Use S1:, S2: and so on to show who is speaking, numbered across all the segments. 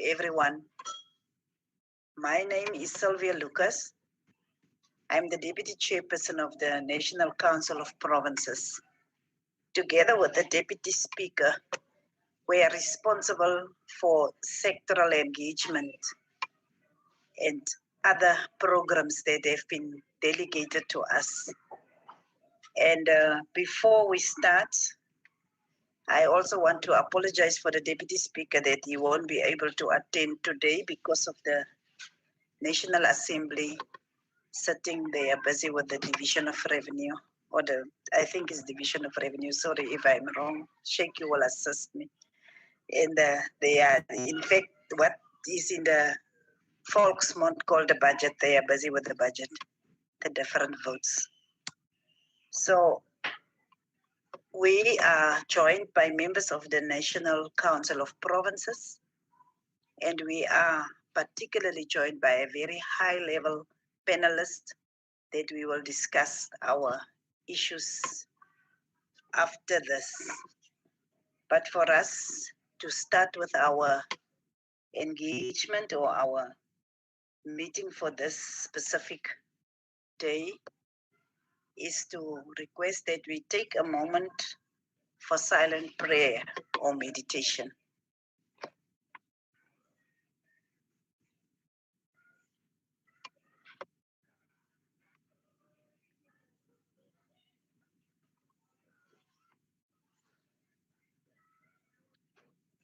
S1: everyone. My name is Sylvia Lucas. I'm the Deputy Chairperson of the National Council of Provinces. Together with the Deputy Speaker, we are responsible for sectoral engagement and other programs that have been delegated to us. And before we start, I also want to apologize for the Deputy Speaker that he won't be able to attend today because of the National Assembly sitting there busy with the Division of Revenue, or I think it's Division of Revenue, sorry if I'm wrong, Sheikh, you will assist me. And they are, in fact, what is in the Volksmond called the budget, they are busy with the budget, the different votes. So we are joined by members of the National Council of Provinces, and we are particularly joined by a very high-level panelist that we will discuss our issues after this. But for us to start with our engagement or our meeting for this specific day is to request that we take a moment for silent prayer or meditation.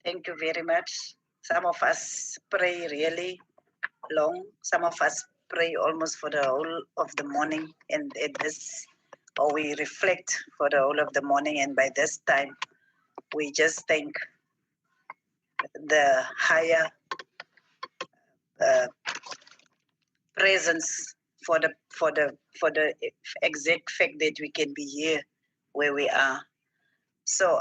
S1: Thank you very much. Some of us pray really long. Some of us pray almost for the whole of the morning, and at this, or we reflect for the whole of the morning, and by this time, we just thank the higher presence for the exact fact that we can be here where we are. So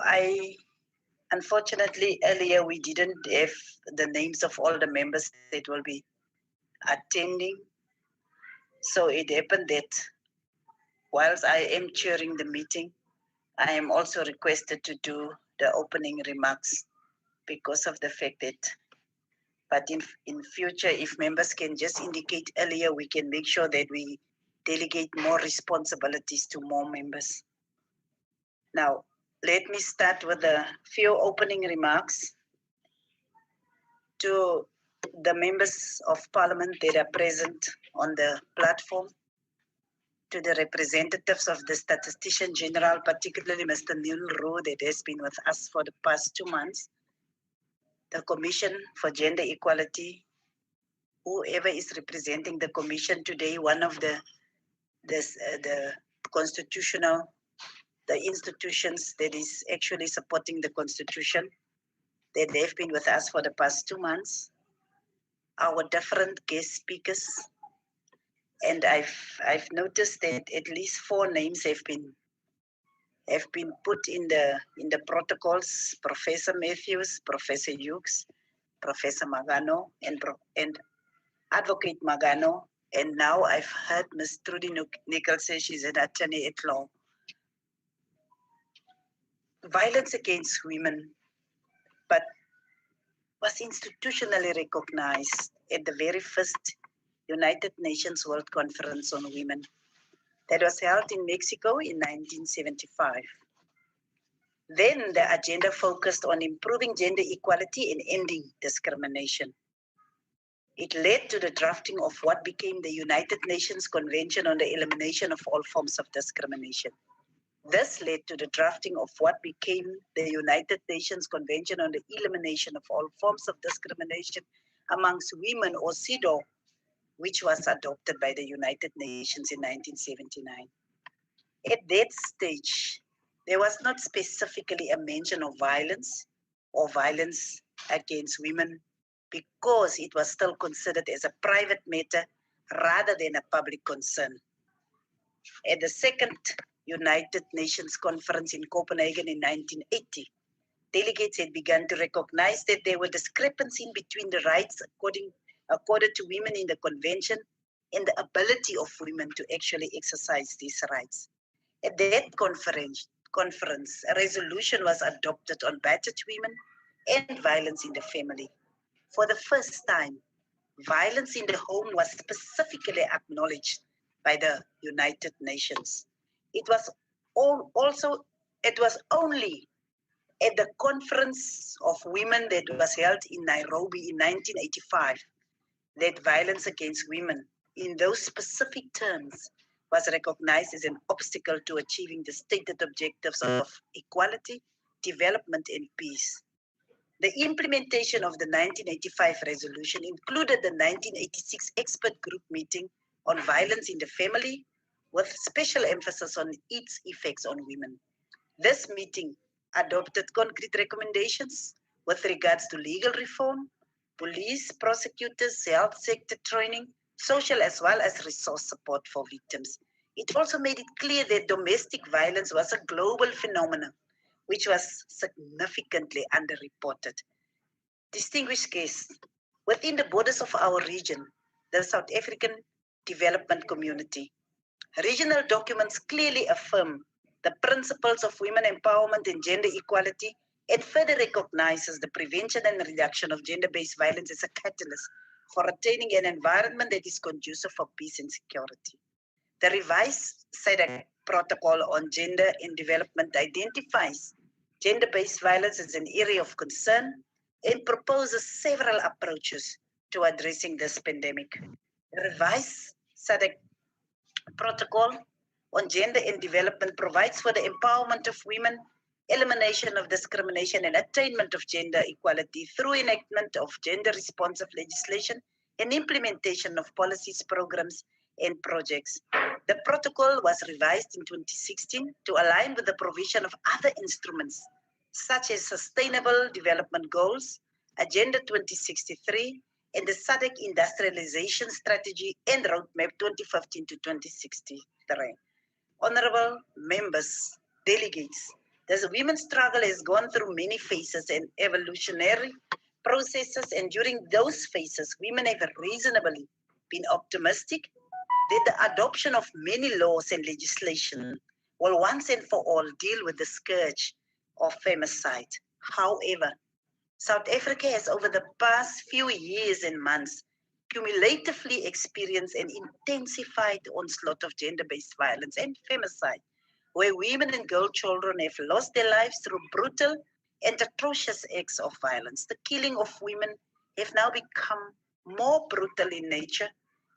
S1: unfortunately, earlier we didn't have the names of all the members that will be attending. So it happened that whilst I am chairing the meeting, I am also requested to do the opening remarks because of the fact that, but in future, if members can just indicate earlier, we can make sure that we delegate more responsibilities to more members. Now, let me start with a few opening remarks to the members of parliament that are present on the platform, to the representatives of the Statistician General, particularly Mr. Neil Rowe, that has been with us for the past 2 months, the Commission for Gender Equality, whoever is representing the Commission today, one of the constitutional, the institutions that is actually supporting the Constitution, that they've been with us for the past 2 months, our different guest speakers, and I've noticed that at least 4 names have been put in the protocols: Professor Matthews, Professor Hughes, Professor Magano, and Advocate Magano, and now I've heard Ms. Trudy Nichols say she's an attorney at law. Violence against women, but was institutionally recognized at the very first United Nations World Conference on Women that was held in Mexico in 1975. Then the agenda focused on improving gender equality and ending discrimination. It led to the drafting of what became the United Nations Convention on the Elimination of All Forms of Discrimination. This led to the drafting of what became the United Nations Convention on the Elimination of All Forms of Discrimination amongst Women, or CEDAW, which was adopted by the United Nations in 1979. At that stage, there was not specifically a mention of violence or violence against women because it was still considered as a private matter rather than a public concern. At the second United Nations Conference in Copenhagen in 1980, delegates had begun to recognize that there were discrepancies between the rights accorded to women in the convention and the ability of women to actually exercise these rights. At that conference, a resolution was adopted on battered women and violence in the family. For the first time, violence in the home was specifically acknowledged by the United Nations. It was only at the Conference of Women that was held in Nairobi in 1985 that violence against women in those specific terms was recognized as an obstacle to achieving the stated objectives of equality, development, and peace. The implementation of the 1985 resolution included the 1986 expert group meeting on violence in the family, with special emphasis on its effects on women. This meeting adopted concrete recommendations with regards to legal reform, police, prosecutors, health sector training, social as well as resource support for victims. It also made it clear that domestic violence was a global phenomenon which was significantly underreported. Distinguished guests, within the borders of our region, the South African development community, regional documents clearly affirm the principles of women empowerment and gender equality and further recognizes the prevention and reduction of gender-based violence as a catalyst for attaining an environment that is conducive for peace and security. The revised SADC protocol on gender and development identifies gender-based violence as an area of concern and proposes several approaches to addressing this pandemic. The revised SADC protocol on gender and development provides for the empowerment of women, elimination of discrimination, and attainment of gender equality through enactment of gender-responsive legislation and implementation of policies, programs, and projects. The protocol was revised in 2016 to align with the provision of other instruments, such as Sustainable Development Goals, Agenda 2063, and the SADC Industrialization Strategy and Roadmap 2015 to 2063. Honorable members, delegates, the women's struggle has gone through many phases and evolutionary processes, and during those phases, women have reasonably been optimistic that the adoption of many laws and legislation will once and for all deal with the scourge of femicide. However, South Africa has over the past few years and months cumulatively experienced an intensified onslaught of gender-based violence and femicide, where women and girl children have lost their lives through brutal and atrocious acts of violence. The killing of women have now become more brutal in nature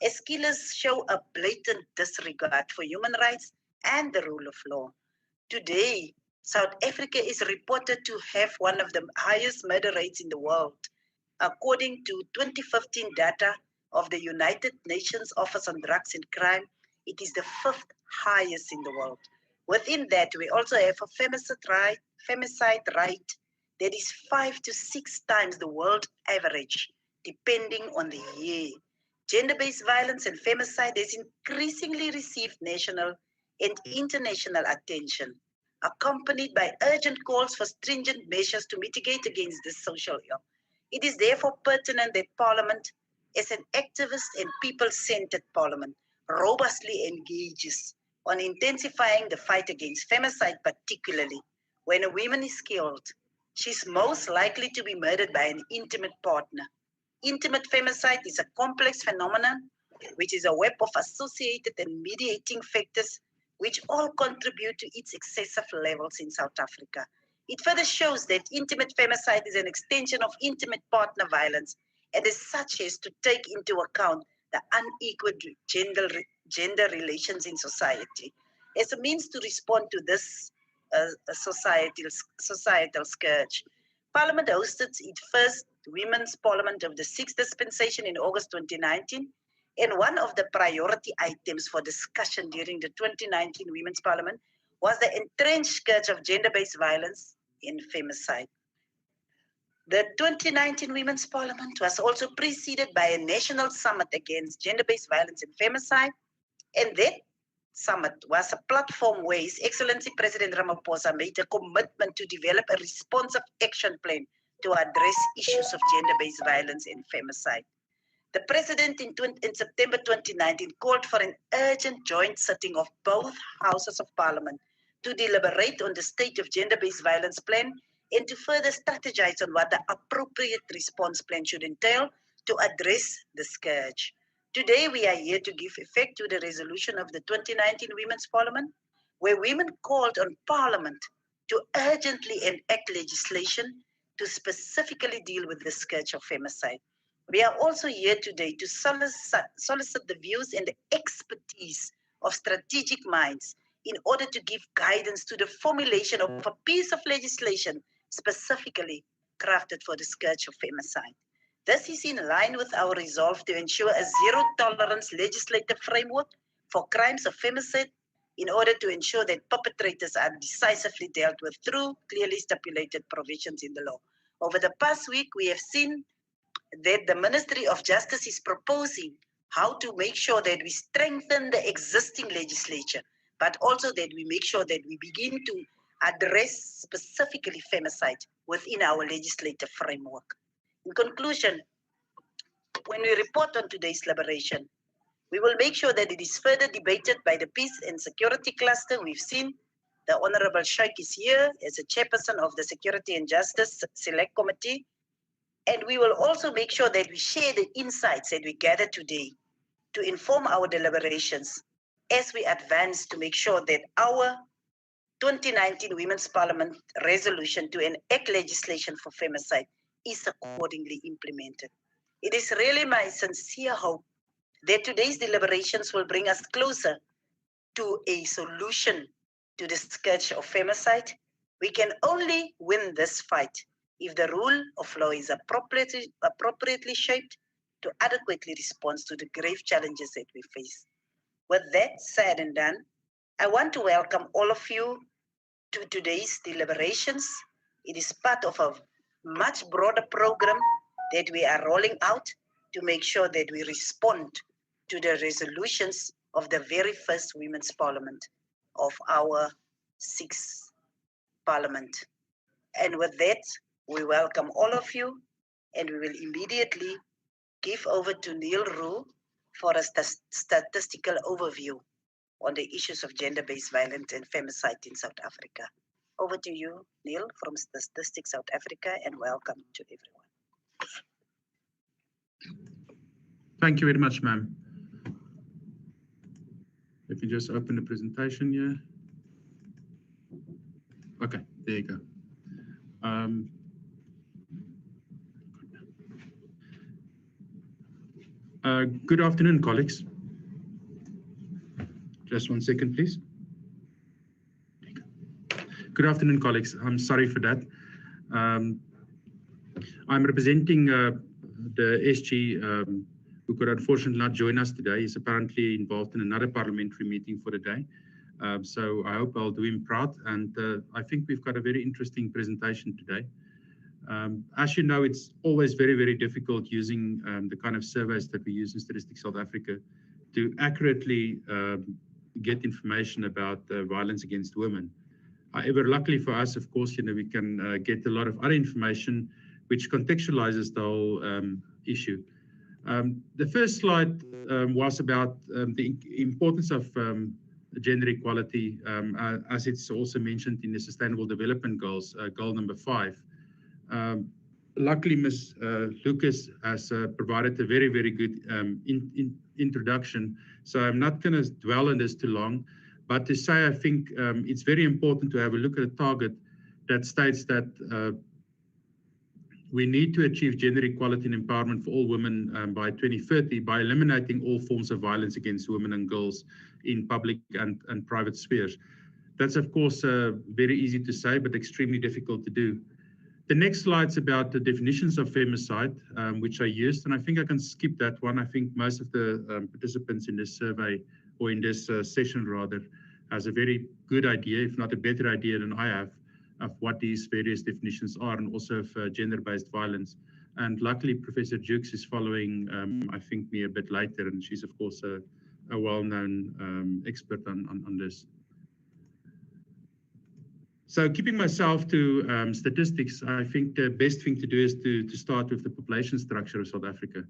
S1: as killers show a blatant disregard for human rights and the rule of law. Today, South Africa is reported to have one of the highest murder rates in the world. According to 2015 data of the United Nations Office on Drugs and Crime, it is the fifth highest in the world. Within that, we also have a femicide rate that is 5 to 6 times the world average, depending on the year. Gender-based violence and femicide has increasingly received national and international attention, accompanied by urgent calls for stringent measures to mitigate against this social ill. It is therefore pertinent that Parliament, as an activist and people-centered Parliament, robustly engages on intensifying the fight against femicide, particularly when a woman is killed. She's most likely to be murdered by an intimate partner. Intimate femicide is a complex phenomenon which is a web of associated and mediating factors which all contribute to its excessive levels in South Africa. It further shows that intimate femicide is an extension of intimate partner violence and as such has to take into account the unequal gender relations in society as a means to respond to this societal scourge. Parliament hosted its first Women's Parliament of the Sixth Dispensation in August 2019, and one of the priority items for discussion during the 2019 Women's Parliament was the entrenched scourge of gender-based violence and femicide. The 2019 Women's Parliament was also preceded by a national summit against gender-based violence and femicide, and that summit was a platform where His Excellency President Ramaphosa made a commitment to develop a responsive action plan to address issues of gender-based violence and femicide. The President in September 2019 called for an urgent joint sitting of both houses of Parliament to deliberate on the state of gender-based violence plan and to further strategize on what the appropriate response plan should entail to address the scourge. Today, we are here to give effect to the resolution of the 2019 Women's Parliament, where women called on Parliament to urgently enact legislation to specifically deal with the scourge of femicide. We are also here today to solicit the views and the expertise of strategic minds in order to give guidance to the formulation of a piece of legislation specifically crafted for the scourge of femicide. This is in line with our resolve to ensure a zero-tolerance legislative framework for crimes of femicide in order to ensure that perpetrators are decisively dealt with through clearly stipulated provisions in the law. Over the past week, we have seen that the Ministry of Justice is proposing how to make sure that we strengthen the existing legislation, but also that we make sure that we begin to address specifically femicide within our legislative framework. In conclusion, when we report on today's liberation, we will make sure that it is further debated by the Peace and Security Cluster. We've seen the Honorable Sheikh is here as a chairperson of the Security and Justice Select Committee. And we will also make sure that we share the insights that we gather today to inform our deliberations as we advance to make sure that our 2019 Women's Parliament resolution to enact legislation for femicide is accordingly implemented. It is really my sincere hope that today's deliberations will bring us closer to a solution to the scourge of femicide. We can only win this fight if the rule of law is appropriately shaped to adequately respond to the grave challenges that we face. With that said and done, I want to welcome all of you to today's deliberations. It is part of a much broader program that we are rolling out to make sure that we respond to the resolutions of the very first Women's Parliament of our 6th Parliament. And with that, we welcome all of you, and we will immediately give over to Neil Roo for a statistical overview on the issues of gender-based violence and femicide in South Africa. Over to you, Neil, from Statistics South Africa, and welcome to everyone.
S2: Thank you very much, ma'am. If you just open the presentation here. Okay, there you go. Good afternoon, colleagues. Just 1 second, please. Good afternoon, colleagues. I'm sorry for that. I'm representing the SG who could unfortunately not join us today. He's apparently involved in another parliamentary meeting for the day. So I hope I'll do him proud. And I think we've got a very interesting presentation today. As you know, it's always very, very difficult using the kind of surveys that we use in Statistics South Africa to accurately get information about violence against women. However, luckily for us, of course, we can get a lot of other information which contextualizes the whole issue. The first slide was about the importance of gender equality, as it's also mentioned in the Sustainable Development Goals, goal number 5. Luckily, Ms. Lucas has provided a very, very good introduction, so I'm not going to dwell on this too long, but to say I think it's very important to have a look at a target that states that we need to achieve gender equality and empowerment for all women by 2030 by eliminating all forms of violence against women and girls in public and private spheres. That's, of course, very easy to say, but extremely difficult to do. The next slide's about the definitions of femicide, which I used, and I think I can skip that one. I think most of the participants in this survey, or in this session rather, has a very good idea, if not a better idea than I have, of what these various definitions are, and also of gender-based violence. And luckily, Professor Jukes is following, I think, me a bit later, and she's, of course, a well-known expert on this. So keeping myself to statistics, I think the best thing to do is to start with the population structure of South Africa.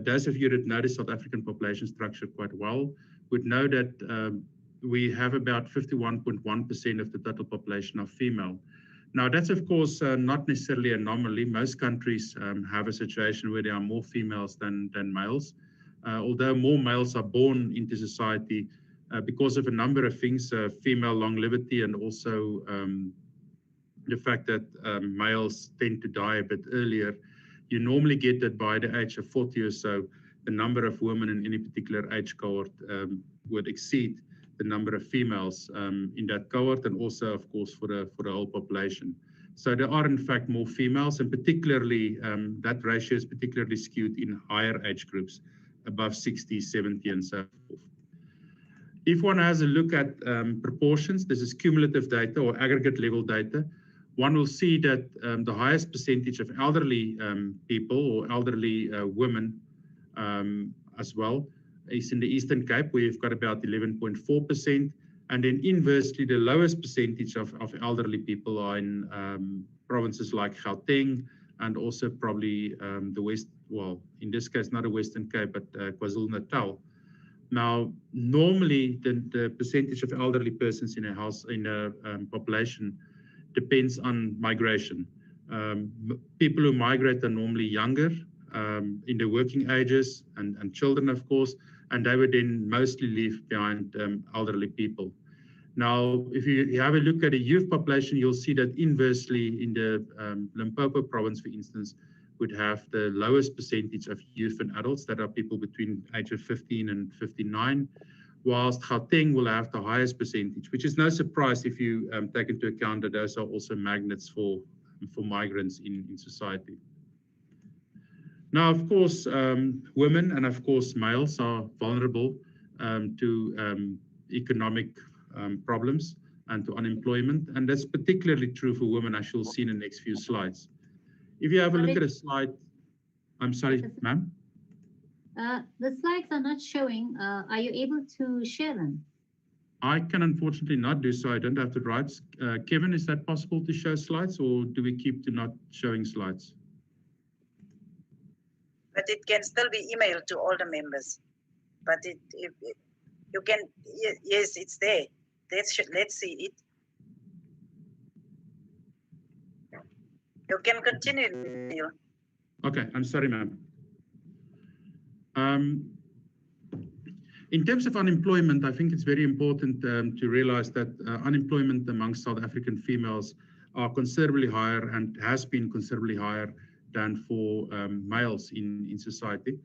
S2: Those of you that know the South African population structure quite well would know that we have about 51.1% of the total population of female. Now, that's of course not necessarily an anomaly. Most countries have a situation where there are more females than males. Although more males are born into society because of a number of things, female longevity, and also the fact that males tend to die a bit earlier. You normally get that by the age of 40 or so, the number of women in any particular age cohort would exceed the number of females in that cohort, and also, of course, for the whole population. So there are, in fact, more females, and particularly that ratio is particularly skewed in higher age groups, above 60, 70, and so forth. If one has a look at proportions, this is cumulative data or aggregate level data, one will see that the highest percentage of elderly people or elderly women as well is in the Eastern Cape, where you've got about 11.4%. And then inversely, the lowest percentage of elderly people are in provinces like Gauteng, and also probably the West, well, in this case, not the Western Cape, but KwaZulu-Natal. Now, normally, the percentage of elderly persons in a population depends on migration. People who migrate are normally younger, in the working ages, and children, of course, and they would then mostly leave behind elderly people. Now, if you have a look at the youth population, you'll see that inversely in the Limpopo province, for instance, would have the lowest percentage of youth and adults, that are people between age of 15 and 59, whilst Gauteng will have the highest percentage, which is no surprise if you take into account that those are also magnets for migrants in society. Now, of course, women and of course males are vulnerable to economic problems and to unemployment, and that's particularly true for women, as you'll see in the next few slides. If you have a look at a slide, I'm sorry, ma'am?
S3: The slides are not showing. Are you able to share them?
S2: I can unfortunately not do so. I don't have the rights. Kevin, is that possible to show slides, or do we keep to not showing slides?
S1: But it can still be emailed to all the members. But you can, yes, it's there. Let's see it. You can continue, Neil.
S2: Okay, I'm sorry, ma'am. In terms of unemployment, I think it's very important to realize that unemployment amongst South African females are considerably higher, and has been considerably higher than for males in society.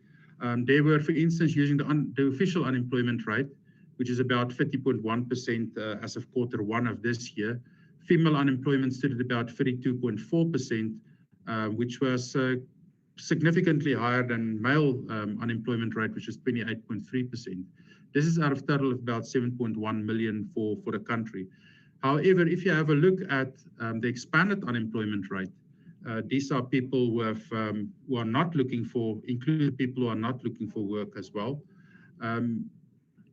S2: They were, for instance, using the official unemployment rate, which is about 50.1% as of Q1 of this year. Female unemployment stood at about 32.4%, which was significantly higher than male unemployment rate, which is 28.3%. This is out of total of about 7.1 million for the country. However, if you have a look at the expanded unemployment rate, these are people who are not looking for, including people who are not looking for work as well.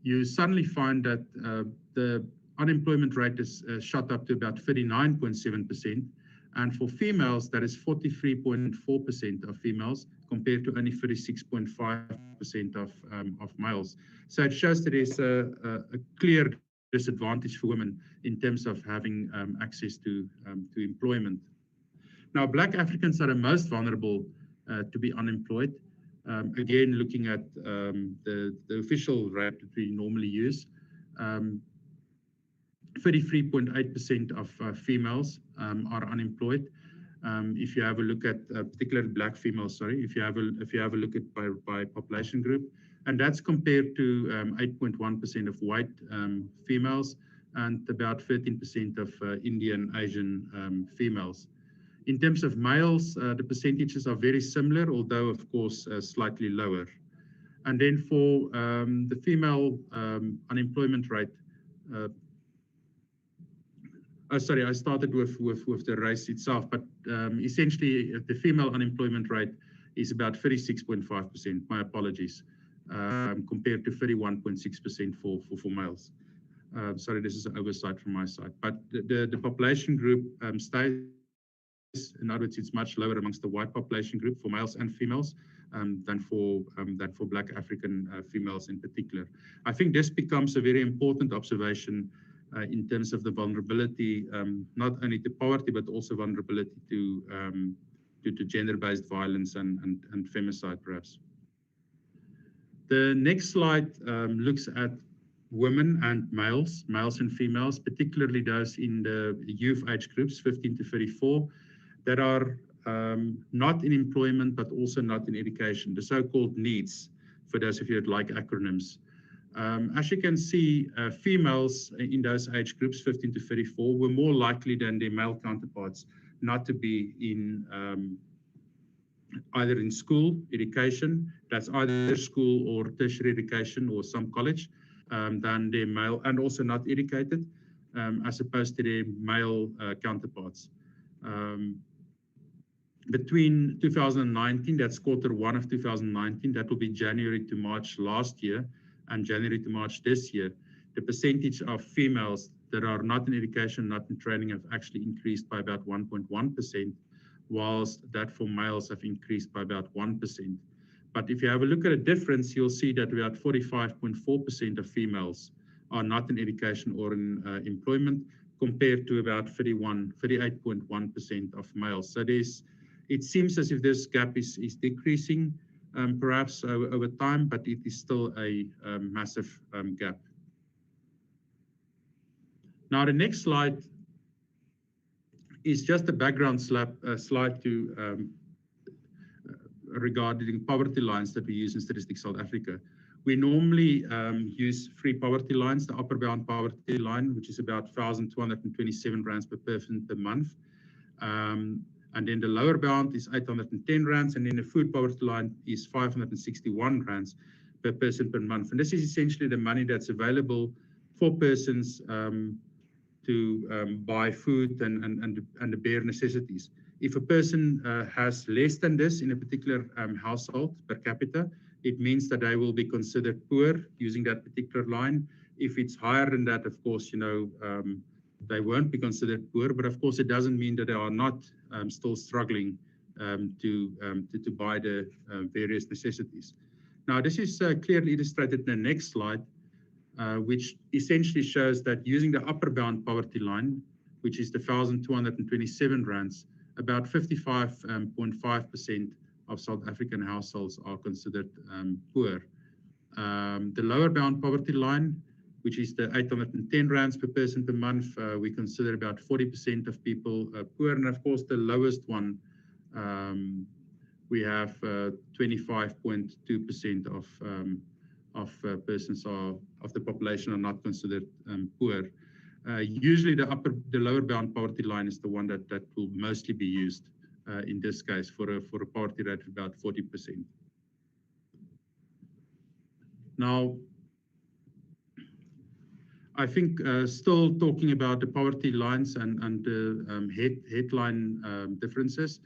S2: You suddenly find that the unemployment rate is shot up to about 39.7%. And for females, that is 43.4% of females, compared to only 36.5% of males. So it shows that there's a clear disadvantage for women in terms of having access to employment. Now, Black Africans are the most vulnerable to be unemployed. Again, looking at the official rate that we normally use, 33.8% of females are unemployed. If you have a look at particularly Black females, sorry, if you have a look at by population group, and that's compared to 8.1% of white females and about 13% of Indian Asian females. In terms of males, the percentages are very similar, although of course slightly lower. And then for the female unemployment rate, sorry, I started with the race itself, but essentially the female unemployment rate is about 36.5%, my apologies, compared to 31.6% for males. Sorry, this is an oversight from my side, but the population group stays, in other words, it's much lower amongst the white population group for males and females than for Black African females in particular. I think this becomes a very important observation in terms of the vulnerability, not only to poverty, but also vulnerability to gender-based violence and femicide, perhaps. The next slide looks at women and males and females, particularly those in the youth age groups, 15 to 34, that are not in employment, but also not in education, the so-called needs, for those of you that like acronyms. As you can see, females in those age groups, 15 to 34, were more likely than their male counterparts not to be in either in school education, that's either school or tertiary education or some college, than their male, and also not educated, as opposed to their male counterparts. Between 2019, that's Q1 of 2019, that will be January to March last year, and January to March this year, the percentage of females that are not in education, not in training, have actually increased by about 1.1%, whilst that for males have increased by about 1%. But if you have a look at a difference, you'll see that about 45.4% of females are not in education or in employment, compared to about 38.1% of males. So it seems as if this gap is decreasing, perhaps over time, but it is still a massive gap. Now, the next slide is just a background slide to regarding poverty lines that we use in Statistics South Africa. We normally use 3 poverty lines: the upper bound poverty line, which is about 1,227 rands per person per month. And then the lower bound is 810 rands, and then the food poverty line is 561 rands per person per month. And this is essentially the money that's available for persons to buy food and the bare necessities. If a person has less than this in a particular household per capita, it means that they will be considered poor using that particular line. If it's higher than that, of course, they won't be considered poor, but of course it doesn't mean that they are not still struggling to buy the various necessities. Now, this is clearly illustrated in the next slide, which essentially shows that using the upper bound poverty line, which is the 1,227 rands, about 55.5% of South African households are considered poor. The lower bound poverty line, which is the 810 rands per person per month, we consider about 40% of people poor. And of course, the lowest one, we have 25.2% of persons of the population are not considered poor. Usually the lower bound poverty line is the one that will mostly be used in this case for a poverty rate of about 40%. Now, I think still talking about the poverty lines and the headline differences,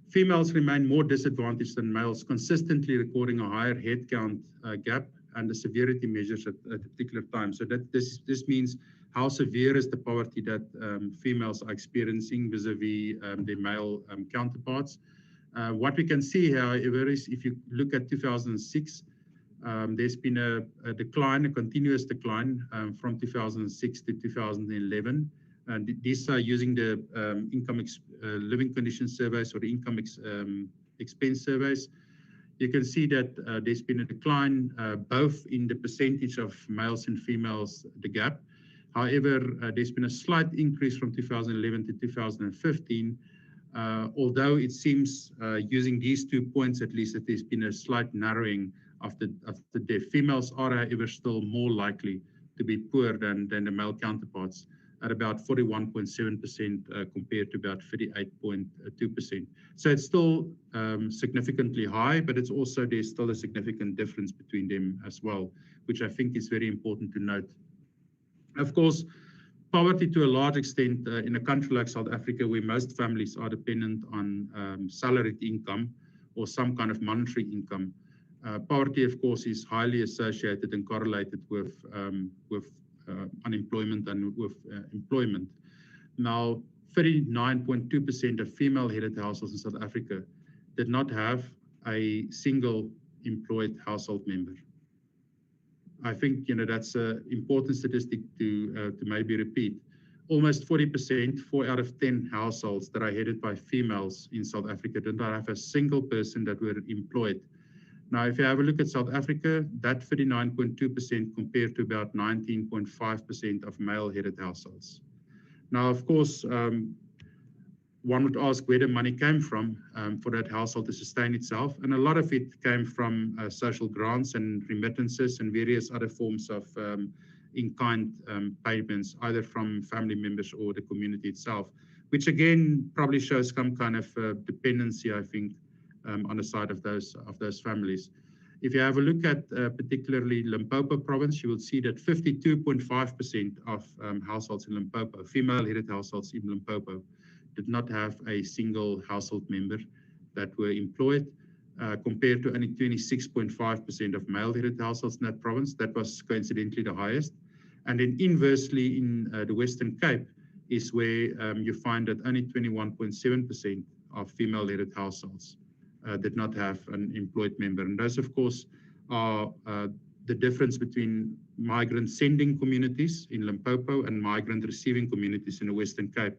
S2: females remain more disadvantaged than males, consistently recording a higher headcount gap and the severity measures at a particular time. So that this means how severe is the poverty that females are experiencing vis-a-vis their male counterparts. What we can see, however, is if you look at 2006, there's been a decline, a continuous decline from 2006 to 2011. And these are using the living conditions surveys or the income expense surveys. You can see that there's been a decline both in the percentage of males and females, the gap. However, there's been a slight increase from 2011 to 2015, although it seems using these 2 points at least that there's been a slight narrowing of the deaf. Females are, however, still more likely to be poor than the male counterparts, at about 41.7% compared to about 38.2%. So it's still significantly high, but it's also, there's still a significant difference between them as well, which I think is very important to note. Of course, poverty to a large extent in a country like South Africa, where most families are dependent on salaried income or some kind of monetary income, poverty, of course, is highly associated and correlated with unemployment and with employment. Now, 39.2% of female-headed households in South Africa did not have a single employed household member. I think that's an important statistic to maybe repeat. Almost 40%, 4 out of 10 households that are headed by females in South Africa did not have a single person that were employed. Now, if you have a look at South Africa, that 39.2% compared to about 19.5% of male-headed households. Now, of course, one would ask where the money came from for that household to sustain itself. And a lot of it came from social grants and remittances and various other forms of in-kind payments, either from family members or the community itself, which again probably shows some kind of dependency, I think, on the side of those families. If you have a look at particularly Limpopo province, you will see that 52.5% of households in Limpopo, female-headed households in Limpopo, did not have a single household member that were employed, compared to only 26.5% of male-headed households in that province. That was coincidentally the highest. And then inversely in the Western Cape is where you find that only 21.7% of female-headed households did not have an employed member. And those, of course, are the difference between migrant sending communities in Limpopo and migrant receiving communities in the Western Cape,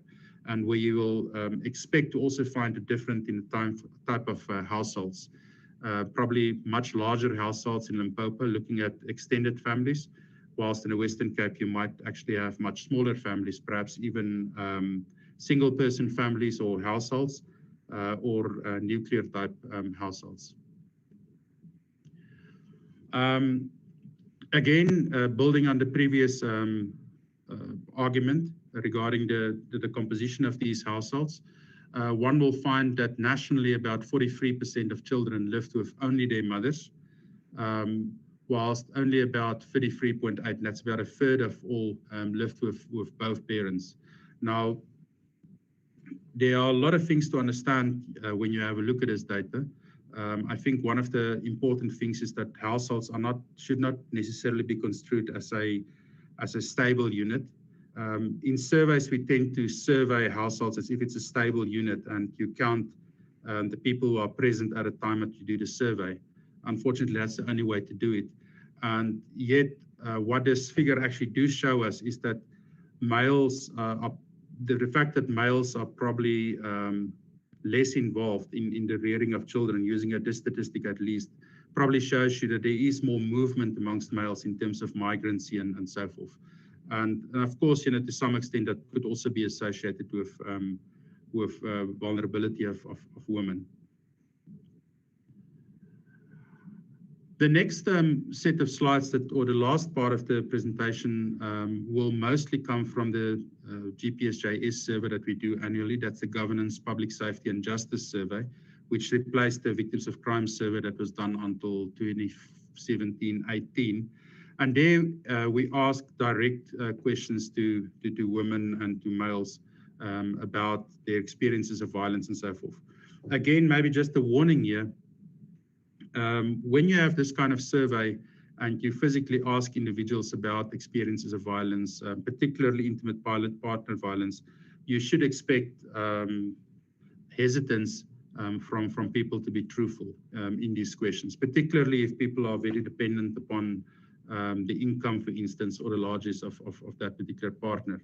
S2: and where you will expect to also find a difference in the type of households. Probably much larger households in Limpopo looking at extended families, whilst in the Western Cape you might actually have much smaller families, perhaps even single-person families or households, or nuclear type households. Again, building on the previous argument regarding the composition of these households, one will find that nationally about 43% of children lived with only their mothers, whilst only about 33.8%, that's about a third of all, lived with both parents. Now, there are a lot of things to understand when you have a look at this data. I think one of the important things is that households should not necessarily be construed as a stable unit. In surveys, we tend to survey households as if it's a stable unit, and you count the people who are present at a time that you do the survey. Unfortunately, that's the only way to do it. And yet, what this figure actually do show us is that males the fact that males are probably less involved in the rearing of children, using this statistic at least, probably shows you that there is more movement amongst males in terms of migrancy and so forth. And of course, to some extent, that could also be associated with vulnerability of women. The next set of slides or the last part of the presentation will mostly come from the GPSJS survey that we do annually. That's the Governance, Public Safety and Justice survey, which replaced the Victims of Crime survey that was done until 2017-18. And there we ask direct questions to women and to males about their experiences of violence and so forth. Again, maybe just a warning here. When you have this kind of survey and you physically ask individuals about experiences of violence, particularly intimate partner violence, you should expect hesitance from people to be truthful in these questions, particularly if people are very dependent upon the income, for instance, or the largesse of that particular partner.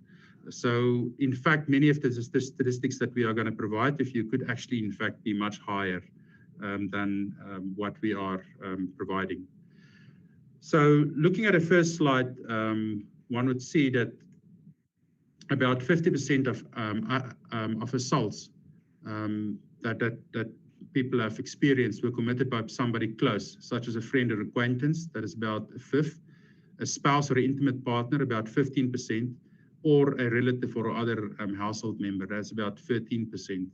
S2: So, in fact, many of the statistics that we are going to provide, if you could actually, in fact, be much higher than what we are providing. So looking at the first slide, one would see that about 50% of assaults that people have experienced were committed by somebody close, such as a friend or acquaintance. That is about a fifth. A spouse or an intimate partner, about 15%, or a relative or other household member, that's about 13%.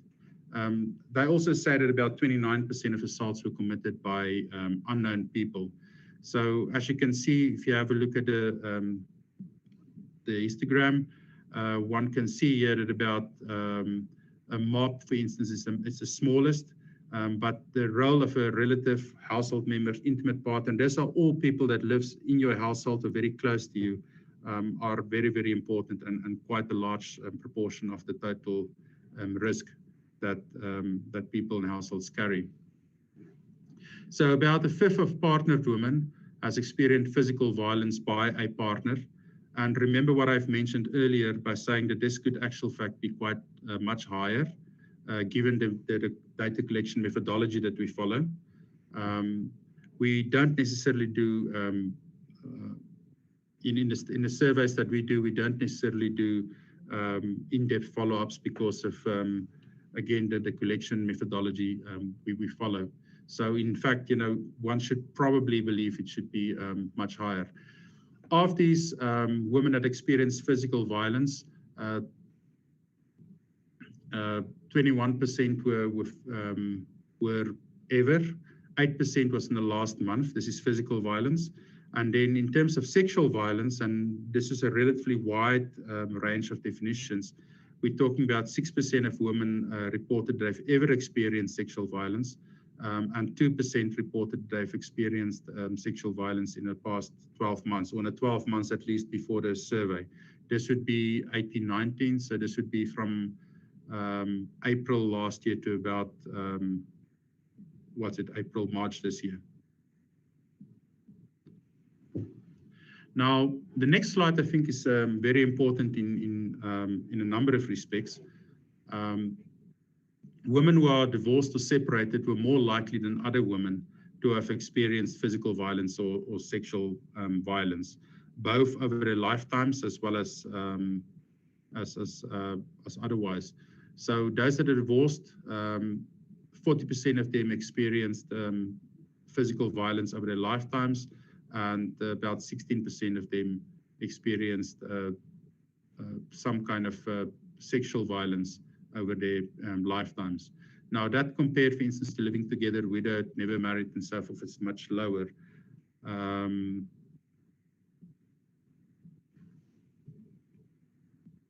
S2: They also say that about 29% of assaults were committed by unknown people. So as you can see, if you have a look at the histogram, one can see here that about a mob, for instance, is the smallest, but the role of a relative, household member, intimate partner, and those are all people that live in your household or very close to you, are very, very important and quite a large proportion of the total risk that people in households carry. So about a fifth of partnered women has experienced physical violence by a partner. And remember what I've mentioned earlier by saying that this could actual fact be quite much higher, given the data collection methodology that we follow. We don't necessarily do, in the surveys that we do, we don't necessarily do in-depth follow-ups because of, again, the collection methodology we follow. So in fact, one should probably believe it should be much higher. Of these women that experience physical violence, 21% were ever, 8% was in the last month. This is physical violence. And then in terms of sexual violence, and this is a relatively wide range of definitions, we're talking about 6% of women reported they've ever experienced sexual violence, and 2% reported they've experienced sexual violence in the past 12 months, or in the 12 months at least before the survey. This would be 18-19, so this would be from April last year to about, April, March this year. Now, the next slide I think is very important in a number of respects. Women who are divorced or separated were more likely than other women to have experienced physical violence or sexual violence, both over their lifetimes as well as otherwise. So those that are divorced, 40% of them experienced physical violence over their lifetimes, and about 16% of them experienced some kind of sexual violence over their lifetimes. Now that compared, for instance, to living together, widowed, never married, and so forth, it's much lower.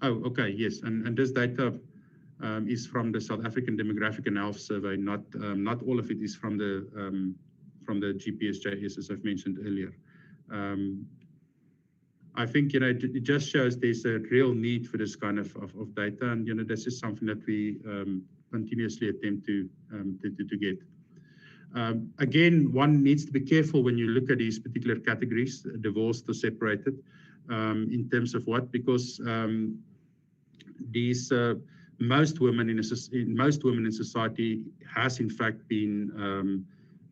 S2: Oh, okay, yes, and this data is from the South African Demographic and Health Survey. Not all of it is from the GPSJS, as I've mentioned earlier. I think it just shows there's a real need for this kind of data, and this is something that we continuously attempt to get. Again, one needs to be careful when you look at these particular categories, divorced or separated, in terms of what, because these most women in society has in fact been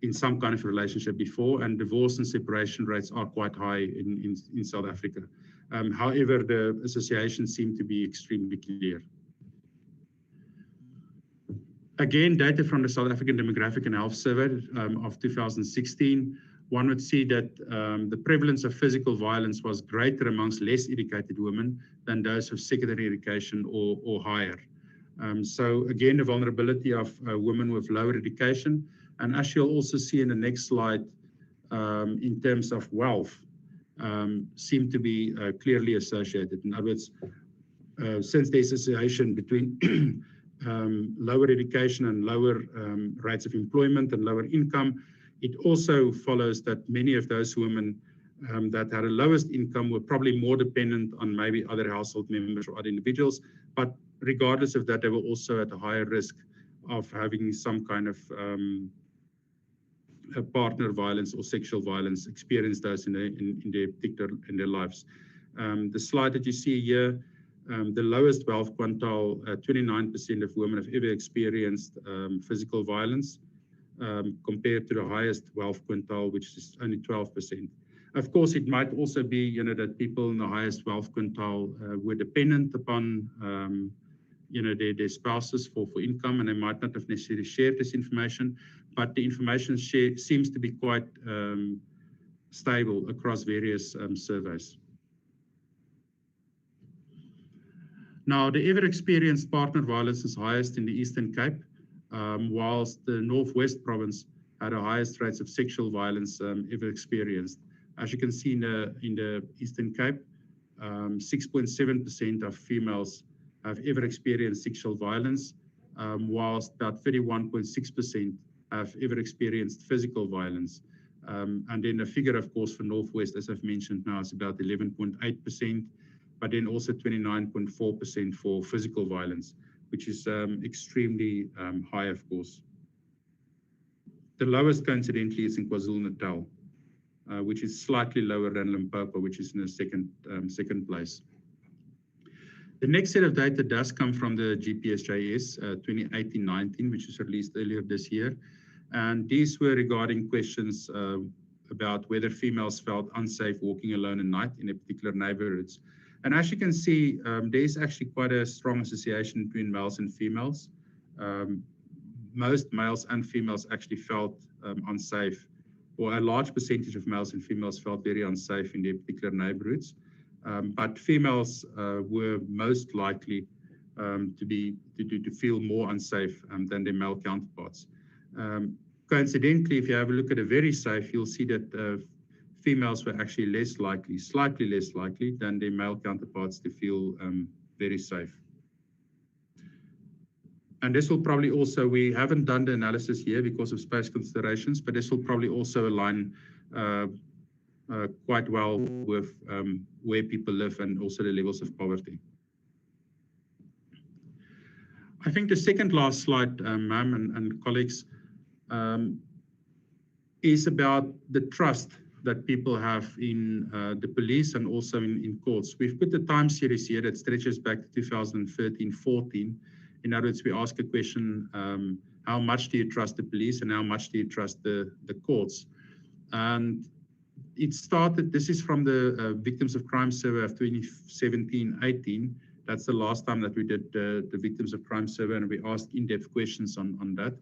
S2: in some kind of relationship before, and divorce and separation rates are quite high in South Africa. However, the associations seem to be extremely clear. Again, data from the South African Demographic and Health Survey of 2016, one would see that the prevalence of physical violence was greater amongst less educated women than those of secondary education or higher. So again, the vulnerability of women with lower education, and as you'll also see in the next slide, in terms of wealth, seem to be clearly associated. In other words, since there's association between lower education and lower rates of employment and lower income, it also follows that many of those women that had the lowest income were probably more dependent on maybe other household members or other individuals, but regardless of that, they were also at a higher risk of having some kind of partner violence or sexual violence, experience those in their lives. The slide that you see here, the lowest wealth quintile, 29% of women have ever experienced physical violence, compared to the highest wealth quintile, which is only 12%. Of course, it might also be, that people in the highest wealth quintile were dependent upon, their spouses for income, and they might not have necessarily shared this information, but the information seems to be quite stable across various surveys. Now, the ever experienced partner violence is highest in the Eastern Cape, whilst the Northwest Province had the highest rates of sexual violence ever experienced. As you can see in the Eastern Cape, 6.7% of females have ever experienced sexual violence, whilst about 31.6% have ever experienced physical violence. And then the figure, of course, for Northwest, as I've mentioned now, is about 11.8%, but then also 29.4% for physical violence, which is extremely high, of course. The lowest, coincidentally, is in KwaZulu-Natal. which is slightly lower than Limpopo, which is in the second place. The next set of data does come from the GPSJS 2018-19, which was released earlier this year. And these were regarding questions about whether females felt unsafe walking alone at night in a particular neighborhoods. And as you can see, there is actually quite a strong association between males and females. Most males and females actually felt unsafe, or a large percentage of males and females felt very unsafe in their particular neighborhoods. But females were most likely to feel more unsafe than their male counterparts. Coincidentally, if you have a look at a very safe, you'll see that females were actually less likely, slightly less likely than their male counterparts to feel very safe. And this will probably also, we haven't done the analysis here because of space considerations, but this will probably also align quite well with where people live and also the levels of poverty. I think the second last slide, ma'am and colleagues, is about the trust that people have in the police and also in courts. We've put the time series here that stretches back to 2013-14. In other words, we ask a question, how much do you trust the police and how much do you trust the courts? And it started, this is from the Victims of Crime Survey of 2017-18. That's the last time that we did the Victims of Crime Survey, and we asked in-depth questions on that.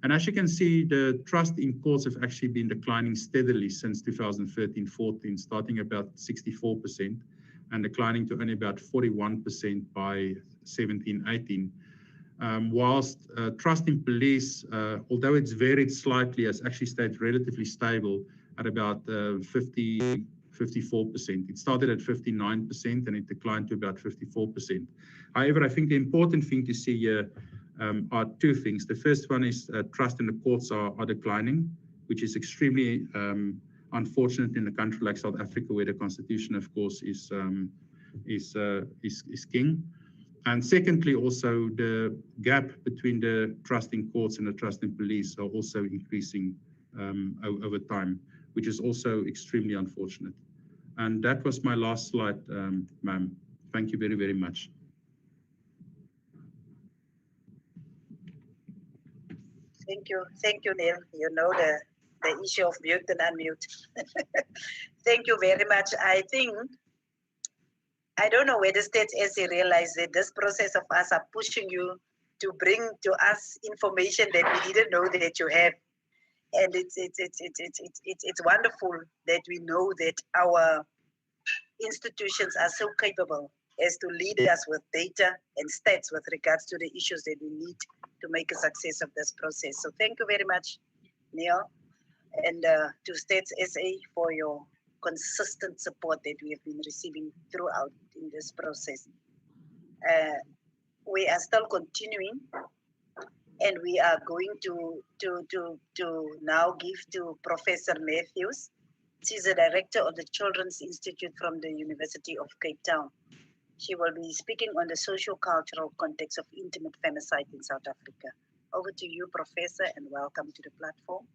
S2: And as you can see, the trust in courts have actually been declining steadily since 2013-14, starting about 64% and declining to only about 41% by 17-18. Whilst trust in police, although it's varied slightly, has actually stayed relatively stable at about 54%. It started at 59% and it declined to about 54%. However, I think the important thing to see here are two things. The first one is trust in the courts are declining, which is extremely unfortunate in a country like South Africa, where the constitution, of course, is king. And secondly, also the gap between the trust in courts and the trust in police are also increasing over time, which is also extremely unfortunate. And that was my last slide, ma'am. Thank you very, very much.
S1: Thank you, Neil. You know the issue of mute and unmute. Thank you very much. I don't know whether State SA realized that this process of us are pushing you to bring to us information that we didn't know that you have. And it's wonderful that we know that our institutions are so capable as to lead us with data and stats with regards to the issues that we need to make a success of this process. So thank you very much, Neil, and to States SA for your consistent support that we have been receiving throughout in this process. We are still continuing, and we are going to now give to Professor Matthews. She's the director of the Children's Institute from the University of Cape Town. She will be speaking on the socio-cultural context of intimate femicide in South Africa. Over to you, Professor, and welcome to the platform.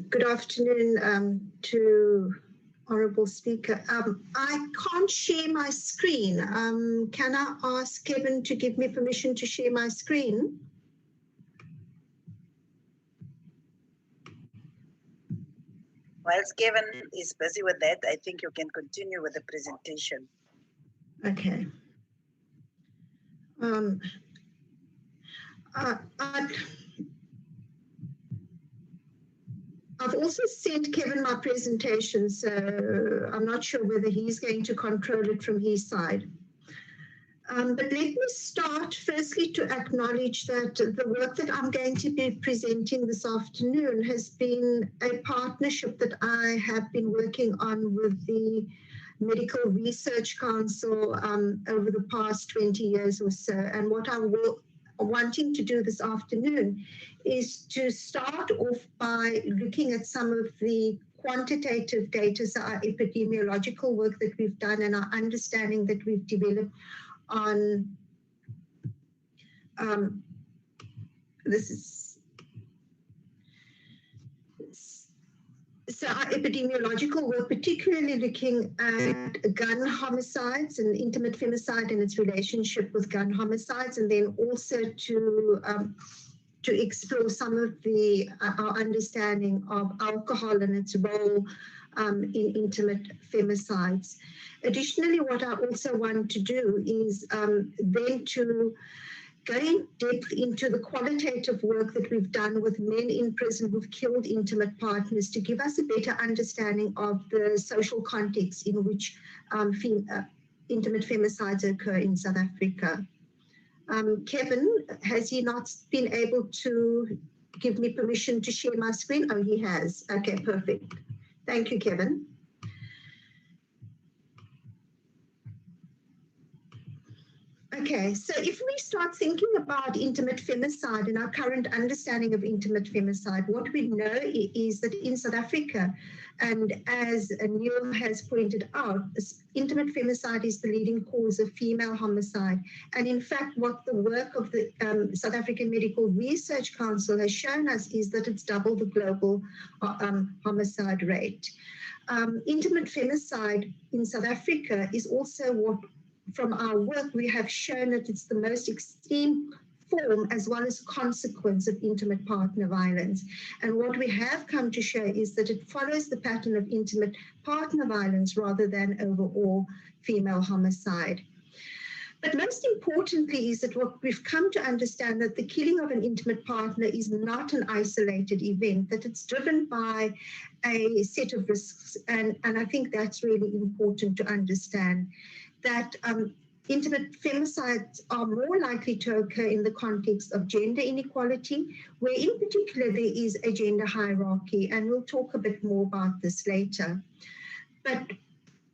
S4: Good afternoon to Honourable Speaker. I can't share my screen. Can I ask Kevin to give me permission to share my screen?
S1: Whilst Kevin is busy with that, I think you can continue with the presentation.
S4: Okay. I've also sent Kevin my presentation, so I'm not sure whether he's going to control it from his side. But let me start firstly to acknowledge that the work that I'm going to be presenting this afternoon has been a partnership that I have been working on with the Medical Research Council over the past 20 years or so. And what I'm wanting to do this afternoon is to start off by looking at some of the quantitative data, so our epidemiological work that we've done and our understanding that we've developed on So our epidemiological work, particularly looking at gun homicides and intimate femicide and its relationship with gun homicides, and then also to explore some of our understanding of alcohol and its role in intimate femicides. Additionally, what I also want to do is then to go in depth into the qualitative work that we've done with men in prison who've killed intimate partners to give us a better understanding of the social context in which intimate femicides occur in South Africa. Kevin, has he not been able to give me permission to share my screen? Oh, he has. Okay, perfect. Thank you, Kevin. Okay, so if we start thinking about intimate femicide and our current understanding of intimate femicide, what we know is that in South Africa, and as Neil has pointed out, intimate femicide is the leading cause of female homicide. And in fact, what the work of the South African Medical Research Council has shown us is that it's double the global homicide rate. Intimate femicide in South Africa is also what, from our work, we have shown that it's the most extreme form as well as consequence of intimate partner violence. And what we have come to show is that it follows the pattern of intimate partner violence rather than overall female homicide. But most importantly is that what we've come to understand that the killing of an intimate partner is not an isolated event, that it's driven by a set of risks. And I think that's really important to understand, that intimate femicides are more likely to occur in the context of gender inequality, where in particular there is a gender hierarchy, and we'll talk a bit more about this later. But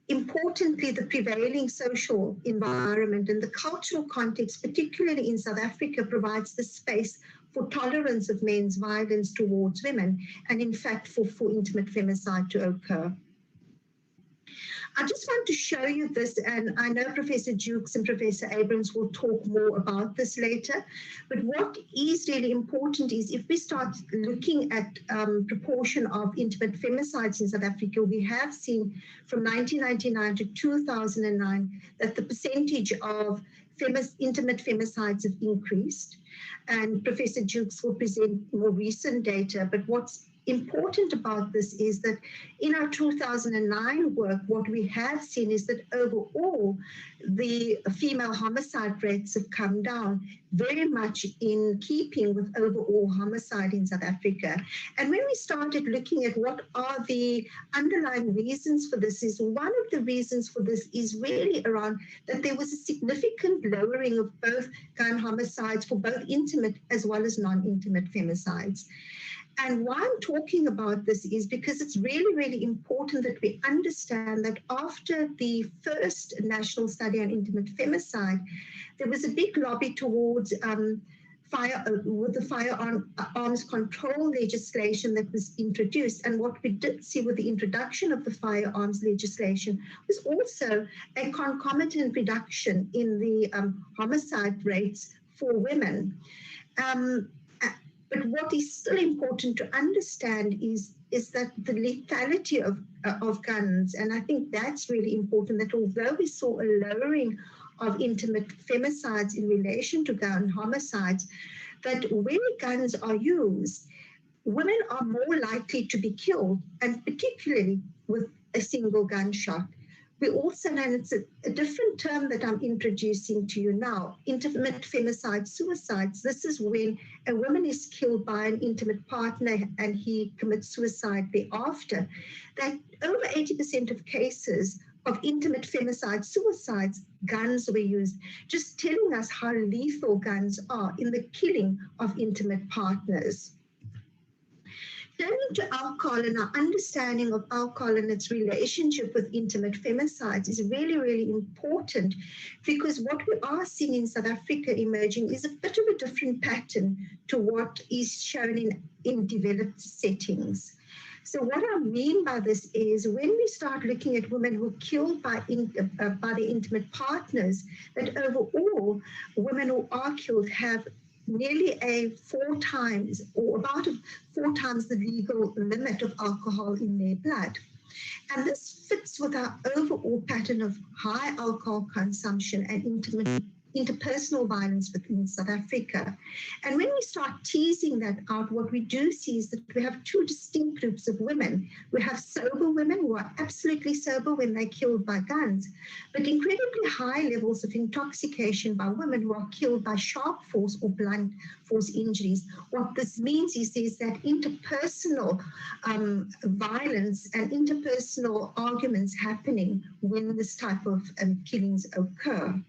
S4: importantly, the prevailing social environment and the cultural context, particularly in South Africa, provides the space for tolerance of men's violence towards women, and in fact for intimate femicide to occur. I just want to show you this, and I know Professor Jukes and Professor Abrams will talk more about this later, but what is really important is if we start looking at proportion of intimate femicides in South Africa, we have seen from 1999 to 2009 that the percentage of intimate femicides have increased, and Professor Jukes will present more recent data, but what's important about this is that in our 2009 work, what we have seen is that overall, the female homicide rates have come down, very much in keeping with overall homicide in South Africa. And when we started looking at what are the underlying reasons for this, is one of the reasons for this is really around that there was a significant lowering of both gun homicides for both intimate as well as non-intimate femicides. And why I'm talking about this is because it's really, really important that we understand that after the first national study on intimate femicide, there was a big lobby towards with the firearms control legislation that was introduced. And what we did see with the introduction of the firearms legislation was also a concomitant reduction in the homicide rates for women. But what is still important to understand is that the lethality of guns, and I think that's really important, that although we saw a lowering of intimate femicides in relation to gun homicides, that when guns are used, women are more likely to be killed, and particularly with a single gunshot. We also know, and it's a different term that I'm introducing to you now, intimate femicide suicides. This is when a woman is killed by an intimate partner and he commits suicide thereafter. That over 80% of cases of intimate femicide suicides, guns were used, just telling us how lethal guns are in the killing of intimate partners. Turning to alcohol and our understanding of alcohol and its relationship with intimate femicides is really, really important, because what we are seeing in South Africa emerging is a bit of a different pattern to what is shown in developed settings. So what I mean by this is when we start looking at women who are killed by their intimate partners, that overall women who are killed have nearly a 4 times or about 4 times the legal limit of alcohol in their blood. And this fits with our overall pattern of high alcohol consumption and interpersonal violence within South Africa. And when we start teasing that out, what we do see is that we have 2 distinct groups of women. We have sober women who are absolutely sober when they're killed by guns, but incredibly high levels of intoxication by women who are killed by sharp force or blunt force injuries. What this means is there's that interpersonal violence and interpersonal arguments happening when this type of killings occur.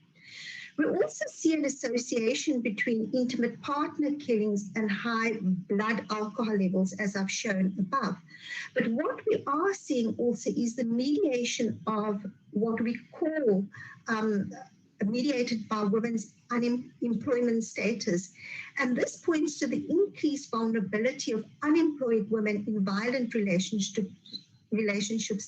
S4: We also see an association between intimate partner killings and high blood alcohol levels, as I've shown above. But what we are seeing also is the mediation of what we call mediated by women's unemployment status. And this points to the increased vulnerability of unemployed women in violent relationships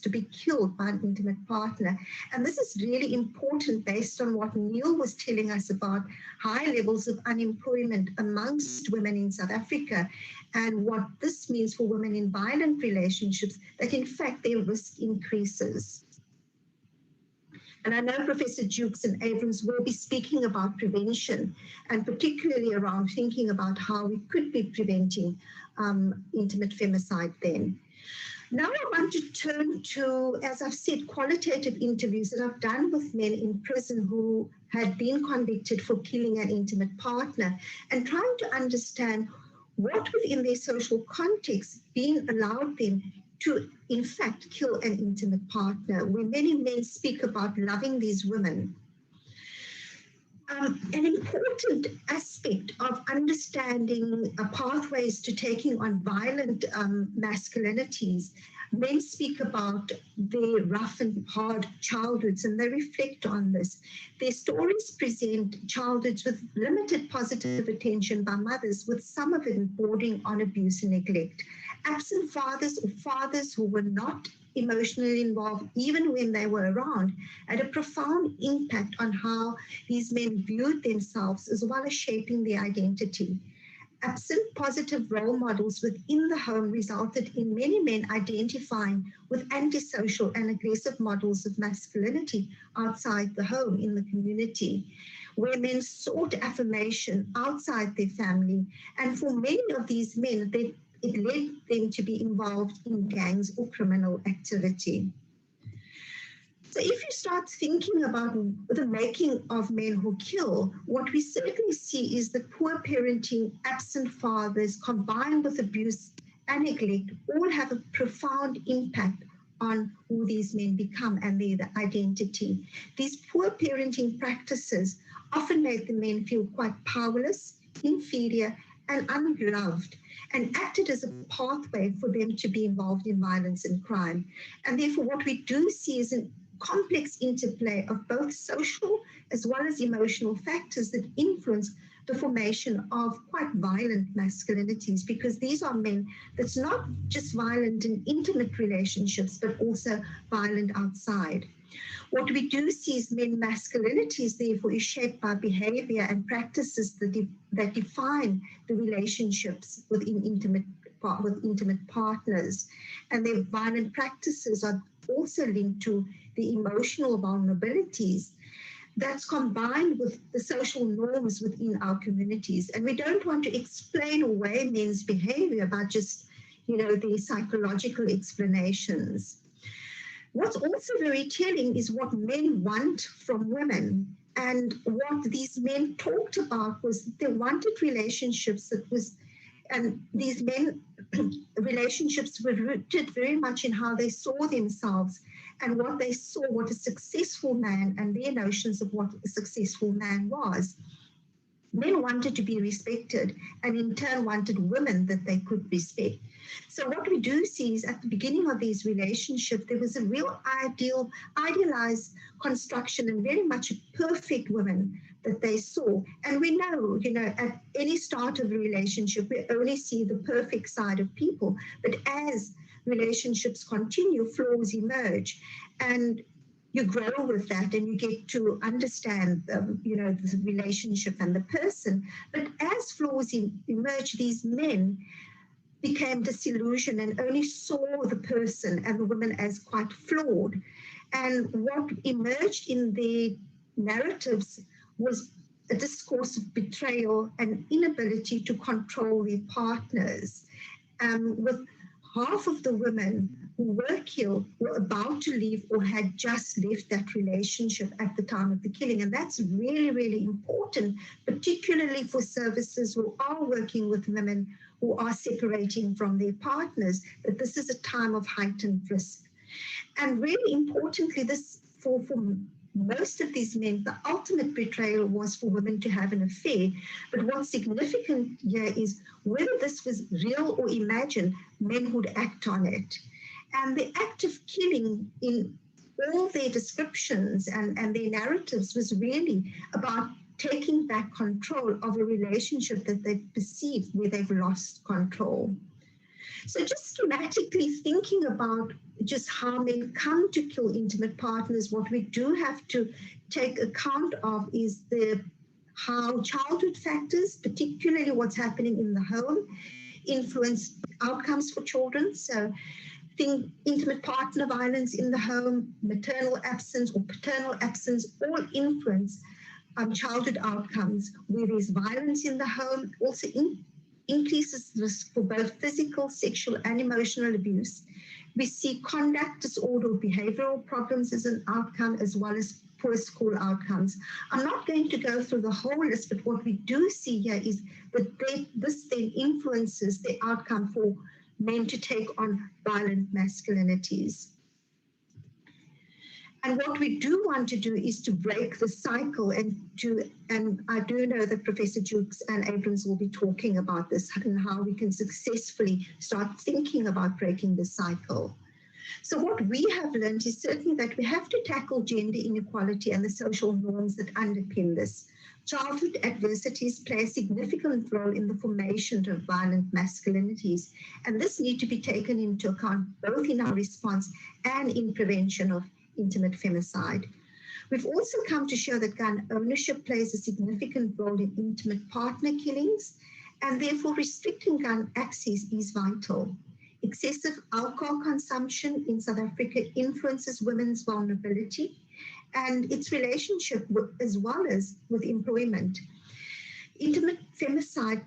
S4: to be killed by an intimate partner. And this is really important based on what Neil was telling us about high levels of unemployment amongst women in South Africa and what this means for women in violent relationships, that in fact their risk increases. And I know Professor Jukes and Abrams will be speaking about prevention and particularly around thinking about how we could be preventing intimate femicide then. Now I want to turn to, as I've said, qualitative interviews that I've done with men in prison who had been convicted for killing an intimate partner and trying to understand what within their social context being allowed them to, in fact, kill an intimate partner, where many men speak about loving these women. An important aspect of understanding pathways to taking on violent masculinities, men speak about their rough and hard childhoods and they reflect on this. Their stories present childhoods with limited positive attention by mothers, with some of it bordering on abuse and neglect. Absent fathers or fathers who were not emotionally involved, even when they were around, had a profound impact on how these men viewed themselves as well as shaping their identity. Absent positive role models within the home resulted in many men identifying with antisocial and aggressive models of masculinity outside the home in the community, where men sought affirmation outside their family. And for many of these men, it led them to be involved in gangs or criminal activity. So if you start thinking about the making of men who kill, what we certainly see is that poor parenting, absent fathers, combined with abuse and neglect, all have a profound impact on who these men become and their identity. These poor parenting practices often made the men feel quite powerless, inferior, and unloved, and acted as a pathway for them to be involved in violence and crime. And therefore, what we do see is a complex interplay of both social as well as emotional factors that influence the formation of quite violent masculinities, because these are men that's not just violent in intimate relationships, but also violent outside. What we do see is men masculinities, therefore, is shaped by behavior and practices that define the relationships within intimate partners. And their violent practices are also linked to the emotional vulnerabilities that's combined with the social norms within our communities. And we don't want to explain away men's behavior by just, the psychological explanations. What's also very telling is what men want from women. And what these men talked about was they wanted relationships and these men relationships were rooted very much in how they saw themselves and what a successful man and their notions of what a successful man was. Men wanted to be respected and in turn wanted women that they could respect. So what we do see is at the beginning of these relationships, there was a real idealized construction and very much a perfect woman that they saw. And we know, at any start of a relationship, we only see the perfect side of people. But as relationships continue, flaws emerge. And you grow with that and you get to understand, the relationship and the person. But as flaws emerge, these men became disillusioned and only saw the person and the woman as quite flawed. And what emerged in their narratives was a discourse of betrayal and inability to control their partners. With half of the women who were killed were about to leave or had just left that relationship at the time of the killing. And that's really, really important, particularly for services who are working with women who are separating from their partners, that this is a time of heightened risk. And really importantly, this for most of these men, the ultimate betrayal was for women to have an affair. But what's significant here is whether this was real or imagined, men would act on it. And the act of killing in all their descriptions and their narratives was really about taking back control of a relationship that they perceive where they've lost control. So just schematically thinking about just how men come to kill intimate partners, what we do have to take account of is how childhood factors, particularly what's happening in the home, influence outcomes for children. So think intimate partner violence in the home, maternal absence or paternal absence, all influence childhood outcomes. Where there's violence in the home, also increases risk for both physical, sexual, and emotional abuse. We see conduct disorder or behavioral problems as an outcome, as well as poor school outcomes. I'm not going to go through the whole list, but what we do see here is that this then influences the outcome for men to take on violent masculinities. And what we do want to do is to break the cycle and I do know that Professor Jukes and Abrams will be talking about this and how we can successfully start thinking about breaking the cycle. So what we have learned is certainly that we have to tackle gender inequality and the social norms that underpin this. Childhood adversities play a significant role in the formation of violent masculinities, and this needs to be taken into account both in our response and in prevention of intimate femicide. We've also come to show that gun ownership plays a significant role in intimate partner killings, and therefore restricting gun access is vital. Excessive alcohol consumption in South Africa influences women's vulnerability and its relationship as well as with employment. Intimate femicide,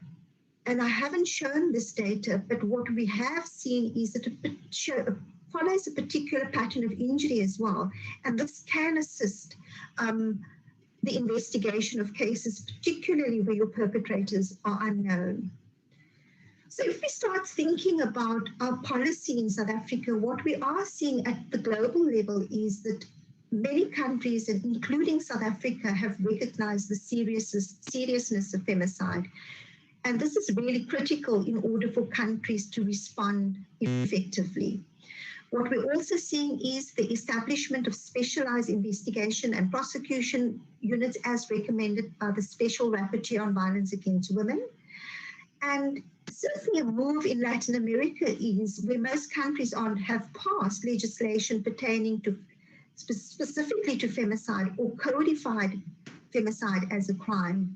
S4: and I haven't shown this data, but what we have seen is that it follows a particular pattern of injury as well, and this can assist the investigation of cases, particularly where your perpetrators are unknown. So if we start thinking about our policy in South Africa, what we are seeing at the global level is that many countries, and including South Africa, have recognized the seriousness of femicide. And this is really critical in order for countries to respond effectively. What we're also seeing is the establishment of specialized investigation and prosecution units as recommended by the Special Rapporteur on Violence Against Women. And certainly a move in Latin America is where most countries have passed legislation pertaining to specifically to femicide or codified femicide as a crime.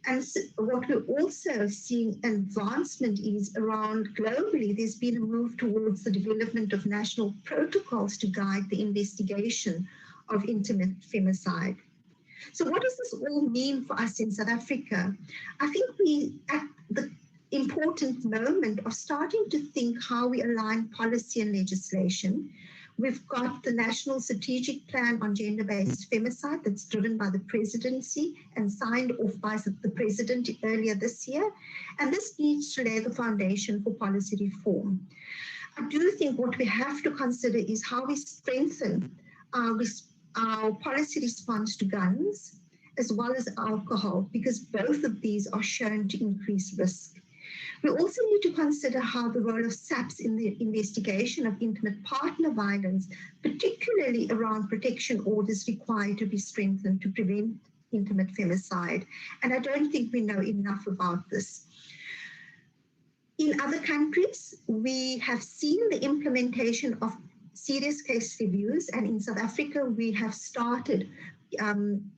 S4: And so what we're also seeing advancement is around globally, there's been a move towards the development of national protocols to guide the investigation of intimate femicide. So what does this all mean for us in South Africa? I think we at the important moment of starting to think how we align policy and legislation. We've got the National Strategic Plan on Gender-Based Femicide that's driven by the presidency and signed off by the president earlier this year. And this needs to lay the foundation for policy reform. I do think what we have to consider is how we strengthen our policy response to guns as well as alcohol, because both of these are shown to increase risk. We also need to consider how the role of SAPS in the investigation of intimate partner violence, particularly around protection orders, required to be strengthened to prevent intimate femicide. And I don't think we know enough about this. In other countries, we have seen the implementation of serious case reviews, and in South Africa we have started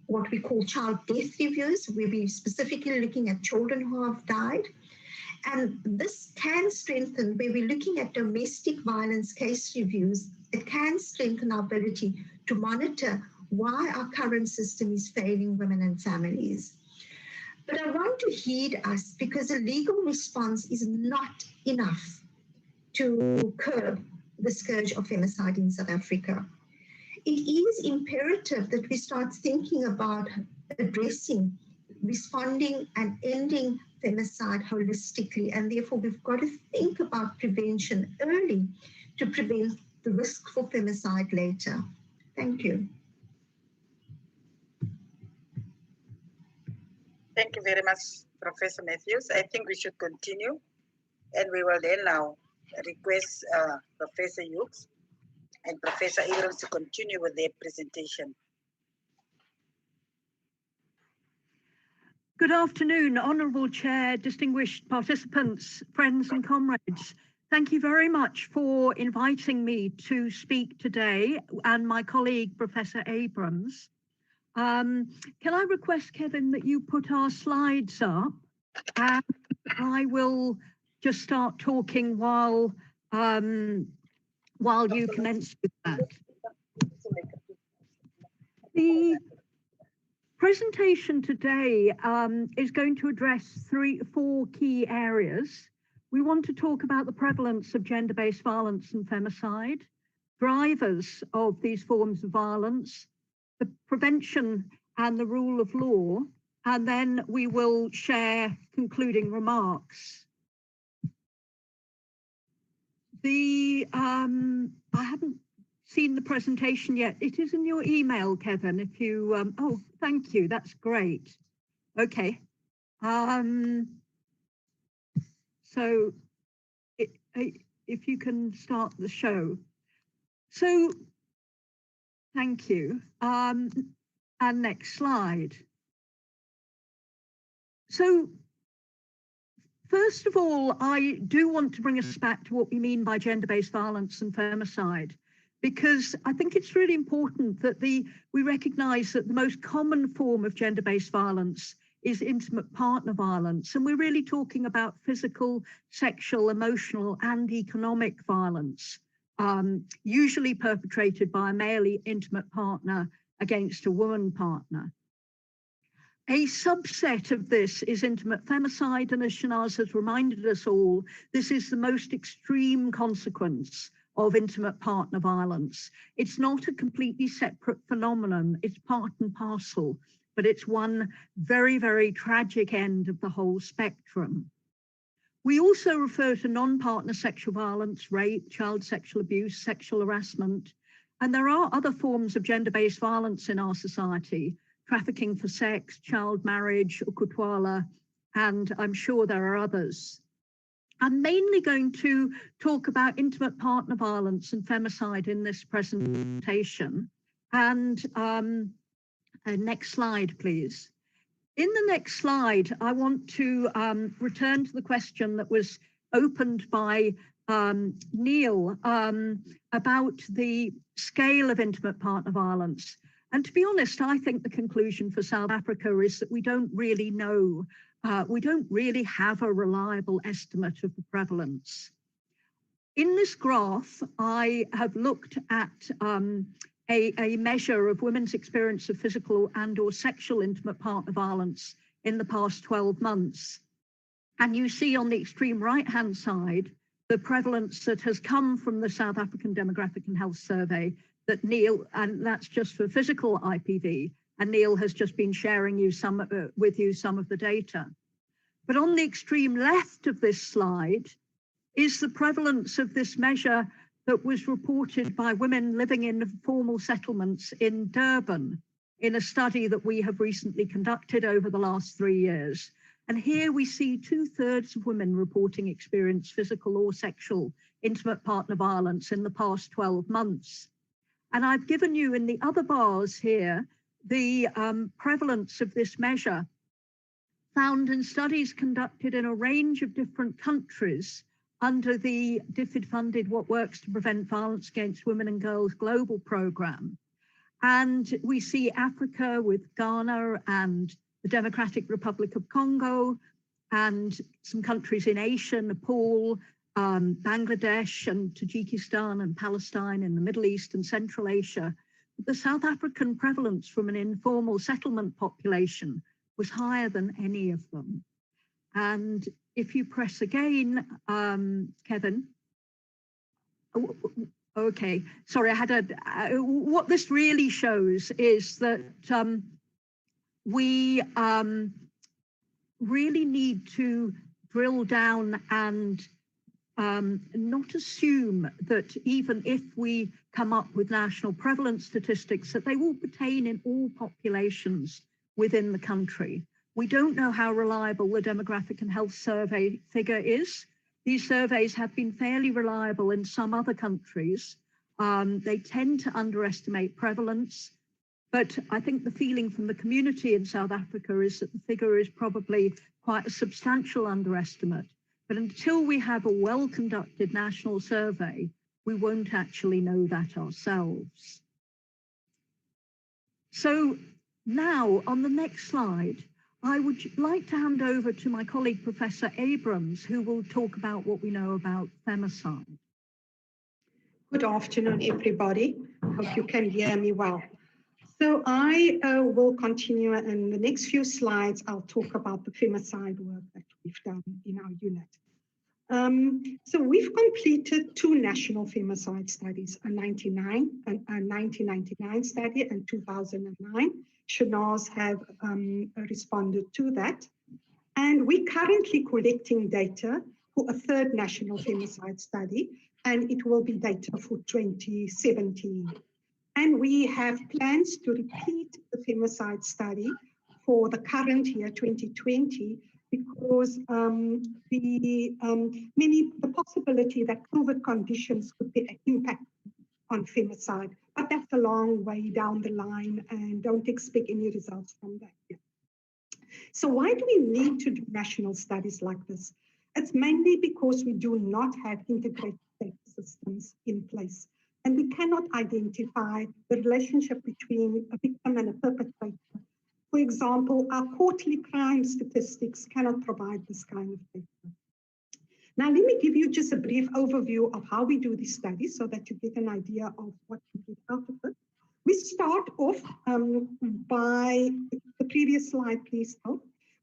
S4: what we call child death reviews, where we're specifically looking at children who have died. And this can strengthen, where we're looking at domestic violence case reviews, it can strengthen our ability to monitor why our current system is failing women and families. But I want to heed us, because a legal response is not enough to curb the scourge of femicide in South Africa. It is imperative that we start thinking about addressing, responding and ending femicide holistically, and therefore we've got to think about prevention early to prevent the risk for femicide later. Thank you.
S1: Thank you very much, Professor Matthews. I think we should continue, and we will then now request Professor Hughes and Professor Abrams to continue with their presentation.
S5: Good afternoon, Honourable Chair, distinguished participants, friends and comrades. Thank you very much for inviting me to speak today, and my colleague, Professor Abrams. Can I request, Kevin, that you put our slides up, and I will just start talking while you commence with that. The presentation today is going to address four key areas. We want to talk about the prevalence of gender-based violence and femicide, drivers of these forms of violence, the prevention and the rule of law, and then we will share concluding remarks. I haven't seen the presentation yet. It is in your email, Kevin, if you, oh, thank you, that's great. Okay. So if you can start the show. So, thank you. And next slide. So, first of all, I do want to bring us back to what we mean by gender-based violence and femicide, because I think it's really important that we recognise that the most common form of gender-based violence is intimate partner violence. And we're really talking about physical, sexual, emotional, and economic violence, usually perpetrated by a male intimate partner against a woman partner. A subset of this is intimate femicide, and as Shanaz has reminded us all, this is the most extreme consequence of intimate partner violence. It's not a completely separate phenomenon, it's part and parcel, but it's one very, very tragic end of the whole spectrum. We also refer to non-partner sexual violence, rape, child sexual abuse, sexual harassment, and there are other forms of gender-based violence in our society: trafficking for sex, child marriage, ukutwala, and I'm sure there are others. I'm mainly going to talk about intimate partner violence and femicide in this presentation. And next slide, please. In the next slide, I want to return to the question that was opened by Neil about the scale of intimate partner violence. And to be honest, I think the conclusion for South Africa is that we don't really know, we don't really have a reliable estimate of the prevalence. In this graph, I have looked at a measure of women's experience of physical and/or sexual intimate partner violence in the past 12 months. And you see on the extreme right-hand side, the prevalence that has come from the South African Demographic and Health Survey that Neil, and that's just for physical IPV, and Neil has just been sharing with you some of the data. But on the extreme left of this slide is the prevalence of this measure that was reported by women living in formal settlements in Durban in a study that we have recently conducted over the last 3 years. And here we see 2/3 of women reporting experience physical or sexual intimate partner violence in the past 12 months. And I've given you in the other bars here the prevalence of this measure found in studies conducted in a range of different countries under the DFID-funded What Works to Prevent Violence Against Women and Girls global program. And we see Africa with Ghana and the Democratic Republic of Congo, and some countries in Asia, Nepal, Bangladesh and Tajikistan and Palestine in the Middle East and Central Asia. The South African prevalence from an informal settlement population was higher than any of them. And if you press again, Kevin. Okay, sorry, I had what this really shows is that we really need to drill down and not assume that even if we come up with national prevalence statistics, that they will pertain in all populations within the country. We don't know how reliable the demographic and health survey figure is. These surveys have been fairly reliable in some other countries. They tend to underestimate prevalence, but I think the feeling from the community in South Africa is that the figure is probably quite a substantial underestimate. But until we have a well-conducted national survey, we won't actually know that ourselves. So now on the next slide, I would like to hand over to my colleague, Professor Abrams, who will talk about what we know about femicide.
S6: Good afternoon, everybody. Hope you can hear me well. So I will continue, and the next few slides, I'll talk about the femicide work that we've done in our unit. So we've completed 2 national femicide studies, a 1999 study and 2009. Shanaz have responded to that. And we're currently collecting data for a 3rd national femicide study, and it will be data for 2017. And we have plans to repeat the femicide study for the current year, 2020, because the possibility that COVID conditions could be an impact on femicide, but that's a long way down the line and don't expect any results from that yet. So why do we need to do national studies like this? It's mainly because we do not have integrated data systems in place, and we cannot identify the relationship between a victim and a perpetrator. For example, our quarterly crime statistics cannot provide this kind of data. Now, let me give you just a brief overview of how we do these studies so that you get an idea of what we get out of it. We start off by the previous slide, please.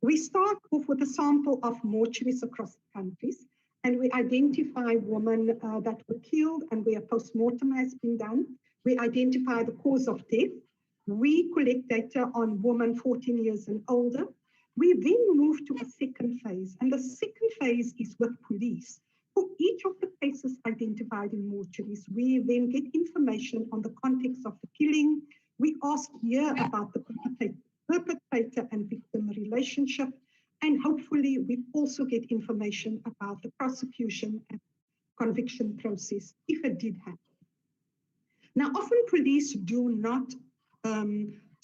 S6: We start off with a sample of mortuaries across the countries, and we identify women that were killed and where a post-mortem has been done. We identify the cause of death. We collect data on women 14 years and older. We then move to a second phase, and the second phase is with police. For each of the cases identified in mortuaries, we then get information on the context of the killing. We ask here about the perpetrator and victim relationship, and hopefully we also get information about the prosecution and conviction process, if it did happen. Now, often police do not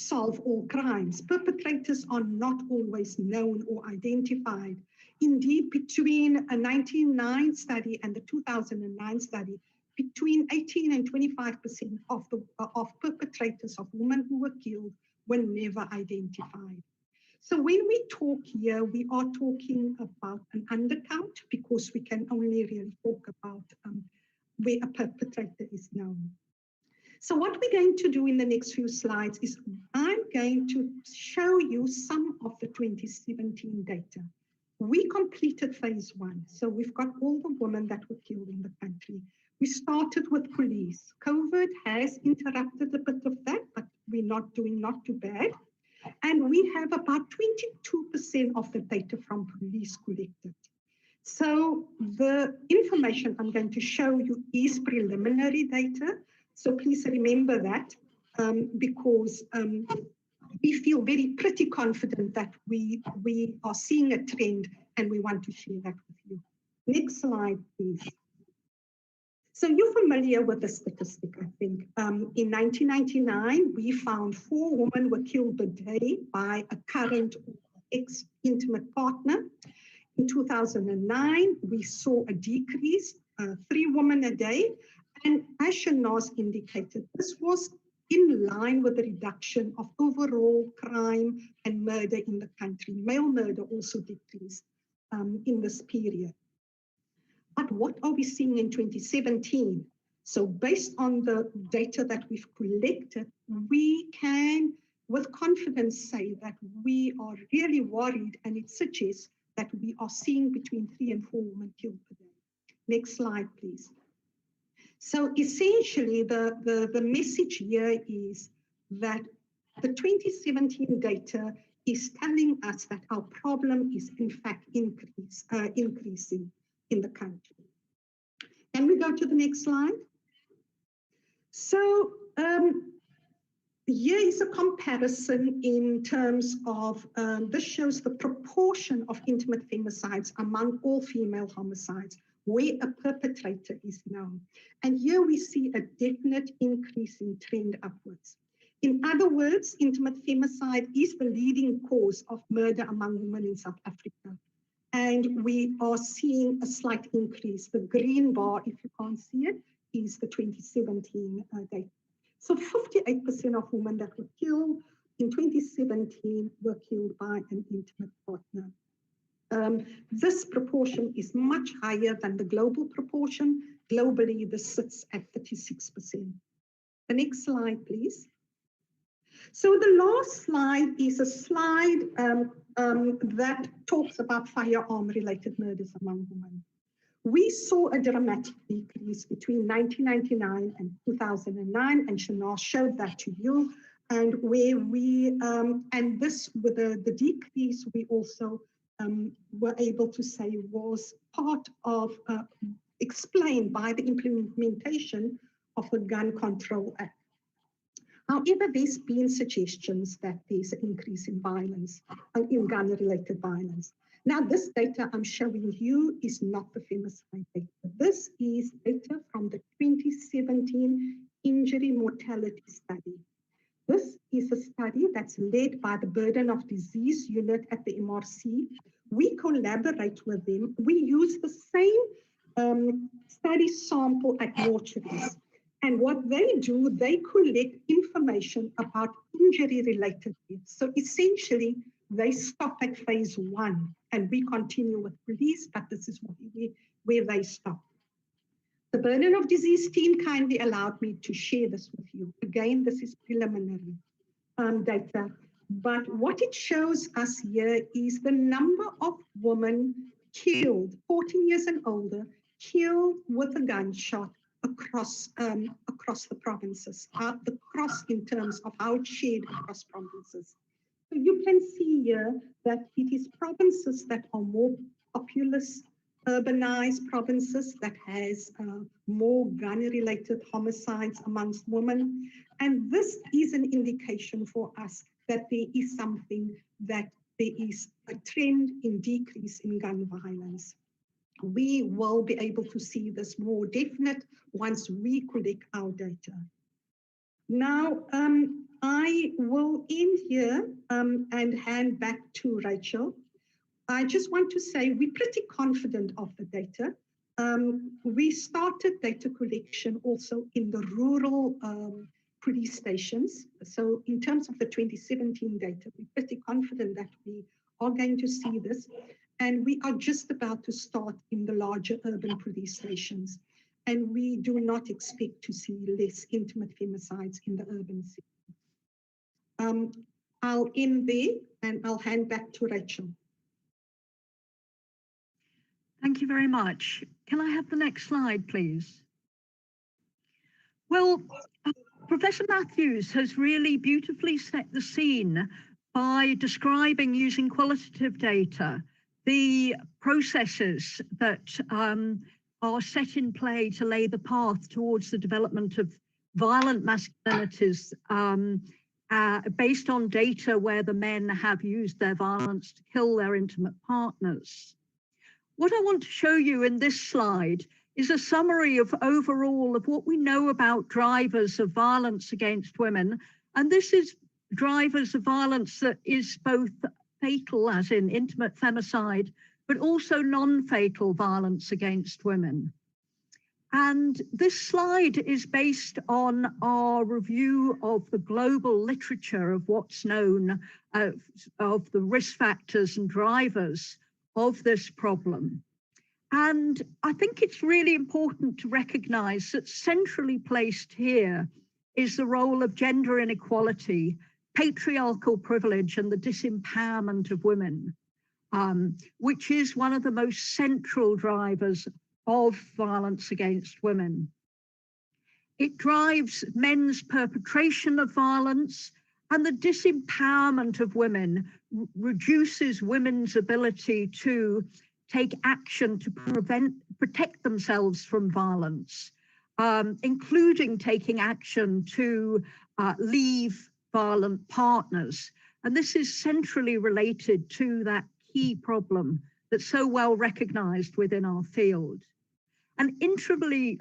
S6: solve all crimes. Perpetrators are not always known or identified. Indeed, between a 1999 study and the 2009 study, between 18 and 25% of perpetrators of women who were killed were never identified. So when we talk here, we are talking about an undercount because we can only really talk about where a perpetrator is known. So what we're going to do in the next few slides is I'm going to show you some of the 2017 data. We completed phase 1. So we've got all the women that were killed in the country. We started with police. COVID has interrupted a bit of that, but we're not doing not too bad. And we have about 22% of the data from police collected. So the information I'm going to show you is preliminary data. So please remember that because we feel pretty confident that we are seeing a trend and we want to share that with you. Next slide, please. So you're familiar with the statistic, I think. In 1999, we found 4 women were killed per day by a current or ex-intimate partner. In 2009, we saw a decrease, 3 women a day. And as Shanaz indicated, this was in line with the reduction of overall crime and murder in the country. Male murder also decreased in this period. But what are we seeing in 2017? So based on the data that we've collected, we can with confidence say that we are really worried, and it suggests that we are seeing between 3 and 4 women killed per day. Next slide, please. So essentially, the message here is that the 2017 data is telling us that our problem is in fact increasing in the country. Can we go to the next slide? So here is a comparison in terms of, this shows the proportion of intimate femicides among all female homicides, where a perpetrator is known. And here we see a definite increasing trend upwards. In other words, intimate femicide is the leading cause of murder among women in South Africa. And we are seeing a slight increase. The green bar, if you can't see it, is the 2017 data. So 58% of women that were killed in 2017 were killed by an intimate partner. This proportion is much higher than the global proportion. Globally, this sits at 36%. The next slide, please. So the last slide is a slide that talks about firearm-related murders among women. We saw a dramatic decrease between 1999 and 2009, and Shanaz showed that to you. And where we, and this with the decrease, we also were able to say was part of, explained by the implementation of the Gun Control Act. However, there's been suggestions that there's an increase in violence, in gun-related violence. Now, this data I'm showing you is not the femicide data. This is data from the 2017 Injury Mortality Study. This is a study that's led by the Burden of Disease Unit at the MRC. We collaborate with them. We use the same study sample at mortuaries. And what they do, they collect information about injury-related deaths. So essentially, they stop at phase 1, and we continue with police, but this is where they stop. The Burden of Disease team kindly allowed me to share this with you. Again, this is preliminary data, but what it shows us here is the number of women killed, 14 years and older, killed with a gunshot across the provinces, the cross in terms of how it's shared across provinces. So you can see here that it is provinces that are more populous, urbanized provinces that has more gun-related homicides amongst women. And this is an indication for us that there is something, that there is a trend in decrease in gun violence. We will be able to see this more definite once we collect our data. Now, I will end here and hand back to Rachel. I just want to say we're pretty confident of the data. We started data collection also in the rural police stations. So in terms of the 2017 data, we're pretty confident that we are going to see this. And we are just about to start in the larger urban police stations. And we do not expect to see less intimate femicides in the urban city. I'll end there and I'll hand back to Rachel.
S5: Thank you very much. Can I have the next slide, please? Well, Professor Matthews has really beautifully set the scene by describing, using qualitative data, the processes that are set in play to lay the path towards the development of violent masculinities based on data where the men have used their violence to kill their intimate partners. What I want to show you in this slide is a summary of overall of what we know about drivers of violence against women. And this is drivers of violence that is both fatal, as in intimate femicide, but also non-fatal violence against women. And this slide is based on our review of the global literature of what's known of the risk factors and drivers of this problem. And I think it's really important to recognize that centrally placed here is the role of gender inequality, patriarchal privilege, and the disempowerment of women, which is one of the most central drivers of violence against women. It drives men's perpetration of violence, and the disempowerment of women reduces women's ability to take action to protect themselves from violence, including taking action to leave violent partners. And this is centrally related to that key problem that's so well recognized within our field. And integrally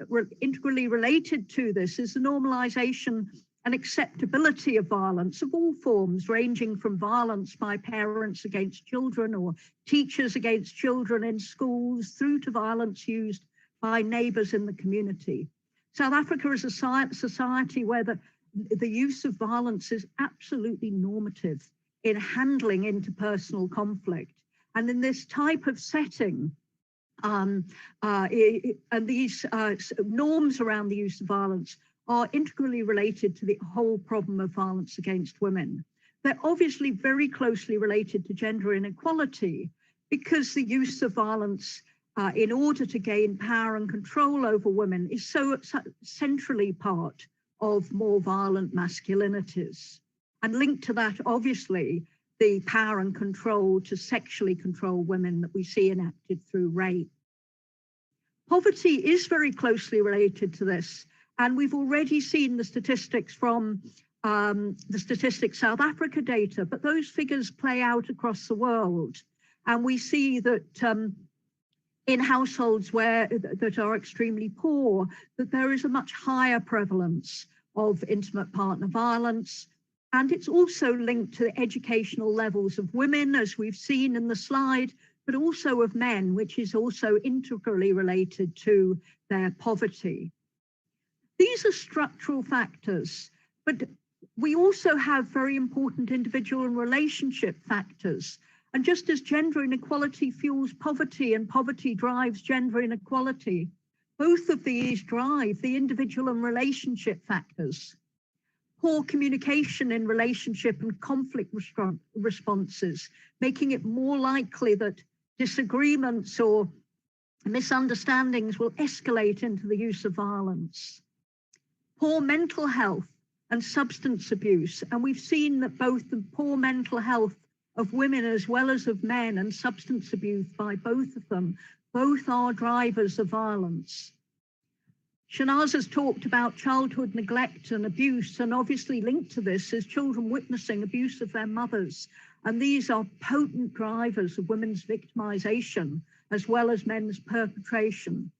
S5: related to this is the normalization and acceptability of violence of all forms, ranging from violence by parents against children or teachers against children in schools, through to violence used by neighbors in the community. South Africa is a society where the use of violence is absolutely normative in handling interpersonal conflict. And in this type of setting, and these norms around the use of violence are integrally related to the whole problem of violence against women. They're obviously very closely related to gender inequality, because the use of violence in order to gain power and control over women is so centrally part of more violent masculinities. And linked to that, obviously, the power and control to sexually control women that we see enacted through rape. Poverty is very closely related to this, and we've already seen the statistics from the Statistics South Africa data, but those figures play out across the world. And we see that in households that are extremely poor, that there is a much higher prevalence of intimate partner violence. And it's also linked to the educational levels of women, as we've seen in the slide, but also of men, which is also integrally related to their poverty. These are structural factors, but we also have very important individual and relationship factors. And just as gender inequality fuels poverty and poverty drives gender inequality, both of these drive the individual and relationship factors. Poor communication in relationship and conflict responses, making it more likely that disagreements or misunderstandings will escalate into the use of violence. Poor mental health and substance abuse, and we've seen that both the poor mental health of women as well as of men and substance abuse by both of them, both are drivers of violence. Shanaz has talked about childhood neglect and abuse, and obviously linked to this is children witnessing abuse of their mothers. And these are potent drivers of women's victimization as well as men's perpetration.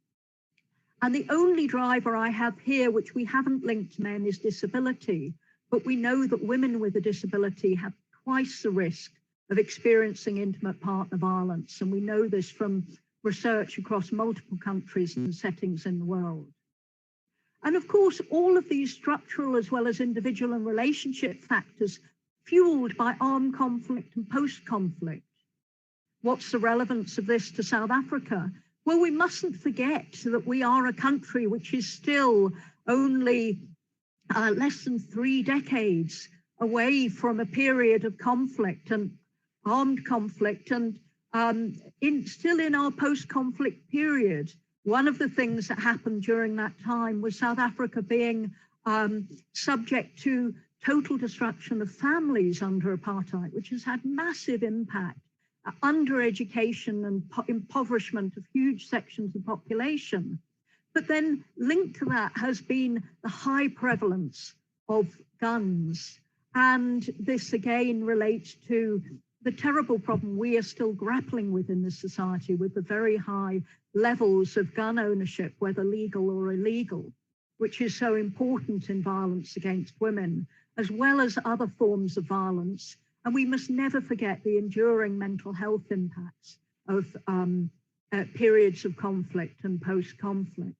S5: And the only driver I have here, which we haven't linked to men, is disability. But we know that women with a disability have twice the risk of experiencing intimate partner violence. And we know this from research across multiple countries and settings in the world. And of course, all of these structural as well as individual and relationship factors fueled by armed conflict and post-conflict. What's the relevance of this to South Africa? Well, we mustn't forget that we are a country which is still only less than 3 decades away from a period of conflict and armed conflict, and still in our post-conflict period. One of the things that happened during that time was South Africa being subject to total destruction of families under apartheid, which has had massive impact, under-education and impoverishment of huge sections of the population. But then linked to that has been the high prevalence of guns. And this again relates to the terrible problem we are still grappling with in this society, with the very high levels of gun ownership, whether legal or illegal, which is so important in violence against women, as well as other forms of violence. And we must never forget the enduring mental health impacts of periods of conflict and post-conflict.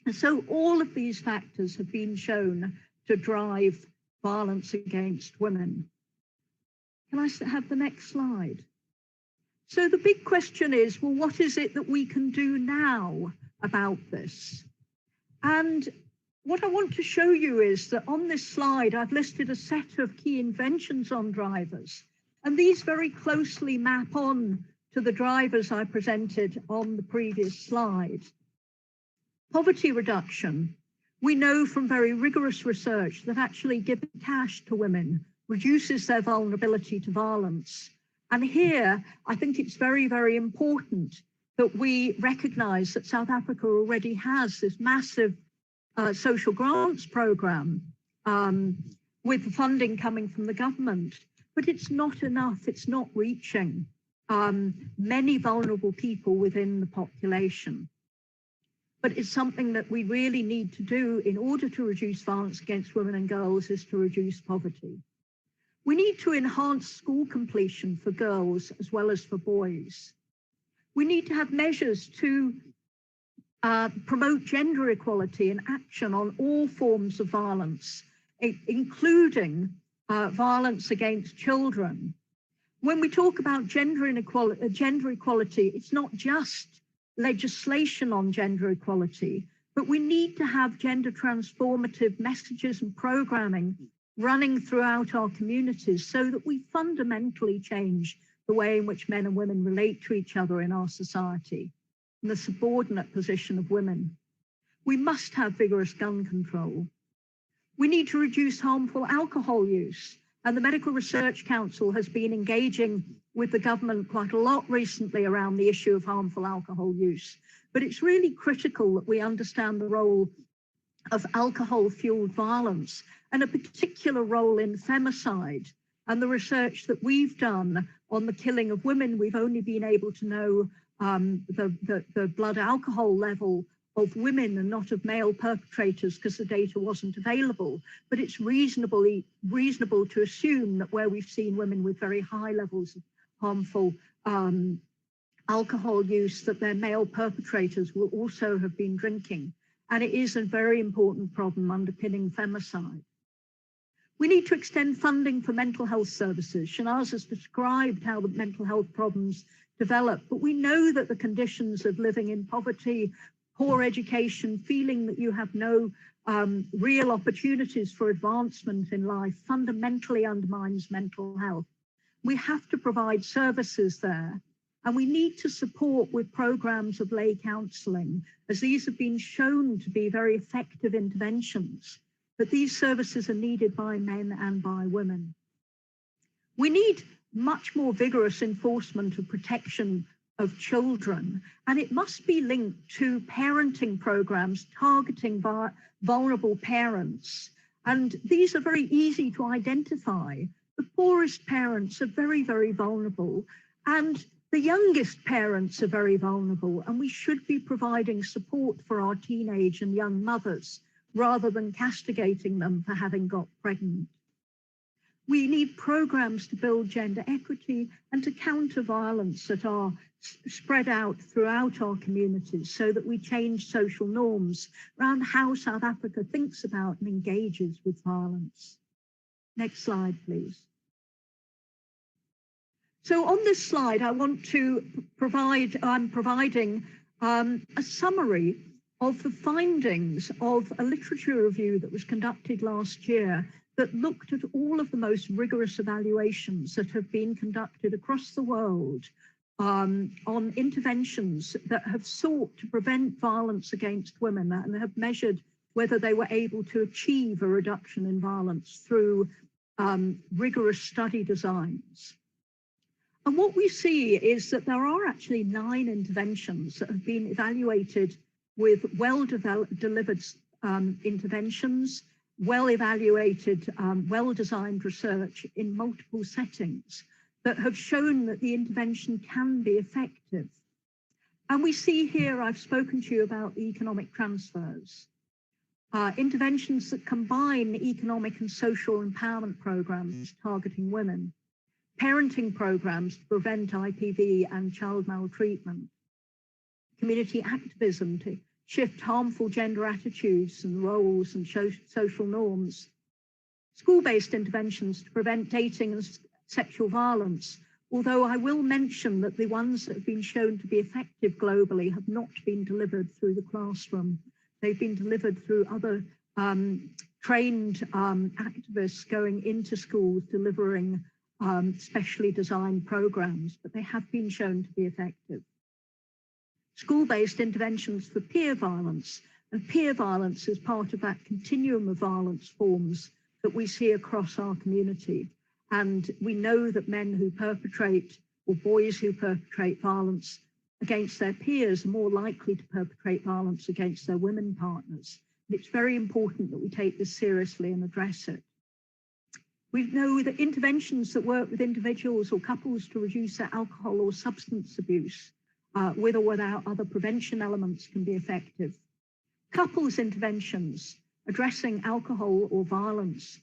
S5: And so all of these factors have been shown to drive violence against women. Can I have the next slide? So the big question is, well, what is it that we can do now about this? And what I want to show you is that on this slide, I've listed a set of key interventions on drivers, and these very closely map on to the drivers I presented on the previous slide. Poverty reduction. We know from very rigorous research that actually giving cash to women reduces their vulnerability to violence. And here, I think it's very, very important that we recognize that South Africa already has this massive social grants program with funding coming from the government, but it's not enough. It's not reaching many vulnerable people within the population. But it's something that we really need to do in order to reduce violence against women and girls, is to reduce poverty. We need to enhance school completion for girls as well as for boys. We need to have measures to promote gender equality and action on all forms of violence, including violence against children. When we talk about gender equality, it's not just legislation on gender equality, but we need to have gender transformative messages and programming running throughout our communities so that we fundamentally change the way in which men and women relate to each other in our society and the subordinate position of women. We must have vigorous gun control. We need to reduce harmful alcohol use, and the Medical Research Council has been engaging with the government quite a lot recently around the issue of harmful alcohol use. But it's really critical that we understand the role of alcohol-fueled violence and a particular role in femicide. And the research that we've done on the killing of women, we've only been able to know the blood alcohol level of women and not of male perpetrators because the data wasn't available. But it's reasonable to assume that where we've seen women with very high levels of harmful alcohol use, that their male perpetrators will also have been drinking. And it is a very important problem underpinning femicide. We need to extend funding for mental health services. Shanaz has described how the mental health problems develop, but we know that the conditions of living in poverty, poor education, feeling that you have no real opportunities for advancement in life fundamentally undermines mental health. We have to provide services there, and we need to support with programs of lay counselling, as these have been shown to be very effective interventions, but these services are needed by men and by women. We need much more vigorous enforcement of protection of children, and it must be linked to parenting programs targeting vulnerable parents. And these are very easy to identify. The poorest parents are very, very vulnerable, and the youngest parents are very vulnerable, and we should be providing support for our teenage and young mothers rather than castigating them for having got pregnant. We need programs to build gender equity and to counter violence that are spread out throughout our communities so that we change social norms around how South Africa thinks about and engages with violence. Next slide, please. So on this slide, I want to I'm providing a summary of the findings of a literature review that was conducted last year that looked at all of the most rigorous evaluations that have been conducted across the world on interventions that have sought to prevent violence against women and have measured whether they were able to achieve a reduction in violence through rigorous study designs. And what we see is that there are actually 9 interventions that have been evaluated with well-delivered interventions, well-evaluated, well-designed research in multiple settings that have shown that the intervention can be effective. And we see here, I've spoken to you about the economic transfers, interventions that combine economic and social empowerment programs targeting women, parenting programs to prevent IPV and child maltreatment, community activism to shift harmful gender attitudes and roles and social norms, school-based interventions to prevent dating and sexual violence, although I will mention that the ones that have been shown to be effective globally have not been delivered through the classroom. They've been delivered through other trained activists going into schools delivering specially designed programs, but they have been shown to be effective. School-based interventions for peer violence, and peer violence is part of that continuum of violence forms that we see across our community. And we know that men who perpetrate, or boys who perpetrate violence against their peers are more likely to perpetrate violence against their women partners. And it's very important that we take this seriously and address it. We know that interventions that work with individuals or couples to reduce their alcohol or substance abuse, with or without other prevention elements, can be effective. Couples interventions addressing alcohol or violence,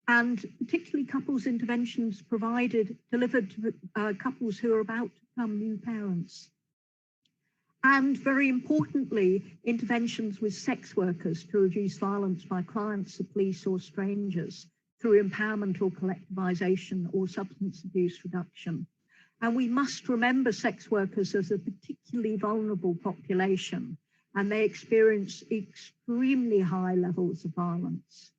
S5: and particularly couples interventions delivered to couples who are about to become new parents. And very importantly, interventions with sex workers to reduce violence by clients of police or strangers through empowerment or collectivization or substance abuse reduction. And we must remember sex workers as a particularly vulnerable population, and they experience extremely high levels of violence.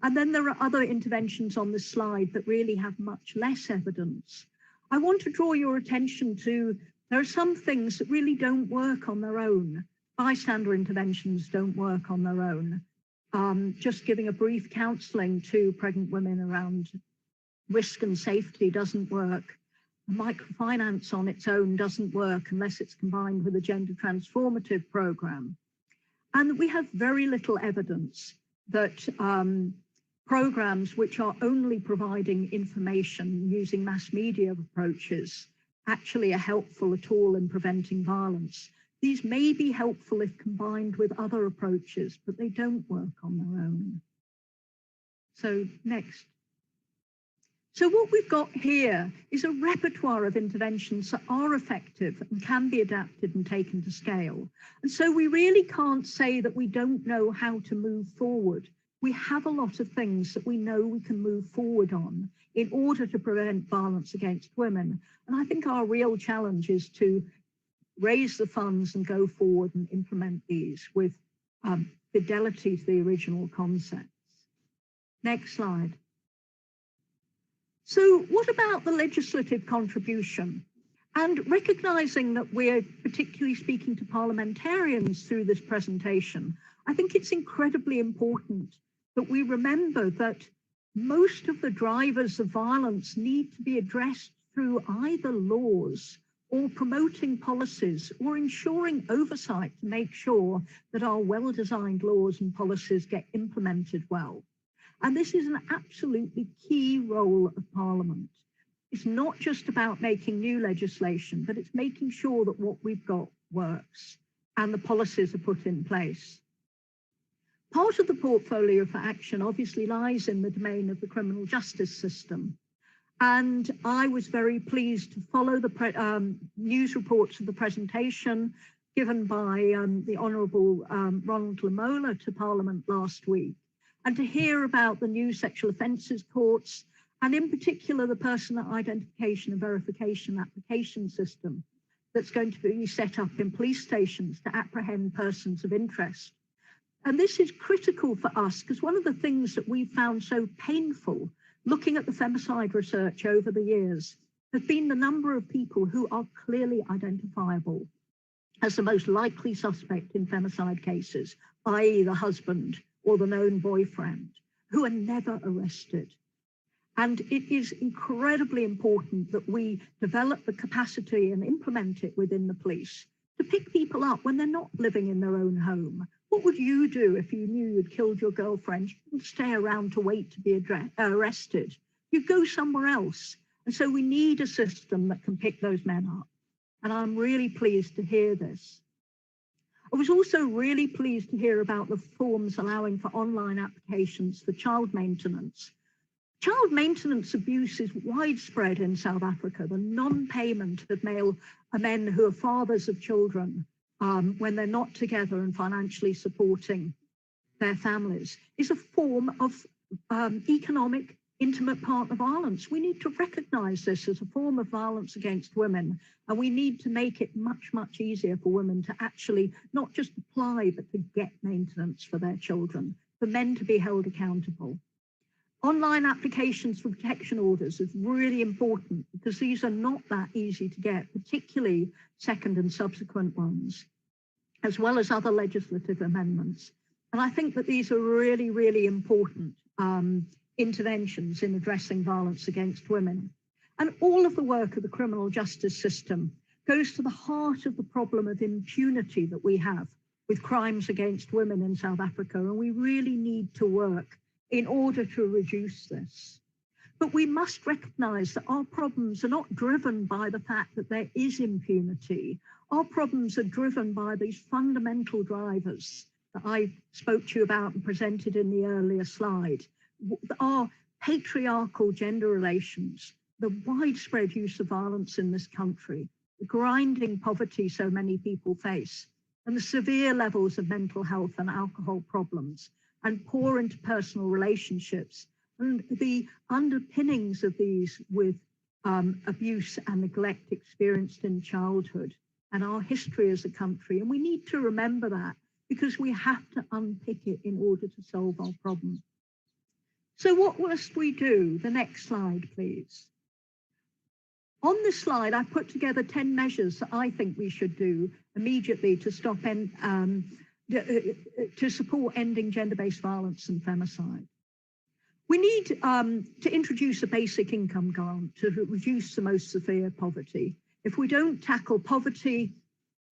S5: And then there are other interventions on this slide that really have much less evidence. I want to draw your attention to, there are some things that really don't work on their own. Bystander interventions don't work on their own. Just giving a brief counselling to pregnant women around risk and safety doesn't work. Microfinance on its own doesn't work unless it's combined with a gender transformative programme. And we have very little evidence that programmes which are only providing information using mass media approaches actually are helpful at all in preventing violence. These may be helpful if combined with other approaches, but they don't work on their own. So next. So what we've got here is a repertoire of interventions that are effective and can be adapted and taken to scale. And so we really can't say that we don't know how to move forward. We have a lot of things that we know we can move forward on in order to prevent violence against women. And I think our real challenge is to raise the funds and go forward and implement these with fidelity to the original concepts. Next slide. So what about the legislative contribution? And recognising that we're particularly speaking to parliamentarians through this presentation, I think it's incredibly important that we remember that most of the drivers of violence need to be addressed through either laws or promoting policies or ensuring oversight to make sure that our well-designed laws and policies get implemented well. And this is an absolutely key role of Parliament. It's not just about making new legislation, but it's making sure that what we've got works and the policies are put in place. Part of the portfolio for action obviously lies in the domain of the criminal justice system. And I was very pleased to follow the news reports of the presentation given by the Honourable Ronald Lamola to Parliament last week, and to hear about the new sexual offences courts, and in particular the personal identification and verification application system that's going to be set up in police stations to apprehend persons of interest. And this is critical for us because one of the things that we've found so painful looking at the femicide research over the years has been the number of people who are clearly identifiable as the most likely suspect in femicide cases, i.e. the husband or the known boyfriend, who are never arrested. And it is incredibly important that we develop the capacity and implement it within the police to pick people up when they're not living in their own home. What would you do if you knew you'd killed your girlfriend? You wouldn't stay around to wait to be arrested. You'd go somewhere else. And so we need a system that can pick those men up. And I'm really pleased to hear this. I was also really pleased to hear about the forms allowing for online applications for child maintenance. Child maintenance abuse is widespread in South Africa. The non-payment of men who are fathers of children when they're not together and financially supporting their families is a form of economic intimate partner violence. We need to recognize this as a form of violence against women, and we need to make it much, much easier for women to actually not just apply, but to get maintenance for their children, for men to be held accountable. Online applications for protection orders is really important because these are not that easy to get, particularly second and subsequent ones, as well as other legislative amendments. And I think that these are really, really important interventions in addressing violence against women. And all of the work of the criminal justice system goes to the heart of the problem of impunity that we have with crimes against women in South Africa. And we really need to work in order to reduce this. But we must recognize that our problems are not driven by the fact that there is impunity. Our problems are driven by these fundamental drivers that I spoke to you about and presented in the earlier slide. Our patriarchal gender relations, the widespread use of violence in this country, the grinding poverty so many people face, and the severe levels of mental health and alcohol problems, and poor interpersonal relationships, and the underpinnings of these with abuse and neglect experienced in childhood, and our history as a country. And we need to remember that because we have to unpick it in order to solve our problem. So what must we do? The next slide, please. On this slide, I put together 10 measures that I think we should do immediately to stop to support ending gender-based violence and femicide. We need to introduce a basic income grant to reduce the most severe poverty. If we don't tackle poverty,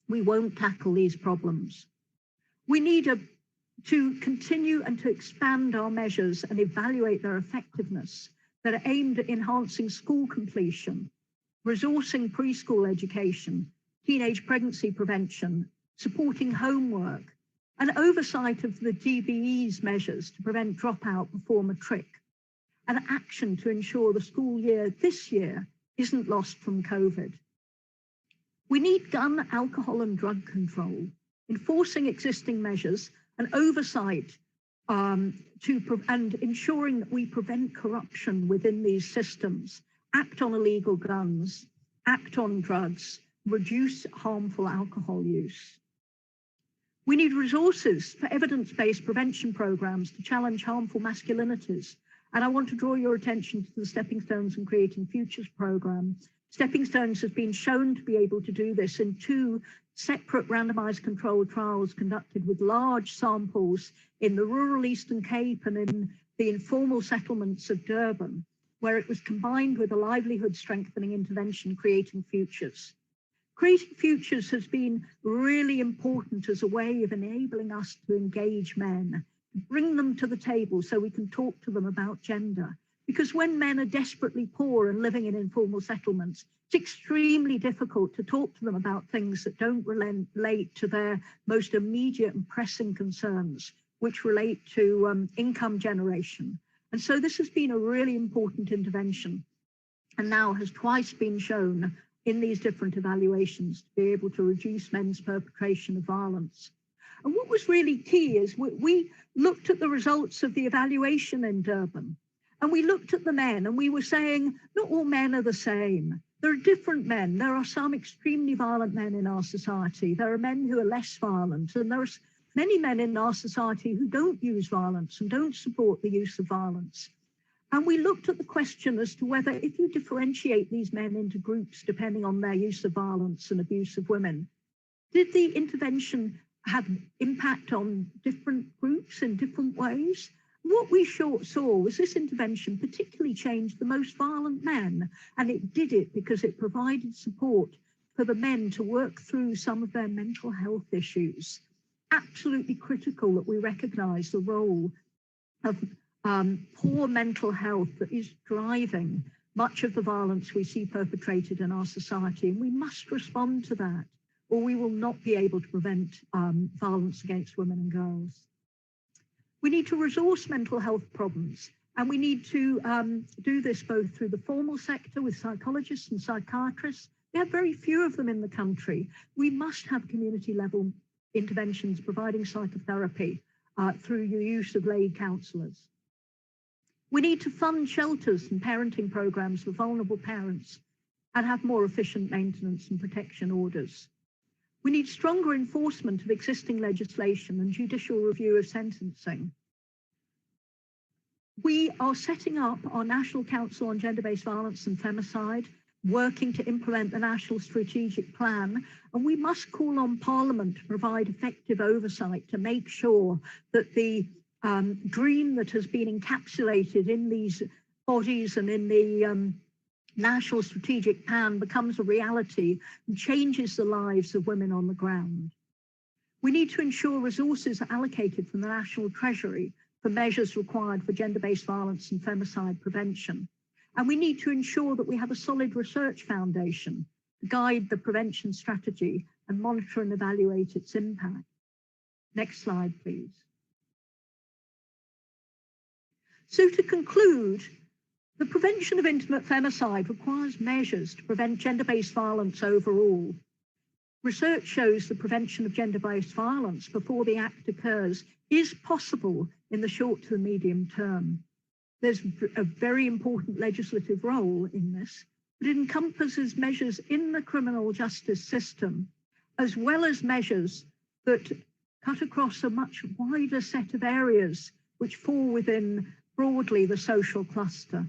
S5: we won't tackle these problems. We need to continue and to expand our measures and evaluate their effectiveness that are aimed at enhancing school completion, resourcing preschool education, teenage pregnancy prevention, supporting homework, and oversight of the DBE's measures to prevent dropout before matric, and action to ensure the school year this year isn't lost from COVID. We need gun, alcohol, and drug control, enforcing existing measures and oversight and ensuring that we prevent corruption within these systems, act on illegal guns, act on drugs, reduce harmful alcohol use. We need resources for evidence-based prevention programs to challenge harmful masculinities. And I want to draw your attention to the Stepping Stones and Creating Futures program. Stepping Stones has been shown to be able to do this in 2 separate randomized controlled trials conducted with large samples in the rural Eastern Cape and in the informal settlements of Durban, where it was combined with a livelihood strengthening intervention, Creating Futures. Creating Futures has been really important as a way of enabling us to engage men, bring them to the table so we can talk to them about gender. Because when men are desperately poor and living in informal settlements, it's extremely difficult to talk to them about things that don't relate to their most immediate and pressing concerns, which relate to income generation. And so this has been a really important intervention and now has twice been shown in these different evaluations to be able to reduce men's perpetration of violence. And what was really key is we looked at the results of the evaluation in Durban, and we looked at the men and we were saying, not all men are the same. There are different men. There are some extremely violent men in our society. There are men who are less violent, and there are many men in our society who don't use violence and don't support the use of violence. And we looked at the question as to whether if you differentiate these men into groups depending on their use of violence and abuse of women, did the intervention have impact on different groups in different ways? What we saw was this intervention particularly changed the most violent men, and it did it because it provided support for the men to work through some of their mental health issues. Absolutely critical that we recognise the role of poor mental health that is driving much of the violence we see perpetrated in our society, and we must respond to that, or we will not be able to prevent violence against women and girls. We need to resource mental health problems And we need to do this both through the formal sector with psychologists and psychiatrists. We have very few of them in the country. We must have community level interventions providing psychotherapy through the use of lay counsellors. We need to fund shelters and parenting programs for vulnerable parents and have more efficient maintenance and protection orders. We need stronger enforcement of existing legislation and judicial review of sentencing. We are setting up our National Council on Gender-Based Violence and Femicide, working to implement the National Strategic Plan, and we must call on Parliament to provide effective oversight to make sure that the dream that has been encapsulated in these bodies and in the National Strategic Plan becomes a reality and changes the lives of women on the ground. We need to ensure resources are allocated from the National Treasury for measures required for gender-based violence and femicide prevention. And we need to ensure that we have a solid research foundation to guide the prevention strategy and monitor and evaluate its impact. Next slide, please. So to conclude, the prevention of intimate femicide requires measures to prevent gender-based violence overall. Research shows the prevention of gender-based violence before the act occurs is possible in the short to the medium term. There's a very important legislative role in this, but it encompasses measures in the criminal justice system, as well as measures that cut across a much wider set of areas which fall within broadly the social cluster.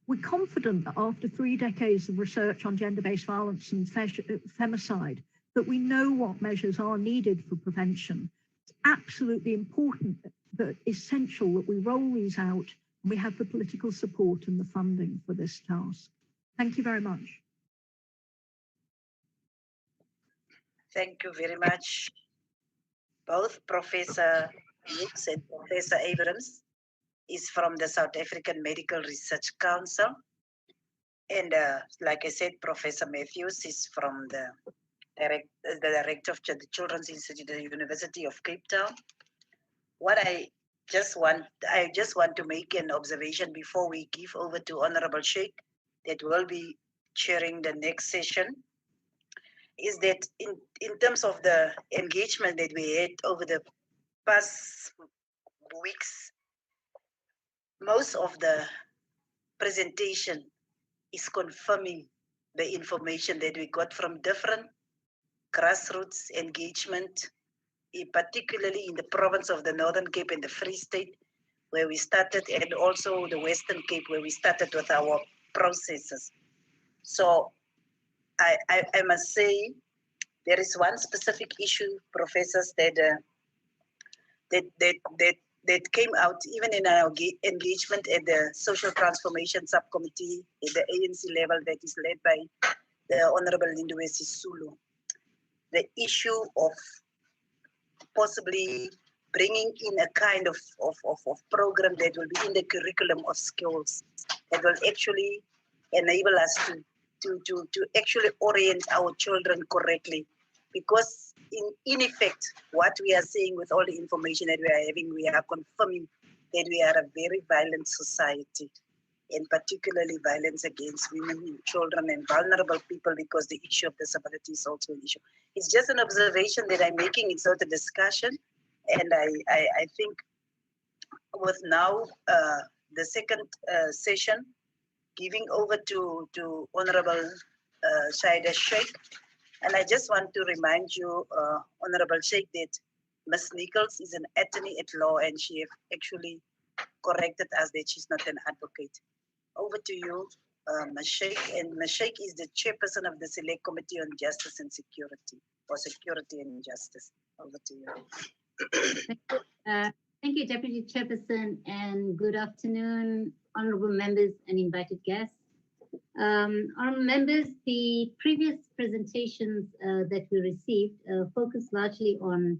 S5: We're confident that after 3 decades of research on gender-based violence and femicide, that we know what measures are needed for prevention. It's absolutely important, but essential that we roll these out and we have the political support and the funding for this task. Thank you very much.
S1: Thank you very much, both Professor Hughes and Professor Abrams is from the South African Medical Research Council. And like I said, Professor Matthews is from the Director of the Children's Institute at the University of Cape Town. I just want to make an observation before we give over to Honorable Sheikh that will be chairing the next session, is that in terms of the engagement that we had over the past weeks, most of the presentation is confirming the information that we got from different grassroots engagement, particularly in the province of the Northern Cape and the Free State, where we started, and also the Western Cape, where we started with our processes. So I must say, there is one specific issue, professors, that came out even in our engagement at the Social Transformation Subcommittee at the ANC level that is led by the Honorable Lindiwe Sisulu. The issue of possibly bringing in a kind of program that will be in the curriculum of skills that will actually enable us to actually orient our children correctly. Because in effect, what we are saying with all the information that we are having, we are confirming that we are a very violent society, and particularly violence against women, children, and vulnerable people, because the issue of disability is also an issue. It's just an observation that I'm making. It's not a discussion. And I think with now the second session, giving over to Honorable Shaida Sheikh. And I just want to remind you, Honorable Sheikh, that Ms. Nichols is an attorney at law, and she actually corrected us that she's not an advocate. Over to you, Ms. Sheikh. And Ms. Sheikh is the chairperson of the Select Committee on Justice and Security, or Security and Justice. Over to you.
S3: Thank you, Deputy Chairperson, and good afternoon, honorable members and invited guests. Honorable members, the previous presentations that we received focused largely on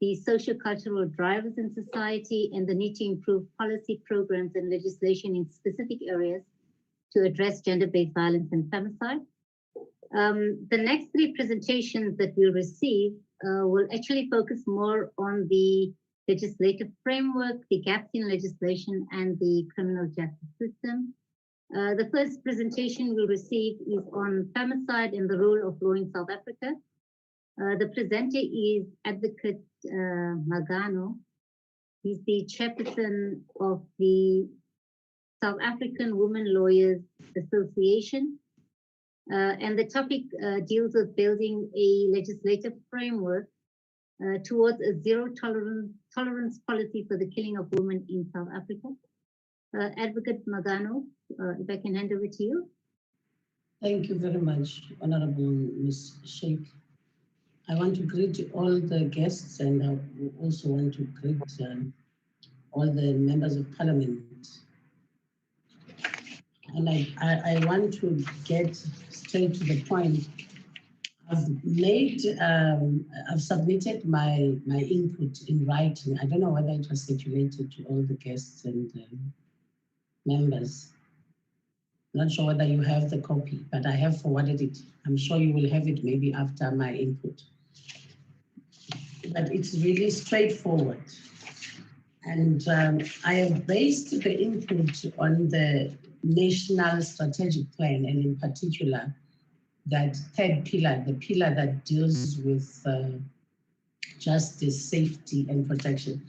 S3: the socio-cultural drivers in society and the need to improve policy programs and legislation in specific areas to address gender-based violence and femicide. The next 3 presentations that we'll receive will actually focus more on the legislative framework, the gaps in legislation, and the criminal justice system. The first presentation we'll receive is on femicide and the rule of law in South Africa. The presenter is Advocate Magano. He's the chairperson of the South African Women Lawyers Association. And the topic deals with building a legislative framework towards a zero tolerance policy for the killing of women in South Africa. Advocate Magano, if I can hand over to you.
S7: Thank you very much, Honorable Ms. Sheikh. I want to greet all the guests, and I also want to greet all the members of Parliament. And I want to get straight to the point. I've submitted my input in writing. I don't know whether it was circulated to all the guests and members. Not sure whether you have the copy, but I have forwarded it. I'm sure you will have it maybe after my input. But it's really straightforward. And I have based the input on the National Strategic Plan, and in particular, that third pillar, the pillar that deals with justice, safety, and protection.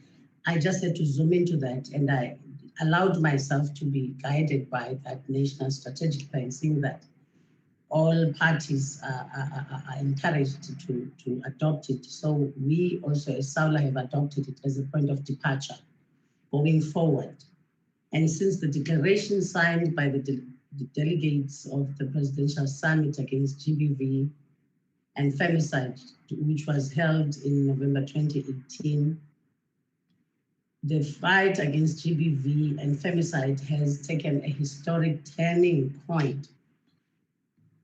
S7: I just had to zoom into that, and I allowed myself to be guided by that National Strategic Plan, seeing that all parties are encouraged to adopt it. So we also, as SAULA, have adopted it as a point of departure going forward. And since the declaration signed by the delegates of the Presidential Summit against GBV and Femicide, which was held in November 2018, the fight against GBV and Femicide has taken a historic turning point.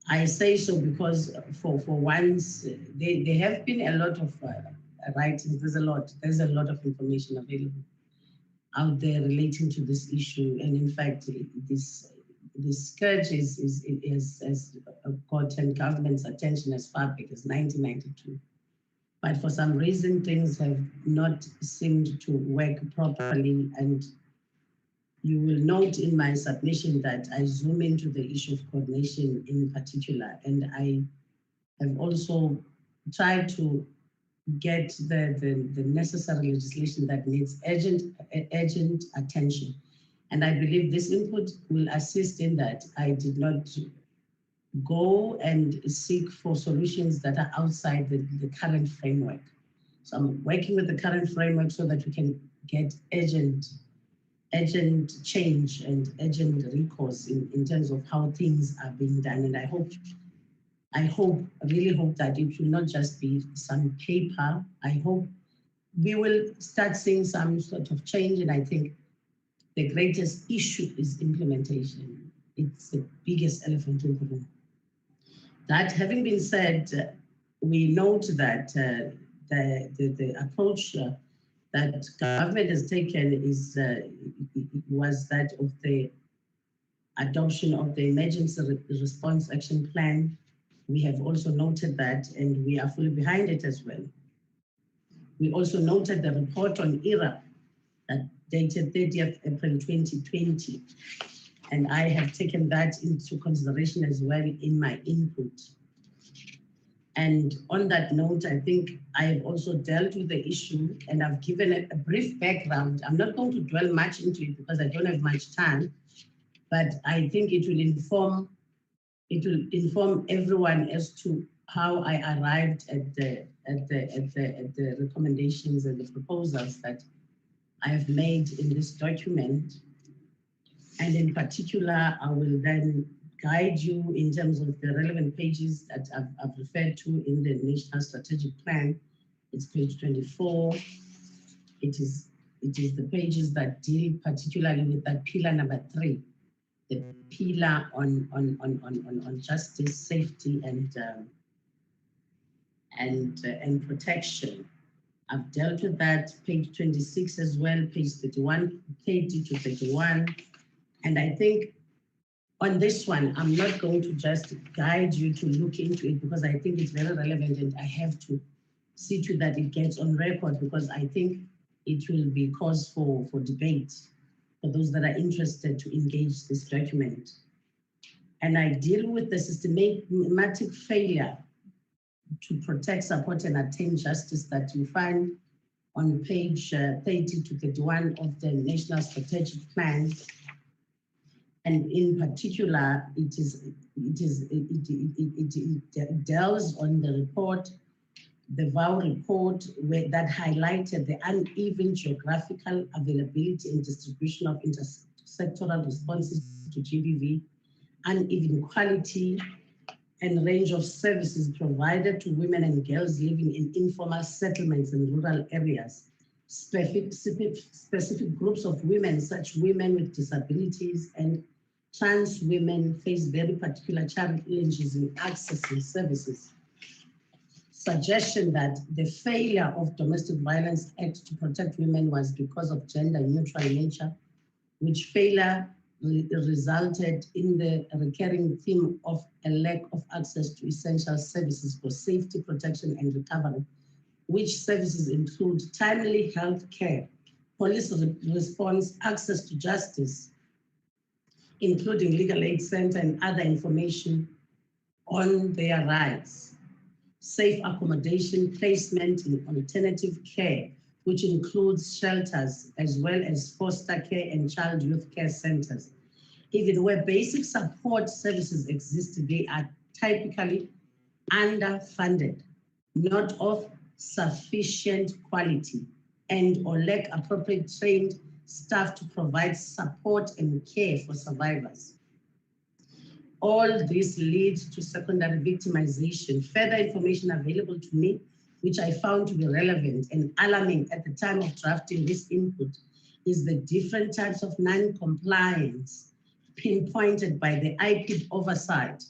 S7: I say so because for once, there have been a lot of writings, there's a lot of information available out there relating to this issue. And in fact, this scourge has gotten government's attention as far back as 1992. But for some reason, things have not seemed to work properly. And you will note in my submission that I zoom into the issue of coordination in particular. And I have also tried to get the necessary legislation that needs urgent attention. And I believe this input will assist in that. I did not go and seek for solutions that are outside the current framework. So I'm working with the current framework so that we can get urgent change and urgent recourse in terms of how things are being done. And I really hope that it will not just be some paper. I hope we will start seeing some sort of change. And I think the greatest issue is implementation. It's the biggest elephant in the room. That having been said, we note that the approach that government has taken was that of the adoption of the Emergency Response Action Plan. We have also noted that, and we are fully behind it as well. We also noted the report on ERA that dated 30th April 2020, and I have taken that into consideration as well in my input. And on that note, I think I have also dealt with the issue, and I've given it a brief background. I'm not going to dwell much into it because I don't have much time, but I think it will inform everyone as to how I arrived at the recommendations and the proposals that I have made in this document. And in particular, I will then guide you in terms of the relevant pages that I've referred to in the National Strategic Plan. It's page 24. It is the pages that deal particularly with that pillar number 3, the pillar on justice, safety, and protection. I've dealt with that, page 26 as well, page 31, 30 to 31. And I think on this one, I'm not going to just guide you to look into it because I think it's very relevant and I have to see to that it gets on record, because I think it will be cause for debate for those that are interested to engage this document. And I deal with the systematic failure to protect, support, and attain justice that you find on page 30 to 31 of the National Strategic Plan. And in particular, it delves on the report, the VOW report, that highlighted the uneven geographical availability and distribution of intersectoral responses to GBV, uneven quality and range of services provided to women and girls living in informal settlements in rural areas. Specific groups of women, such women with disabilities and trans women, face very particular challenges in accessing services. Suggestion that the failure of Domestic Violence Act to protect women was because of gender neutral nature, which failure resulted in the recurring theme of a lack of access to essential services for safety, protection, and recovery, which services include timely health care, police response, access to justice, including legal aid center and other information on their rights, safe accommodation, placement in alternative care, which includes shelters, as well as foster care and child youth care centers. Even where basic support services exist, they are typically underfunded, not of sufficient quality, and or lack appropriate trained staff to provide support and care for survivors. All this leads to secondary victimization. Further information available to me, which I found to be relevant and alarming at the time of drafting this input, is the different types of non-compliance pinpointed by the IP oversight,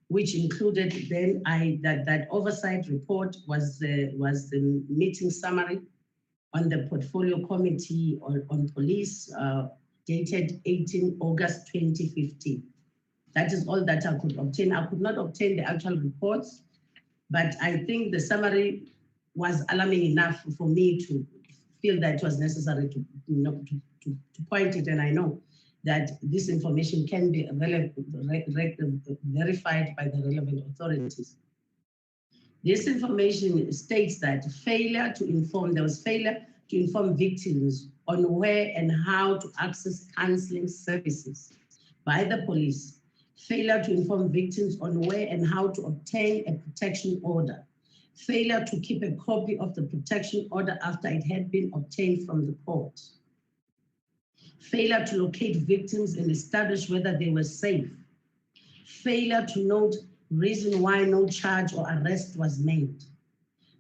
S7: which included then that oversight report was the meeting summary on the portfolio committee on police dated 18 August 2015. That is all that I could obtain. I could not obtain the actual reports, but I think the summary was alarming enough for me to feel that it was necessary to point it, and I know that this information can be verified by the relevant authorities. This information states that there was failure to inform victims on where and how to access counseling services by the police, failure to inform victims on where and how to obtain a protection order, failure to keep a copy of the protection order after it had been obtained from the court, failure to locate victims and establish whether they were safe, failure to note reason why no charge or arrest was made,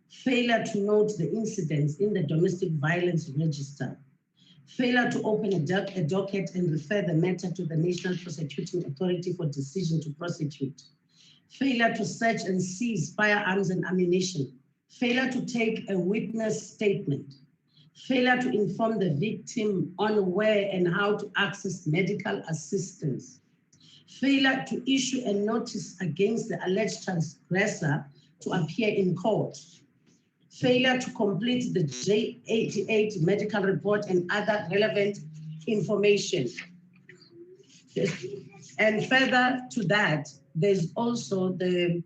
S7: failure to note the incidents in the domestic violence register, failure to open a docket and refer the matter to the National Prosecuting Authority for decision to prosecute, failure to search and seize firearms and ammunition, failure to take a witness statement, failure to inform the victim on where and how to access medical assistance, failure to issue a notice against the alleged transgressor to appear in court, failure to complete the J88 medical report and other relevant information. And further to that, there's also the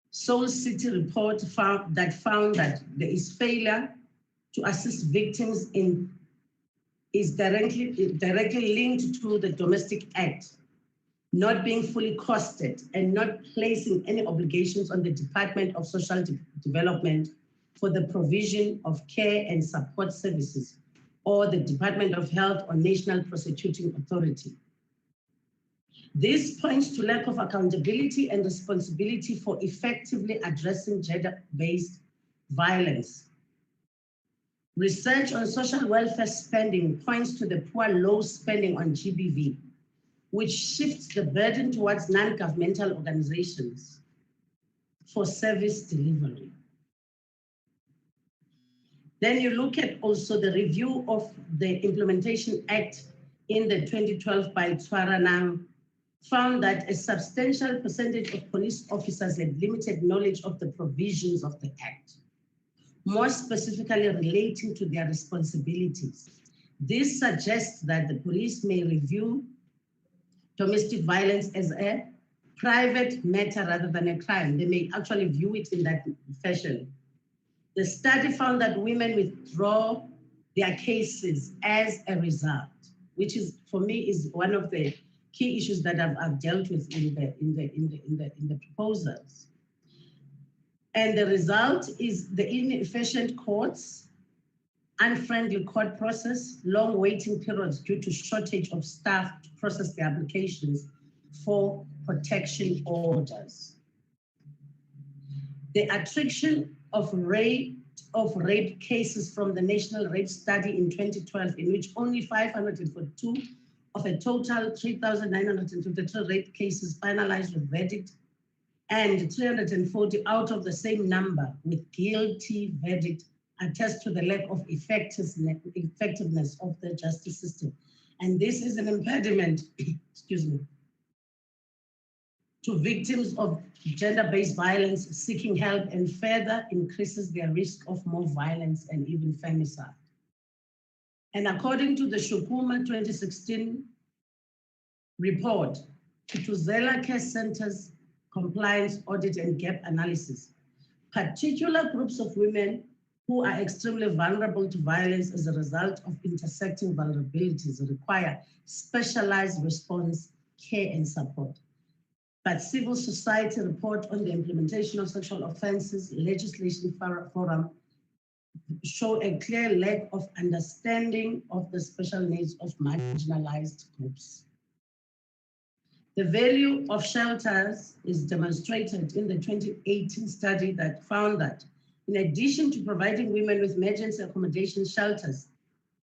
S7: Seoul City report found that there is failure to assist victims is directly linked to the Domestic Act, not being fully costed and not placing any obligations on the Department of Social Development for the provision of care and support services, or the Department of Health or National Prosecuting Authority. This points to lack of accountability and responsibility for effectively addressing gender-based violence. Research on social welfare spending points to the poor low spending on GBV, which shifts the burden towards non-governmental organizations for service delivery. Then you look at also the review of the Implementation Act in the 2012 by Tshwarana found that a substantial percentage of police officers had limited knowledge of the provisions of the Act. more specifically relating to their responsibilities. This suggests that the police may review domestic violence as a private matter rather than a crime. They may actually view it in that fashion. The study found that women withdraw their cases as a result, which is, for me, is one of the key issues that I've dealt with in the proposals. And the result is the inefficient courts, unfriendly court process, long waiting periods due to shortage of staff to process the applications for protection orders. The attrition of rape cases from the National Rape Study in 2012, in which only 542 of a total 3,923 rape cases finalized with verdict, and 340 out of the same number with guilty verdict, attest to the lack of effectiveness of the justice system. And this is an impediment, excuse me, to victims of gender-based violence seeking help, and further increases their risk of more violence and even femicide. And according to the Shukuma 2016 report, Tutuzela Care Centers compliance audit and gap analysis, particular groups of women who are extremely vulnerable to violence as a result of intersecting vulnerabilities require specialized response, care, and support. But civil society report on the implementation of sexual offences legislation forum show a clear lack of understanding of the special needs of marginalized groups. The value of shelters is demonstrated in the 2018 study that found that, in addition to providing women with emergency accommodation, shelters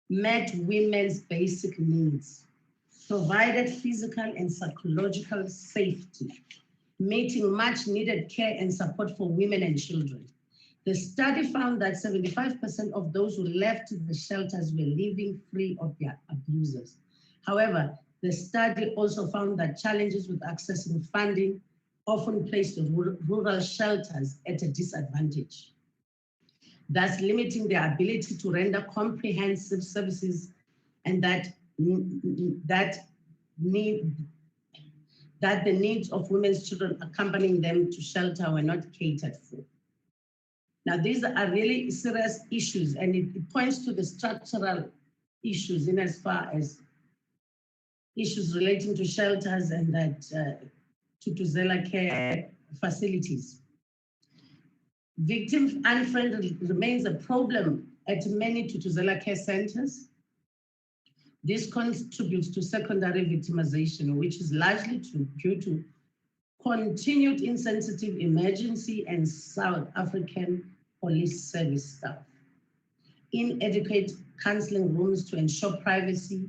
S7: met women's basic needs, provided physical and psychological safety, meeting much needed care and support for women and children. The study found that 75% of those who left the shelters were living free of their abusers. However, the study also found that challenges with accessing funding often placed rural shelters at a disadvantage, thus limiting their ability to render comprehensive services, and that the needs of women's children accompanying them to shelter were not catered for. Now, these are really serious issues, and it points to the structural issues in as far as issues relating to shelters and that Tutuzela care facilities. Victim unfriendly remains a problem at many Tutuzela care centers. This contributes to secondary victimization, which is largely due to continued insensitive emergency and South African police service staff, inadequate counseling rooms to ensure privacy,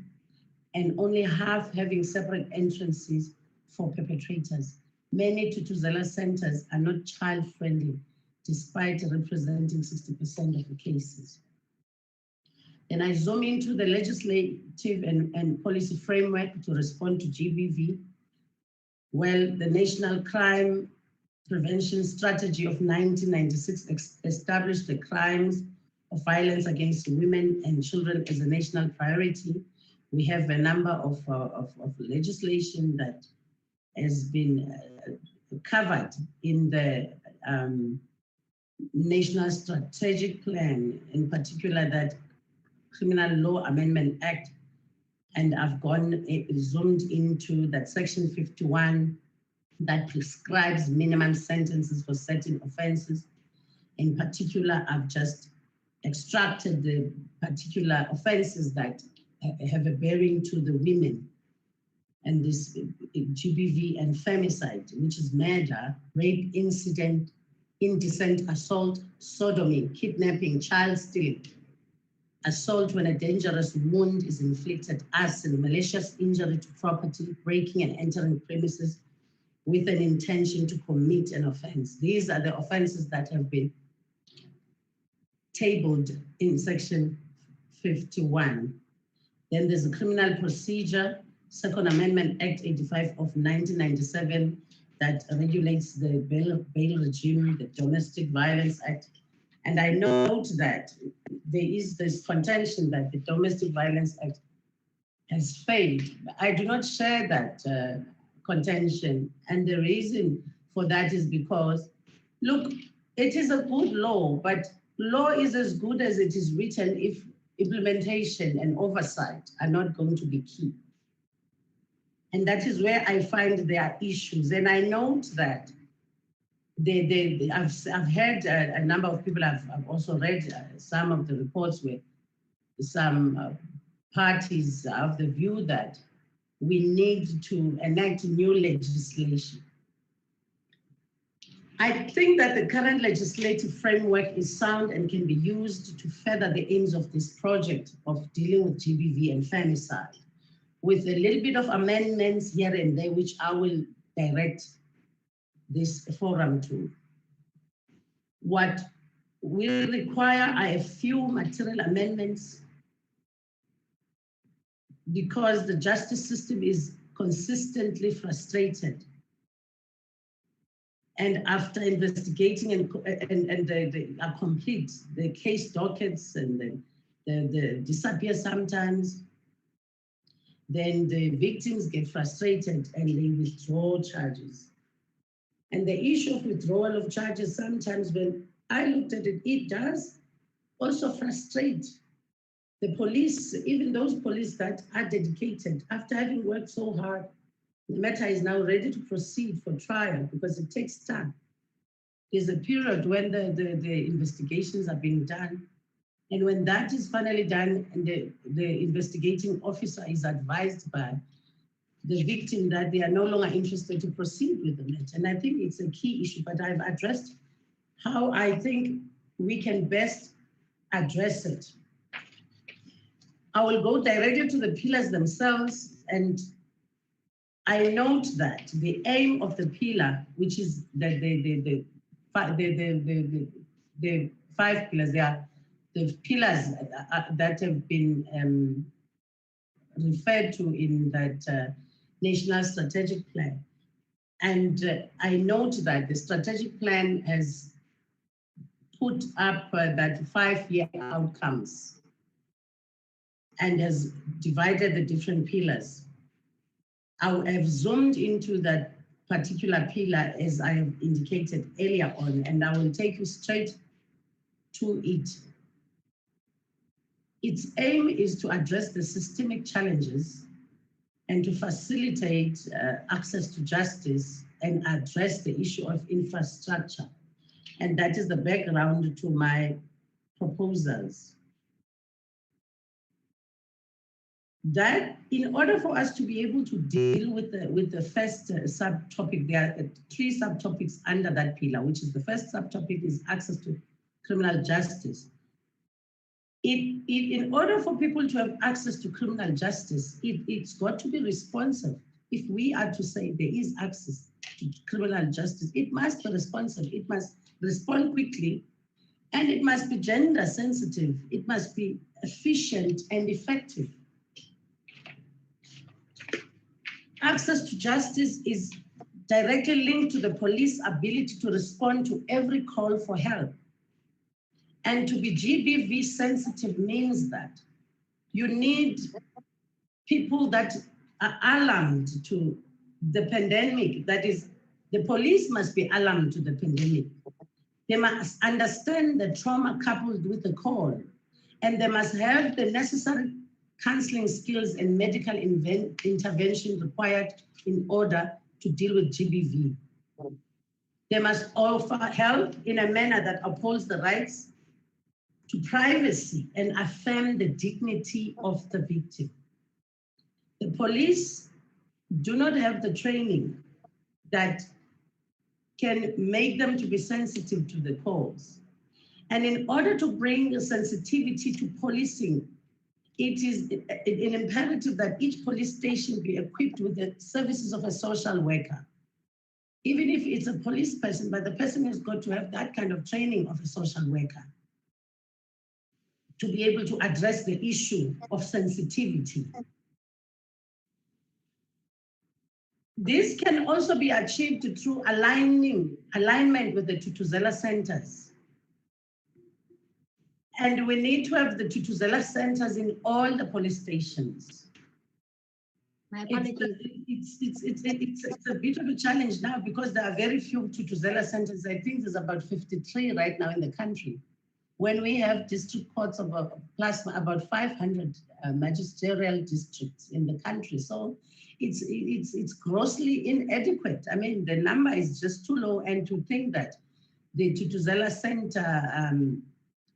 S7: and only half having separate entrances for perpetrators. Many Tutuzela centers are not child-friendly, despite representing 60% of the cases. And I zoom into the legislative and policy framework to respond to GBV. Well, the National Crime Prevention Strategy of 1996 established the crimes of violence against women and children as a national priority. We have a number of legislation that has been covered in the National Strategic Plan, in particular that Criminal Law Amendment Act, and I've zoomed into that Section 51 that prescribes minimum sentences for certain offenses. In particular, I've just extracted the particular offenses that have a bearing to the women, and this GBV and femicide, which is murder, rape, incident, indecent assault, sodomy, kidnapping, child stealing, assault when a dangerous wound is inflicted, arson, malicious injury to property, breaking and entering premises with an intention to commit an offense. These are the offenses that have been tabled in Section 51. Then there's a Criminal Procedure, Second Amendment Act 85 of 1997 that regulates the bail regime, the Domestic Violence Act, And I note that there is this contention that the Domestic Violence Act has failed. I do not share that contention. And the reason for that is because, look, it is a good law, but law is as good as it is written if implementation and oversight are not going to be key. And that is where I find there are issues. And I note that I've heard a number of people, I've also read some of the reports where some parties have the view that we need to enact new legislation. I think that the current legislative framework is sound and can be used to further the aims of this project of dealing with GBV and femicide, with a little bit of amendments here and there, which I will direct this forum to. What we require are a few material amendments because the justice system is consistently frustrated. And after investigating and they are complete, the case dockets and they disappear sometimes, then the victims get frustrated and they withdraw charges. And the issue of withdrawal of charges, sometimes when I looked at it, it does also frustrate the police, even those police that are dedicated. After having worked so hard, the matter is now ready to proceed for trial because it takes time. There's a period when the investigations are being done. And when that is finally done, and the investigating officer is advised by the victim that they are no longer interested to proceed with the matter. And I think it's a key issue, but I've addressed how I think we can best address it. I will go directly to the pillars themselves, and I note that the aim of the pillar, which is the 5 pillars, they are the pillars that have been referred to in that National Strategic Plan. And I note that the strategic plan has put up that 5-year outcomes and has divided the different pillars. I have zoomed into that particular pillar as I have indicated earlier on, and I will take you straight to it. Its aim is to address the systemic challenges and to facilitate access to justice and address the issue of infrastructure. And that is the background to my proposals. That in order for us to be able to deal with the first subtopic, there are 3 subtopics under that pillar, which is the first subtopic is access to criminal justice. In order for people to have access to criminal justice, it's got to be responsive. If we are to say there is access to criminal justice, it must be responsive, it must respond quickly, and it must be gender sensitive, it must be efficient and effective. Access to justice is directly linked to the police ability to respond to every call for help. And to be GBV sensitive means that you need people that are alarmed to the pandemic. That is, the police must be alarmed to the pandemic. They must understand the trauma coupled with the call, and they must have the necessary counseling skills and medical intervention required in order to deal with GBV. They must offer help in a manner that upholds the rights to privacy and affirm the dignity of the victim. The police do not have the training that can make them to be sensitive to the calls. And in order to bring sensitivity to policing, it is an imperative that each police station be equipped with the services of a social worker. Even if it's a police person, but the person has got to have that kind of training of a social worker to be able to address the issue of sensitivity. This can also be achieved through alignment with the Tutuzela centers. And we need to have the Tutuzela centers in all the police stations.
S3: My apologies.
S7: It's a bit of a challenge now because there are very few Tutuzela centers. I think there's about 53 right now in the country. When we have district courts of plus about 500 magisterial districts in the country. So it's grossly inadequate. I mean, the number is just too low, and to think that the Tutuzela Center,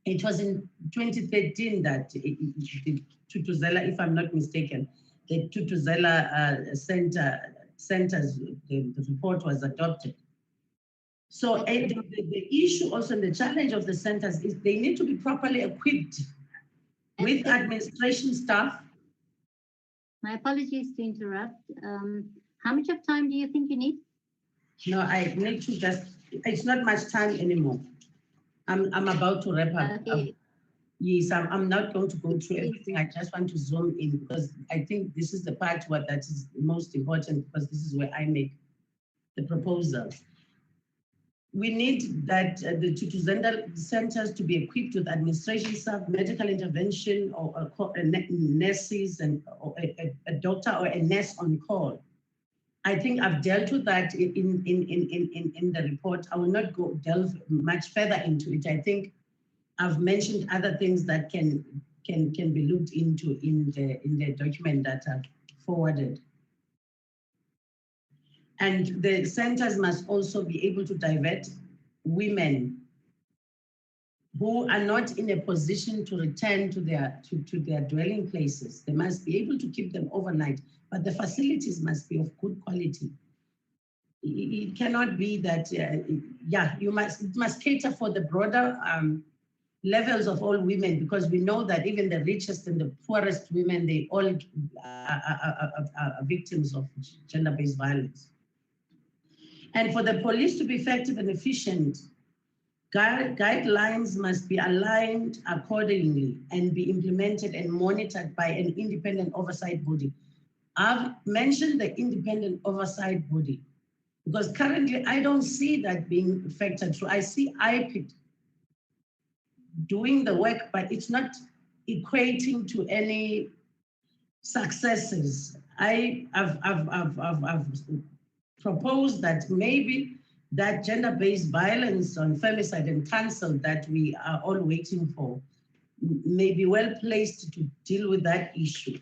S7: it was in 2013 that the Tutuzela, if I'm not mistaken, the Tutuzela centers, the report was adopted. So the issue also, and the challenge of the centers is they need to be properly equipped with administration staff.
S3: My apologies to interrupt. How much of time do you think you need?
S7: No, I need to just, it's not much time anymore. I'm about to wrap up.
S3: Okay.
S7: Yes, I'm not going to go through everything. I just want to zoom in because I think this is the part that is most important, because this is where I make the proposals. We need that the Tutuzela centers to be equipped with administration staff, medical intervention, or nurses, and a doctor or a nurse on call. I think I've dealt with that in the report. I will not delve much further into it. I think I've mentioned other things that can be looked into in the document that I've forwarded. And the centers must also be able to divert women who are not in a position to return to their dwelling places. They must be able to keep them overnight, but the facilities must be of good quality. It cannot be that, it must cater for the broader levels of all women, because we know that even the richest and the poorest women, they all are victims of gender-based violence. And for the police to be effective and efficient, guidelines must be aligned accordingly and be implemented and monitored by an independent oversight body. I've mentioned the independent oversight body because currently I don't see that being factored through. I see IPID doing the work, but it's not equating to any successes. I've proposed that maybe that gender-based violence on femicide and counsel that we are all waiting for may be well placed to deal with that issue.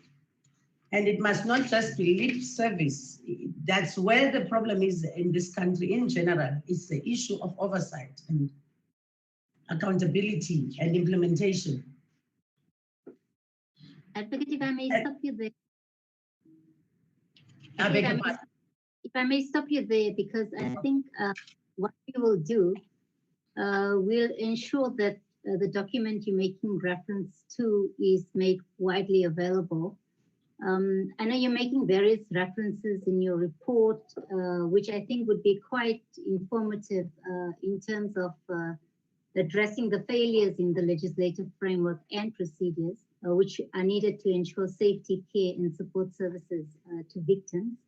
S7: And it must not just be lip service. That's where the problem is in this country in general. It's the issue of oversight and accountability and implementation.
S3: Advocate, if I may stop you there. If I may stop you there, because I think what we will do, we'll ensure that the document you're making reference to is made widely available. I know you're making various references in your report, which I think would be quite informative in terms of addressing the failures in the legislative framework and procedures, which are needed to ensure safety, care, and support services to victims.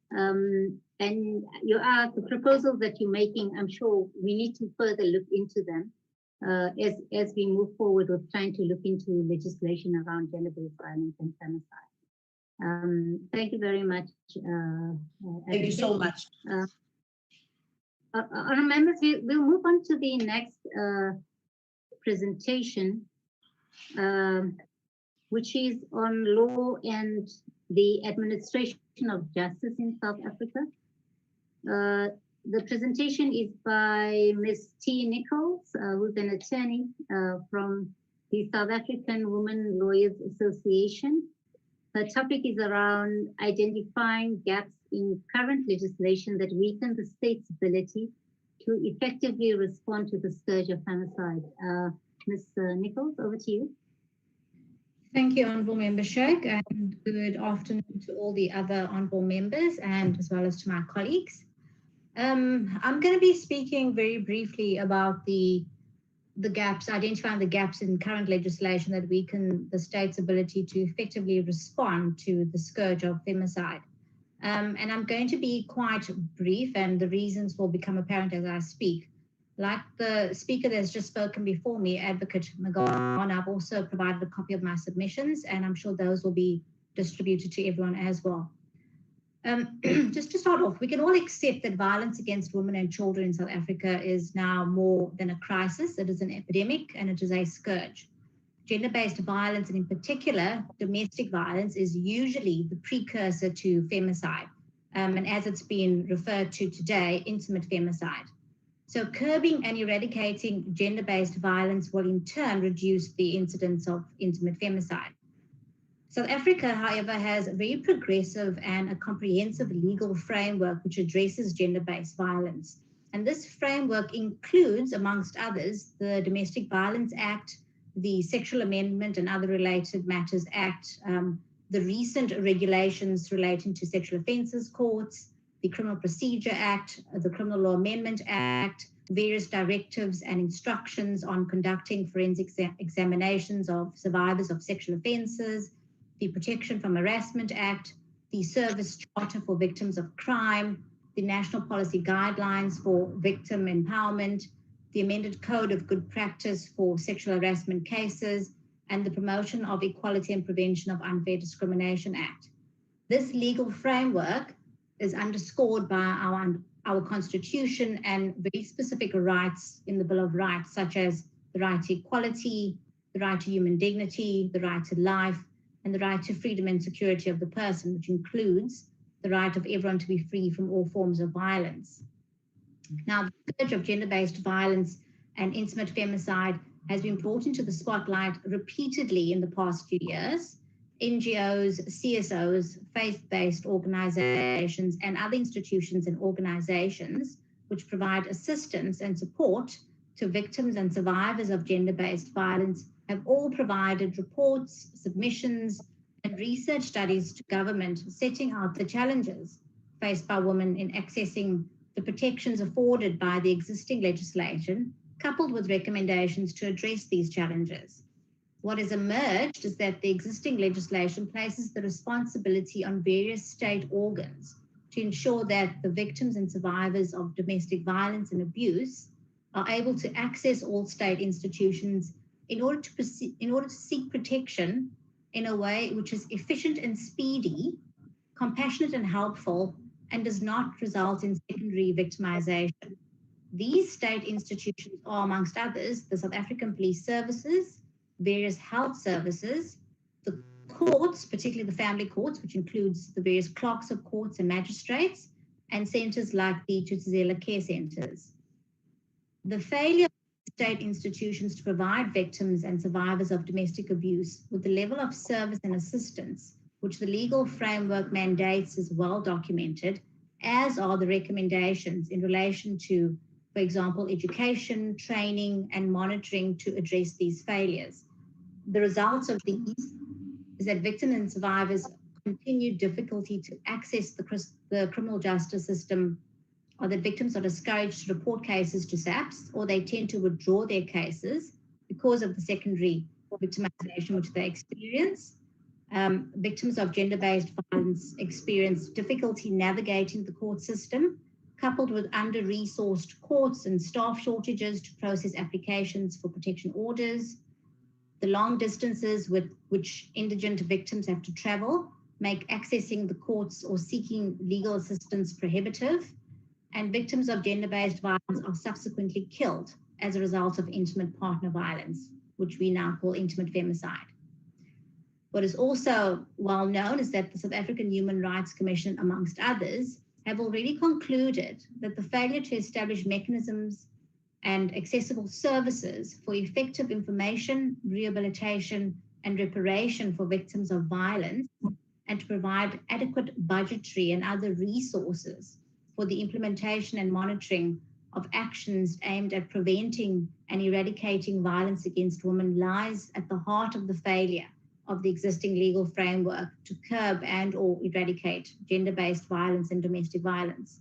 S3: And the proposals that you're making, I'm sure we need to further look into them as we move forward with trying to look into legislation around gender-based violence and femicide. Thank you very much.
S7: Thank you so much.
S3: Honourable members, we'll move on to the next presentation, which is on law and the administration of justice in South Africa. The presentation is by Ms. T. Nichols, who's an attorney from the South African Women Lawyers Association. Her topic is around identifying gaps in current legislation that weaken the state's ability to effectively respond to the scourge of femicide. Ms. Nichols, over to you.
S8: Thank you, Honourable Member Sheikh, and good afternoon to all the other Honourable Members and as well as to my colleagues. I'm going to be speaking very briefly about the gaps, identifying the gaps in current legislation that weaken the state's ability to effectively respond to the scourge of femicide. And I'm going to be quite brief, and the reasons will become apparent as I speak. Like the speaker that's just spoken before me, Advocate Magana, I've also provided a copy of my submissions, and I'm sure those will be distributed to everyone as well. Just to start off, we can all accept that violence against women and children in South Africa is now more than a crisis. It is an epidemic and it is a scourge. Gender-based violence, and in particular, domestic violence, is usually the precursor to femicide. And as it's been referred to today, intimate femicide. So curbing and eradicating gender-based violence will in turn reduce the incidence of intimate femicide. South Africa, however, has a very progressive and a comprehensive legal framework which addresses gender-based violence. And this framework includes, amongst others, the Domestic Violence Act, the Sexual Amendment and Other Related Matters Act, the recent regulations relating to sexual offences courts, the Criminal Procedure Act, the Criminal Law Amendment Act, various directives and instructions on conducting forensic examinations of survivors of sexual offences, the Protection from Harassment Act, the Service Charter for Victims of Crime, the National Policy Guidelines for Victim Empowerment, the Amended Code of Good Practice for Sexual Harassment Cases, and the Promotion of Equality and Prevention of Unfair Discrimination Act. This legal framework is underscored by our Constitution and very specific rights in the Bill of Rights, such as the right to equality, the right to human dignity, the right to life, and the right to freedom and security of the person, which includes the right of everyone to be free from all forms of violence. Now, the scourge of gender-based violence and intimate femicide has been brought into the spotlight repeatedly in the past few years. NGOs, CSOs, faith-based organizations, and other institutions and organizations which provide assistance and support to victims and survivors of gender-based violence have all provided reports, submissions, and research studies to government setting out the challenges faced by women in accessing the protections afforded by the existing legislation, coupled with recommendations to address these challenges. What has emerged is that the existing legislation places the responsibility on various state organs to ensure that the victims and survivors of domestic violence and abuse are able to access all state institutions in order to seek protection in a way which is efficient and speedy, compassionate and helpful, and does not result in secondary victimization. These state institutions are, amongst others, the South African Police Services, various health services, the courts, particularly the family courts, which includes the various clerks of courts and magistrates, and centres like the Tutsizela care centres. The failure of state institutions to provide victims and survivors of domestic abuse with the level of service and assistance which the legal framework mandates is well documented, as are the recommendations in relation to, for example, education, training, and monitoring to address these failures. The results of these is that victims and survivors continue difficulty to access the criminal justice system, or that victims are discouraged to report cases to SAPS, or they tend to withdraw their cases because of the secondary victimization which they experience. Victims of gender-based violence experience difficulty navigating the court system, coupled with under-resourced courts and staff shortages to process applications for protection orders. The long distances with which indigent victims have to travel make accessing the courts or seeking legal assistance prohibitive, and victims of gender-based violence are subsequently killed as a result of intimate partner violence, which we now call intimate femicide. What is also well known is that the South African Human Rights Commission, amongst others, have already concluded that the failure to establish mechanisms and accessible services for effective information, rehabilitation, and reparation for victims of violence, and to provide adequate budgetary and other resources for the implementation and monitoring of actions aimed at preventing and eradicating violence against women lies at the heart of the failure of the existing legal framework to curb and or eradicate gender-based violence and domestic violence.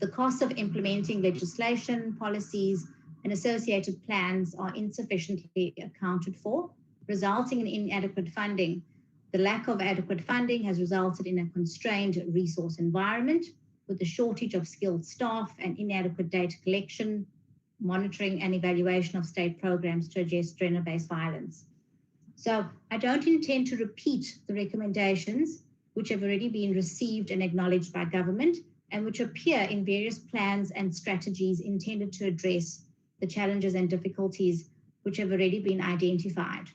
S8: The costs of implementing legislation, policies, and associated plans are insufficiently accounted for, resulting in inadequate funding. The lack of adequate funding has resulted in a constrained resource environment with a shortage of skilled staff and inadequate data collection, monitoring and evaluation of state programs to address gender-based violence. So I don't intend to repeat the recommendations which have already been received and acknowledged by government and which appear in various plans and strategies intended to address the challenges and difficulties which have already been identified.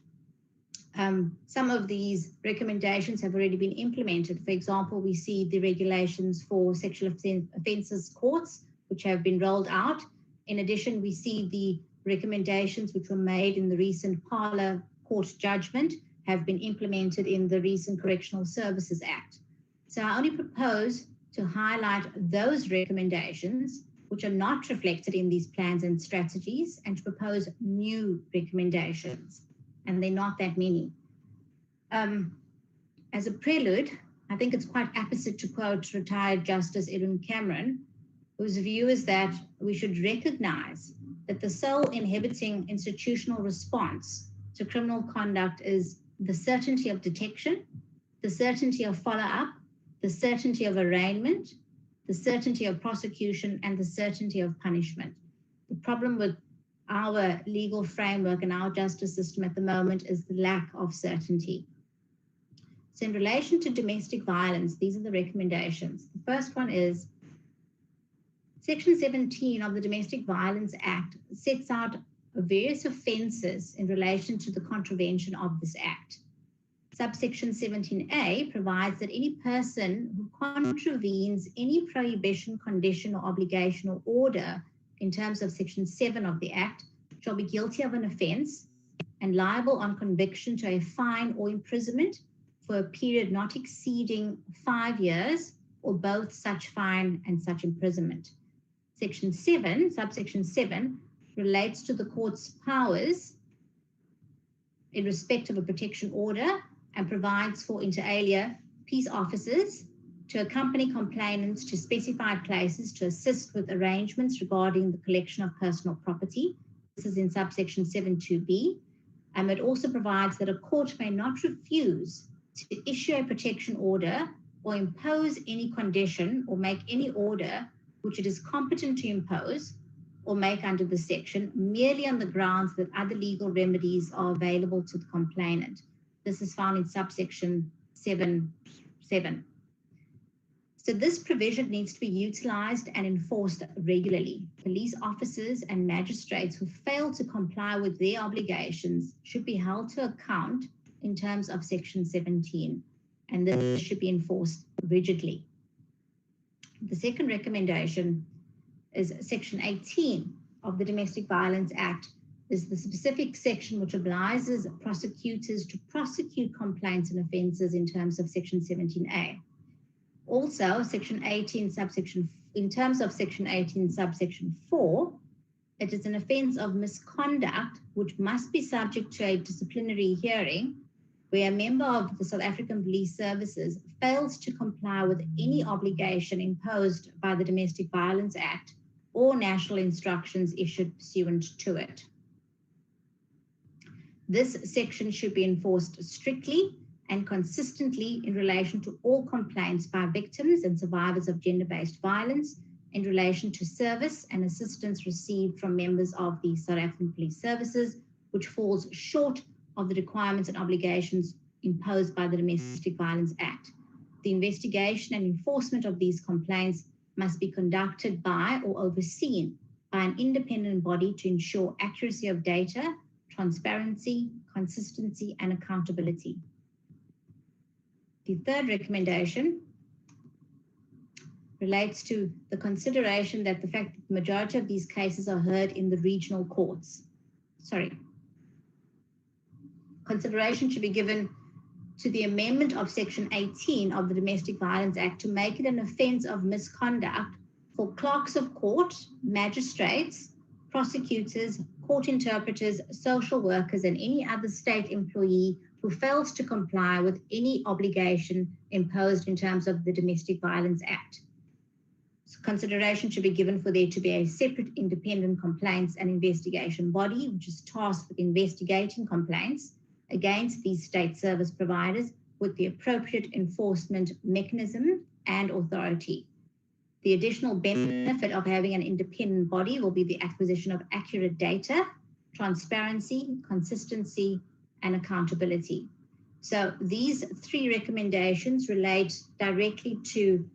S8: Some of these recommendations have already been implemented. For example, we see the regulations for sexual offences courts, which have been rolled out. In addition, we see the recommendations which were made in the recent Parlour Court judgment have been implemented in the recent Correctional Services Act. So I only propose to highlight those recommendations which are not reflected in these plans and strategies and to propose new recommendations. And they're not that many. As a prelude, I think it's quite apposite to quote retired Justice Edwin Cameron, whose view is that we should recognize that the sole inhibiting institutional response to criminal conduct is the certainty of detection, the certainty of follow-up, the certainty of arraignment, the certainty of prosecution, and the certainty of punishment. The problem with our legal framework and our justice system at the moment is the lack of certainty. So in relation to domestic violence, these are the recommendations. The first one is Section 17 of the Domestic Violence Act sets out various offences in relation to the contravention of this act. Subsection 17A provides that any person who contravenes any prohibition, condition, or obligation or order in terms of Section 7 of the Act shall be guilty of an offence and liable on conviction to a fine or imprisonment for a period not exceeding 5 years or both such fine and such imprisonment. Section 7, subsection 7, relates to the court's powers in respect of a protection order and provides for inter alia peace officers to accompany complainants to specified places to assist with arrangements regarding the collection of personal property. This is in subsection 7.2b. It also provides that a court may not refuse to issue a protection order or impose any condition or make any order which it is competent to impose or make under the section merely on the grounds that other legal remedies are available to the complainant. This is found in subsection 7.7. So this provision needs to be utilized and enforced regularly. Police officers and magistrates who fail to comply with their obligations should be held to account in terms of section 17, and this should be enforced rigidly. The second recommendation is section 18 of the Domestic Violence Act, is the specific section which obliges prosecutors to prosecute complaints and offences in terms of section 17A. Also, section 18 subsection, in terms of section 18 subsection 4, it is an offence of misconduct which must be subject to a disciplinary hearing where a member of the South African Police Services fails to comply with any obligation imposed by the Domestic Violence Act or national instructions issued pursuant to it. This section should be enforced strictly and consistently in relation to all complaints by victims and survivors of gender-based violence in relation to service and assistance received from members of the South African Police Services, which falls short of the requirements and obligations imposed by the Domestic Violence Act. The investigation and enforcement of these complaints must be conducted by or overseen by an independent body to ensure accuracy of data, transparency, consistency, and accountability. The third recommendation relates to the consideration that the fact that the majority of these cases are heard in the regional courts. Consideration should be given to the amendment of section 18 of the Domestic Violence Act to make it an offence of misconduct for clerks of court, magistrates, prosecutors, court interpreters, social workers, and any other state employee who fails to comply with any obligation imposed in terms of the Domestic Violence Act. So consideration should be given for there to be a separate independent complaints and investigation body, which is tasked with investigating complaints against these state service providers with the appropriate enforcement mechanism and authority. The additional benefit of having an independent body will be the acquisition of accurate data, transparency, consistency, and accountability. So these three recommendations relate directly to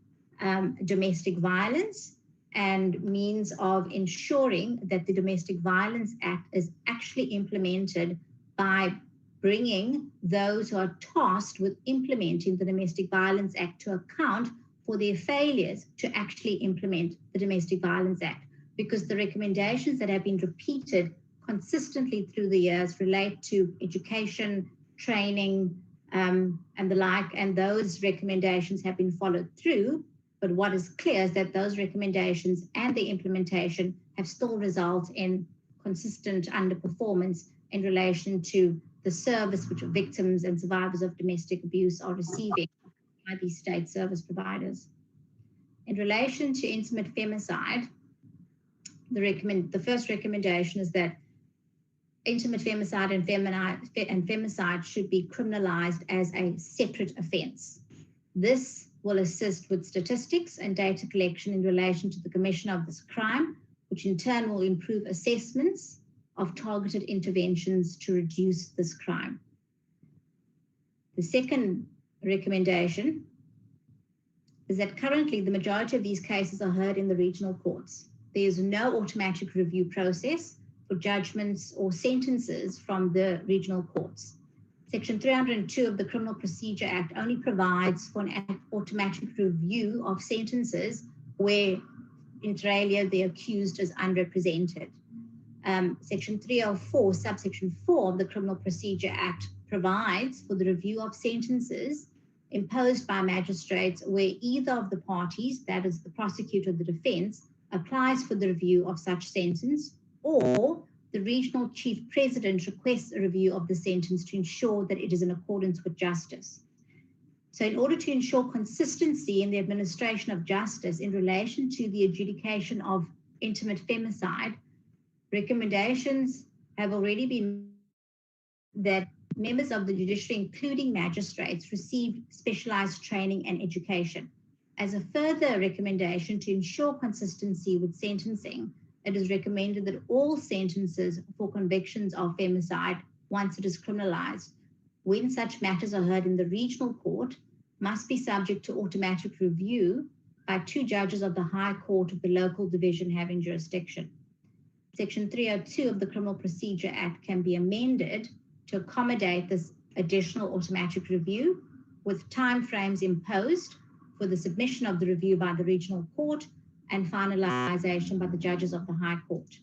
S8: domestic violence and means of ensuring that the Domestic Violence Act is actually implemented by bringing those who are tasked with implementing the Domestic Violence Act to account for their failures to actually implement the Domestic Violence Act, because the recommendations that have been repeated consistently through the years relate to education, training, and the like, and those recommendations have been followed through. But what is clear is that those recommendations and the implementation have still resulted in consistent underperformance in relation to the service which victims and survivors of domestic abuse are receiving by these state service providers. In relation to intimate femicide, the first recommendation is that intimate femicide and femicide should be criminalized as a separate offense. This will assist with statistics and data collection in relation to the commission of this crime, which in turn will improve assessments of targeted interventions to reduce this crime. The second recommendation is that currently the majority of these cases are heard in the regional courts. There is no automatic review process for judgments or sentences from the regional courts. Section 302 of the Criminal Procedure Act only provides for an automatic review of sentences where, inter alia, the accused is unrepresented. Section 304, subsection 4 of the Criminal Procedure Act provides for the review of sentences imposed by magistrates where either of the parties, that is the prosecutor or the defense, applies for the review of such sentence, or the regional chief president requests a review of the sentence to ensure that it is in accordance with justice. So in order to ensure consistency in the administration of justice in relation to the adjudication of intimate femicide, recommendations have already been that members of the judiciary, including magistrates, receive specialized training and education. As a further recommendation to ensure consistency with sentencing, it is recommended that all sentences for convictions of femicide, once it is criminalized, when such matters are heard in the regional court, must be subject to automatic review by 2 judges of the High Court of the local division having jurisdiction. Section 302 of the Criminal Procedure Act can be amended to accommodate this additional automatic review with timeframes imposed for the submission of the review by the regional court and finalization by the judges of the High Court.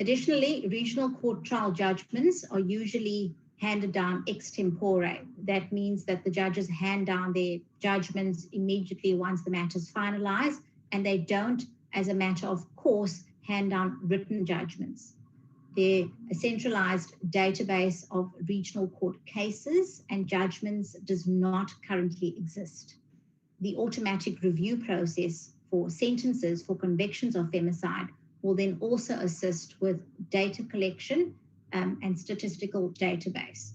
S8: Additionally, regional court trial judgments are usually handed down ex tempore. That means that the judges hand down their judgments immediately once the matter is finalized, and they don't, as a matter of course, hand down written judgments. A centralized database of regional court cases and judgments does not currently exist. The automatic review process for sentences for convictions of femicide will then also assist with data collection and statistical database.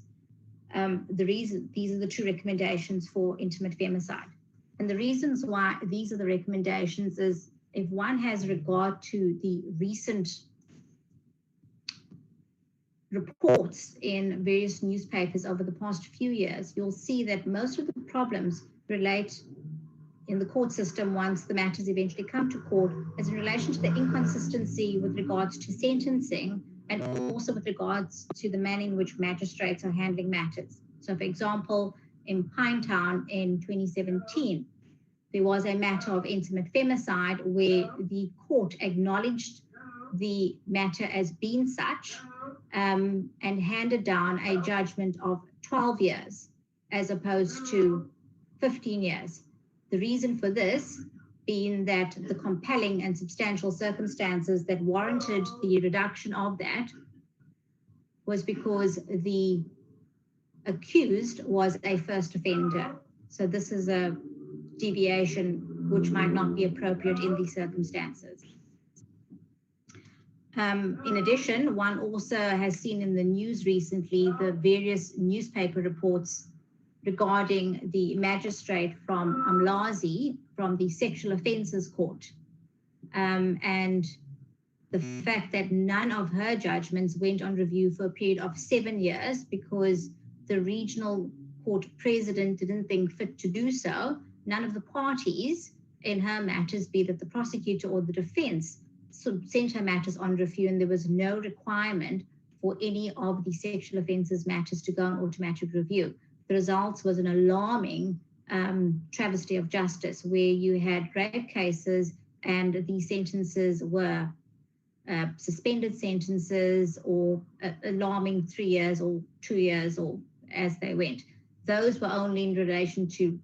S8: These are the 2 recommendations for intimate femicide. And the reasons why these are the recommendations is if one has regard to the recent reports in various newspapers over the past few years, you'll see that most of the problems relate in the court system once the matters eventually come to court as in relation to the inconsistency with regards to sentencing and also with regards to the manner in which magistrates are handling matters. So for example, in Pinetown in 2017, there was a matter of intimate femicide where the court acknowledged the matter as being such and handed down a judgment of 12 years as opposed to 15 years. The reason for this being that the compelling and substantial circumstances that warranted the reduction of that was because the accused was a first offender. So this is a deviation which might not be appropriate in these circumstances. In addition, one also has seen in the news recently the various newspaper reports regarding the magistrate from Umlazi from the Sexual Offences Court. And the fact that none of her judgments went on review for a period of 7 years because the regional court president didn't think fit to do so. None of the parties in her matters, be that the prosecutor or the defense, sent her matters on review, and there was no requirement for any of the sexual offences matters to go on automatic review. The results was an alarming travesty of justice, where you had rape cases and the sentences were suspended sentences or alarming 3 years or 2 years or as they went. Those were only in relation to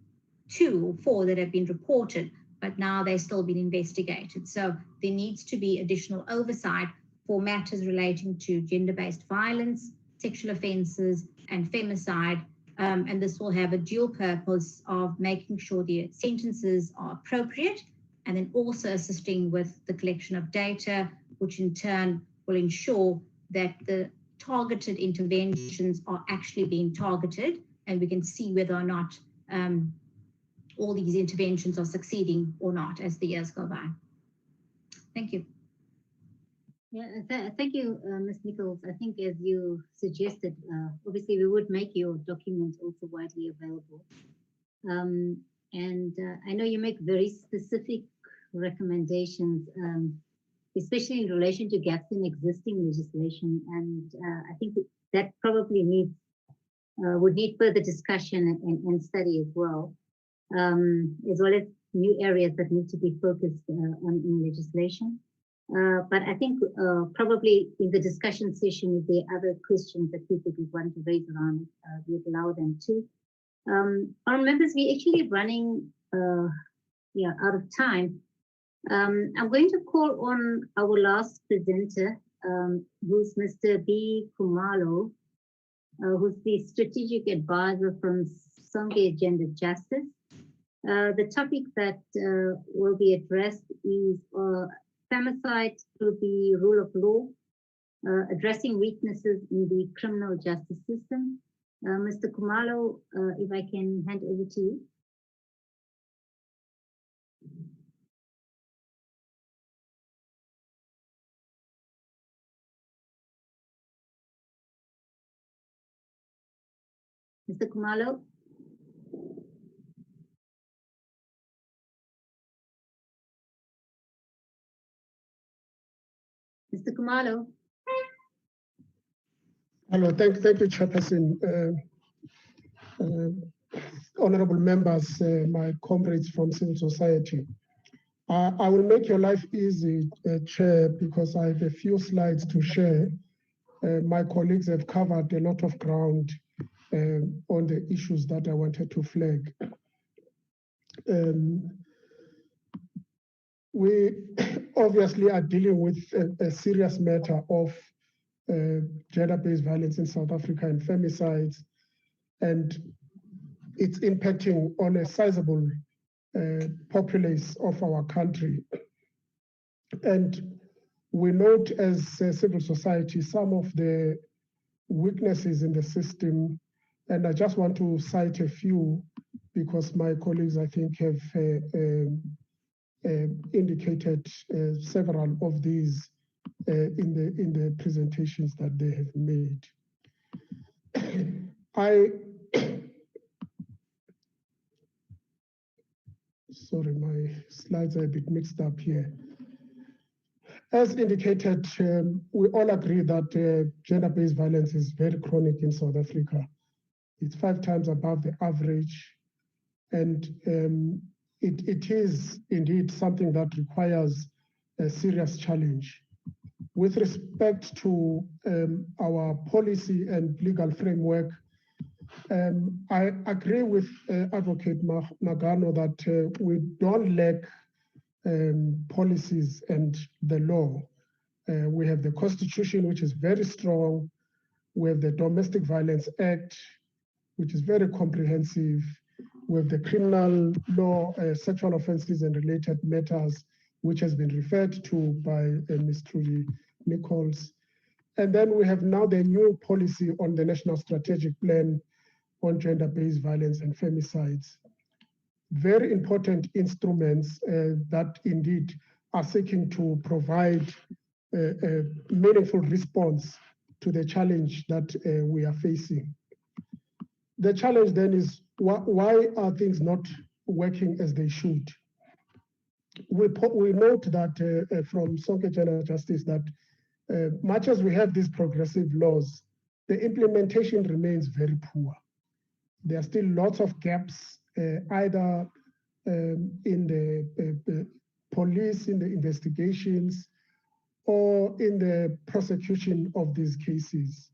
S8: 2 or 4 that have been reported, but now they're still being investigated. So there needs to be additional oversight for matters relating to gender-based violence, sexual offences, and femicide. And this will have a dual purpose of making sure the sentences are appropriate, and then also assisting with the collection of data, which in turn will ensure that the targeted interventions are actually being targeted, and we can see whether or not all these interventions are succeeding or not as the years go by. Thank you.
S3: Yeah, thank you, Ms. Nichols. I think as you suggested, obviously we would make your document also widely available. And I know you make very specific recommendations, especially in relation to gaps in existing legislation. And I think that probably needs, would need further discussion and study as well as new areas that need to be focused on in legislation. But I think probably in the discussion session, if there are other questions that people would want to raise around, we would allow them to. Our members, we're actually running out of time. I'm going to call on our last presenter, who's Mr. B. Kumalo, who's the strategic advisor from Songe Gender Justice. The topic that will be addressed is femicide through the rule of law, addressing weaknesses in the criminal justice system. Mr. Kumalo, if I can hand over to you. Mr. Kumalo. Mr. Kumalo.
S9: Hello, thank you, Chairperson. Honorable members, my comrades from civil society. I will make your life easy, Chair, because I have a few slides to share. My colleagues have covered a lot of ground on the issues that I wanted to flag. We obviously are dealing with a serious matter of gender-based violence in South Africa and femicides, and it's impacting on a sizable populace of our country. And we note as civil society some of the weaknesses in the system, and I just want to cite a few because my colleagues, I think, have indicated several of these in the presentations that they have made. Sorry, my slides are a bit mixed up here. As indicated, we all agree that gender-based violence is very chronic in South Africa. It's 5 times above the average, and it is indeed something that requires a serious challenge. With respect to our policy and legal framework, I agree with Advocate Magano that we don't lack policies and the law. We have the Constitution, which is very strong. We have the Domestic Violence Act, which is very comprehensive. We have the criminal law, sexual offenses and related matters, which has been referred to by Ms. Trudy Nichols. And then we have now the new policy on the National Strategic Plan on gender-based violence and femicides. Very important instruments that indeed are seeking to provide a meaningful response to the challenge that we are facing. The challenge then is why are things not working as they should? We note that from Sonke General Justice that much as we have these progressive laws, the implementation remains very poor. There are still lots of gaps, either in the police, in the investigations, or in the prosecution of these cases,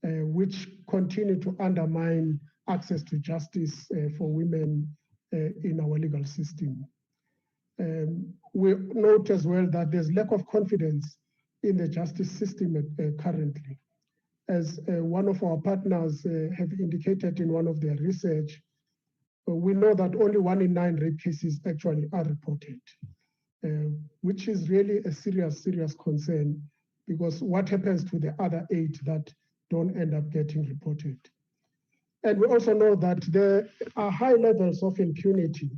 S9: which continue to undermine access to justice for women in our legal system. We note as well that there's lack of confidence in the justice system currently. As one of our partners have indicated in one of their research, we know that only 1 in 9 rape cases actually are reported, which is really a serious concern, because what happens to the other 8 that don't end up getting reported? And we also know that there are high levels of impunity.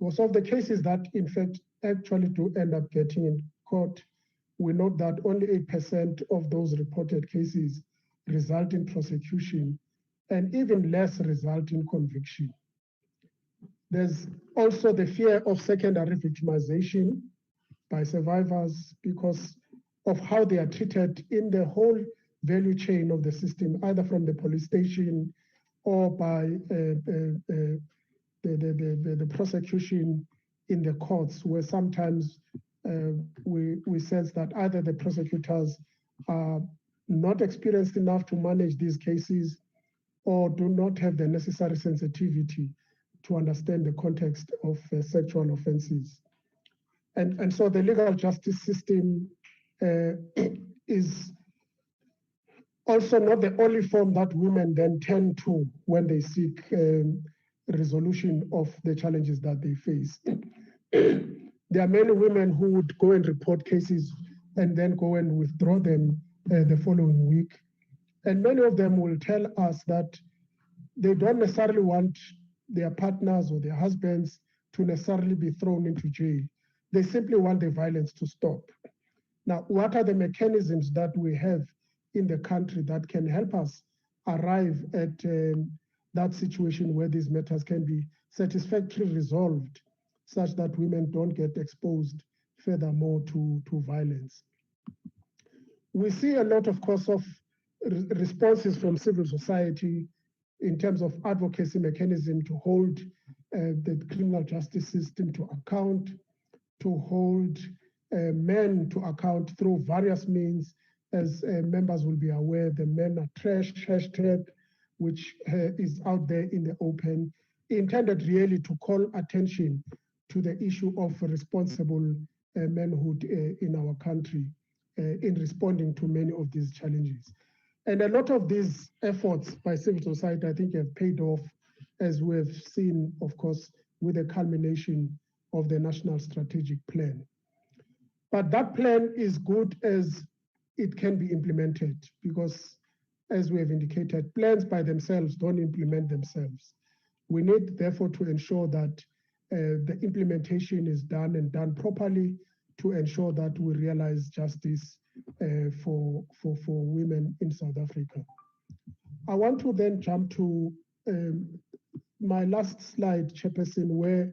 S9: Most of the cases that in fact actually do end up getting in court, we note that only 8% of those reported cases result in prosecution, and even less result in conviction. There's also the fear of secondary victimization by survivors because of how they are treated in the whole value chain of the system, either from the police station or by the prosecution in the courts, where sometimes we sense that either the prosecutors are not experienced enough to manage these cases or do not have the necessary sensitivity to understand the context of sexual offenses. And so the legal justice system is also not the only form that women then turn to when they seek resolution of the challenges that they face. There are many women who would go and report cases and then go and withdraw them the following week. And many of them will tell us that they don't necessarily want their partners or their husbands to necessarily be thrown into jail. They simply want the violence to stop. Now, what are the mechanisms that we have in the country that can help us arrive at that situation where these matters can be satisfactorily resolved, such that women don't get exposed furthermore to violence? We see a lot, of course, of responses from civil society in terms of advocacy mechanism to hold the criminal justice system to account, to hold men to account through various means. As members will be aware, the Men Are Trash hashtag, which is out there in the open, intended really to call attention to the issue of responsible manhood in our country in responding to many of these challenges. And a lot of these efforts by civil society, I think, have paid off, as we've seen, of course, with the culmination of the National Strategic Plan. But that plan is good as it can be implemented, because, as we have indicated, plans by themselves don't implement themselves. We need, therefore, to ensure that the implementation is done and done properly to ensure that we realize justice for women in South Africa. I want to then jump to my last slide, Chairperson, where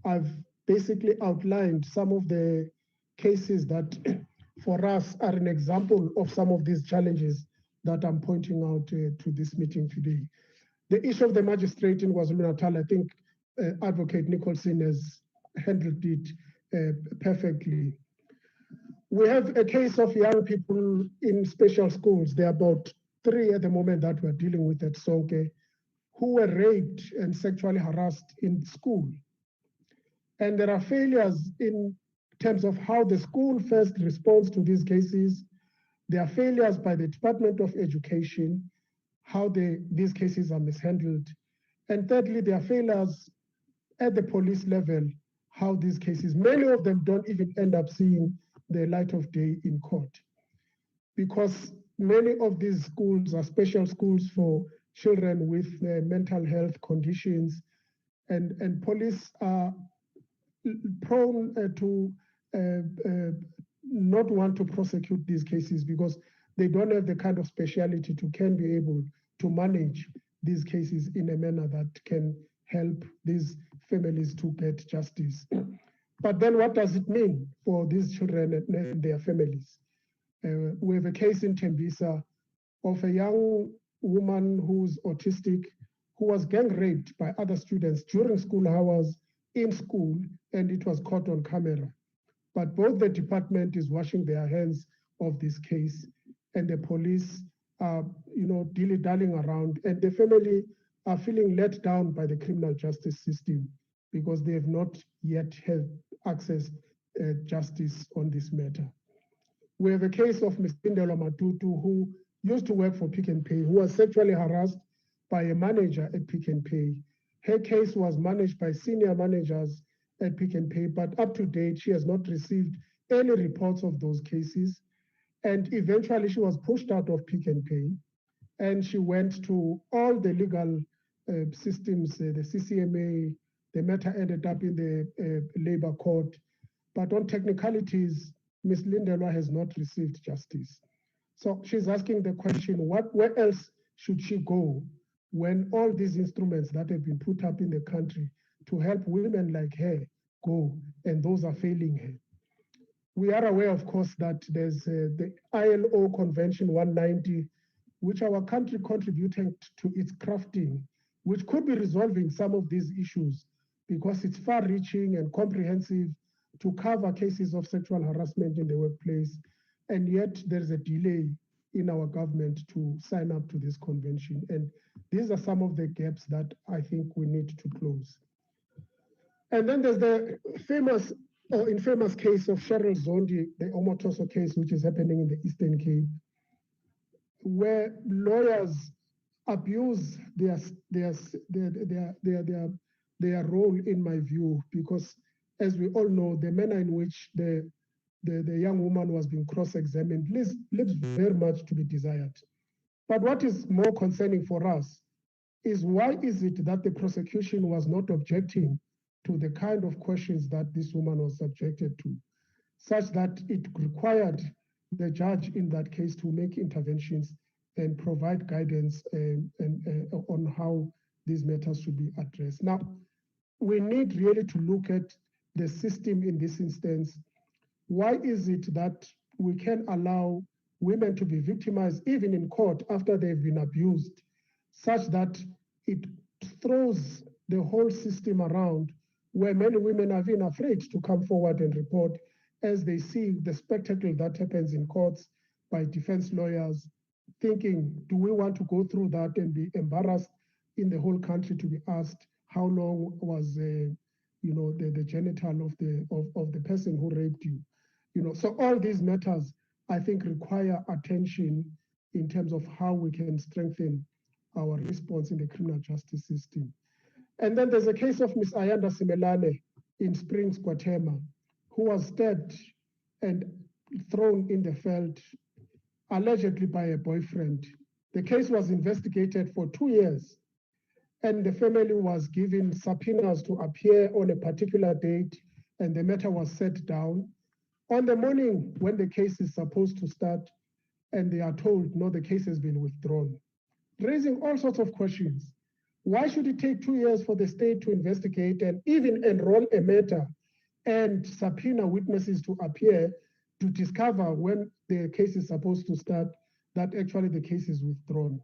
S9: I've basically outlined some of the cases that for us are an example of some of these challenges that I'm pointing out to this meeting today. The issue of the magistrate in KwaZulu-Natal, I think Advocate Nicholson has handled it perfectly. We have a case of young people in special schools. There are about 3 at the moment that we're dealing with at Sonke, who were raped and sexually harassed in school. And there are failures in terms of how the school first responds to these cases. There are failures by the Department of Education, how these cases are mishandled. And thirdly, there are failures at the police level, how these cases, many of them don't even end up seeing the light of day in court, because many of these schools are special schools for children with mental health conditions, and police are prone to not want to prosecute these cases because they don't have the kind of speciality to can be able to manage these cases in a manner that can help these families to get justice. But then what does it mean for these children and their families? We have a case in Tembisa of a young woman who's autistic, who was gang raped by other students during school hours in school, and it was caught on camera. But both the department is washing their hands of this case, and the police are, dilly-dallying around, and the family are feeling let down by the criminal justice system because they have not yet had access justice on this matter. We have a case of Ms. Pindelo Matutu, who used to work for Pick n Pay, who was sexually harassed by a manager at Pick n Pay. Her case was managed by senior managers at Pick n Pay, but up to date, she has not received any reports of those cases. And eventually she was pushed out of Pick n Pay, and she went to all the legal systems, the CCMA. The matter ended up in the labor court. But on technicalities, Ms. Lindelwa has not received justice. So she's asking the question, where else should she go when all these instruments that have been put up in the country to help women like her go, and those are failing her? We are aware, of course, that there's the ILO Convention 190, which our country contributed to its crafting, which could be resolving some of these issues because it's far-reaching and comprehensive to cover cases of sexual harassment in the workplace. And yet there's a delay in our government to sign up to this convention. And these are some of the gaps that I think we need to close. And then there's the famous or infamous case of Cheryl Zondi, the Omotoso case, which is happening in the Eastern Cape, where lawyers abuse their role, in my view, because as we all know, the manner in which the young woman was being cross-examined leaves very much to be desired. But what is more concerning for us is why is it that the prosecution was not objecting to the kind of questions that this woman was subjected to, such that it required the judge in that case to make interventions and provide guidance on how these matters should be addressed. Now, we need really to look at the system in this instance. Why is it that we can allow women to be victimized even in court after they've been abused, such that it throws the whole system around, where many women are even afraid to come forward and report as they see the spectacle that happens in courts by defense lawyers, thinking, do we want to go through that and be embarrassed in the whole country to be asked how long was the genital of the person who raped you? So all these matters, I think, require attention in terms of how we can strengthen our response in the criminal justice system. And then there's a case of Ms. Ayanda Simelane in Springs, Guatemala, who was stabbed and thrown in the veld, allegedly by a boyfriend. The case was investigated for 2 years, and the family was given subpoenas to appear on a particular date, and the matter was set down. On the morning when the case is supposed to start, and they are told, no, the case has been withdrawn, raising all sorts of questions. Why should it take 2 years for the state to investigate and even enroll a matter and subpoena witnesses to appear to discover when the case is supposed to start that actually the case is withdrawn?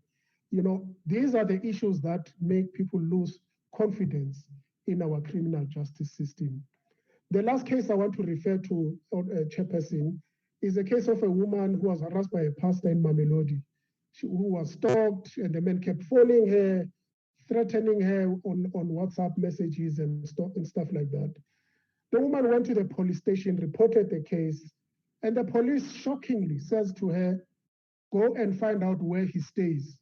S9: These are the issues that make people lose confidence in our criminal justice system. The last case I want to refer to, Chairperson, is a case of a woman who was harassed by a pastor in Mamelodi, who was stalked, and the men kept phoning her, threatening her on WhatsApp messages and stuff like that. The woman went to the police station, reported the case, and the police shockingly says to her, go and find out where he stays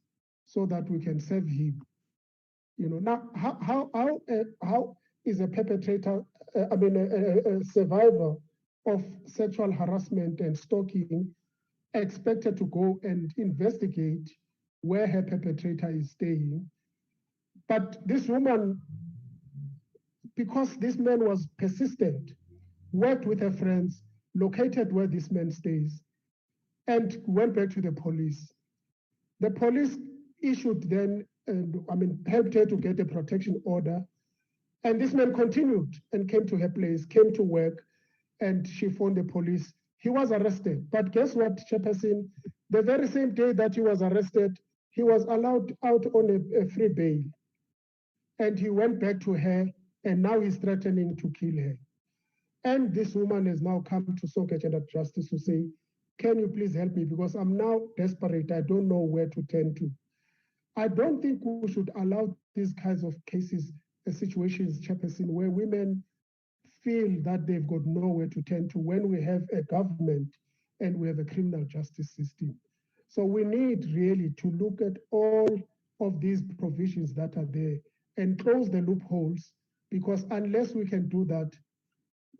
S9: so that we can serve him. Now, how is a perpetrator, a survivor of sexual harassment and stalking expected to go and investigate where her perpetrator is staying. But this woman, because this man was persistent, worked with her friends, located where this man stays, and went back to the police. The police issued then, helped her to get a protection order. And this man continued and came to her place, came to work, and she phoned the police. He was arrested. But guess what, Chairperson? The very same day that he was arrested, he was allowed out on a free bail. And he went back to her, and now he's threatening to kill her. And this woman has now come to Sonke Gender Justice to say, can you please help me? Because I'm now desperate. I don't know where to turn to. I don't think we should allow these kinds of cases, situations, Chairperson, where women feel that they've got nowhere to turn to when we have a government and we have a criminal justice system. So we need really to look at all of these provisions that are there and close the loopholes, because unless we can do that,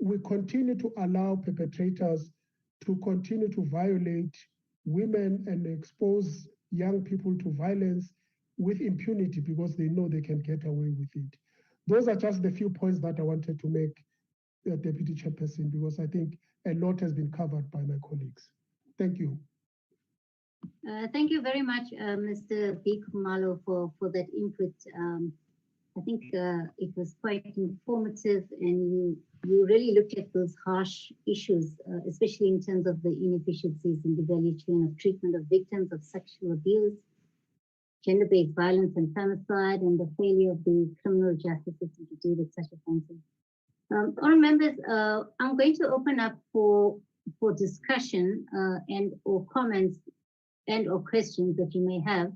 S9: we continue to allow perpetrators to continue to violate women and expose young people to violence with impunity because they know they can get away with it. Those are just the few points that I wanted to make, Deputy Chairperson, because I think a lot has been covered by my colleagues. Thank you.
S3: Thank you very much, Mr. B. Kumalo, for that input. I think it was quite informative, and you really looked at those harsh issues, especially in terms of the inefficiencies in the value chain of treatment of victims of sexual abuse, gender-based violence and femicide, and the failure of the criminal justice system to deal with such offences. Honourable members, I'm going to open up for discussion and or comments and or questions that you may have.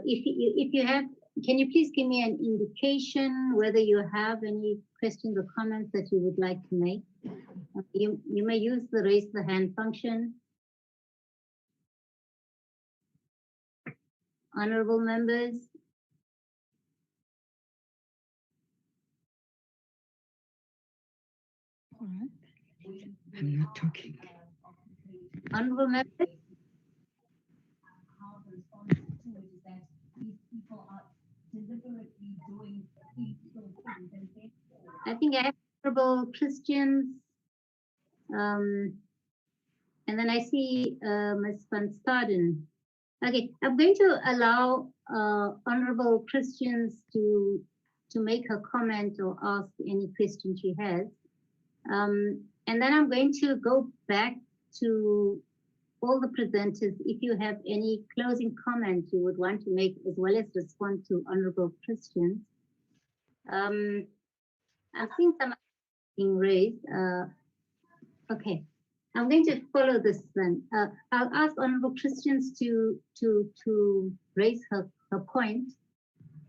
S3: If you have, can you please give me an indication whether you have any questions or comments that you would like to make? You may use the raise the hand function. Honourable members.
S5: I'm not talking.
S3: Honourable members. I think I have Honourable Christians, and then I see Ms. Van Staden. Okay, I'm going to allow Honourable Christians to make her comment or ask any question she has. And then I'm going to go back to all the presenters. If you have any closing comments you would want to make, as well as respond to Honourable Christians. I've seen some being raised. Okay, I'm going to follow this then. I'll ask Honourable Christians to raise her point.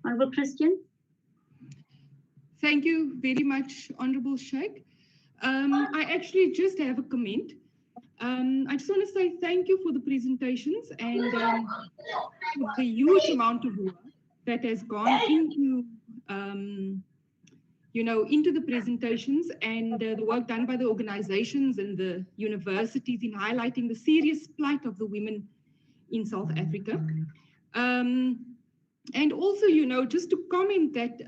S3: Honourable Christian.
S10: Thank you very much, Honourable Sheikh. I actually just have a comment. I just want to say thank you for the presentations and for the huge amount of work that has gone into, into the presentations and the work done by the organizations and the universities in highlighting the serious plight of the women in South Africa. And also, just to comment that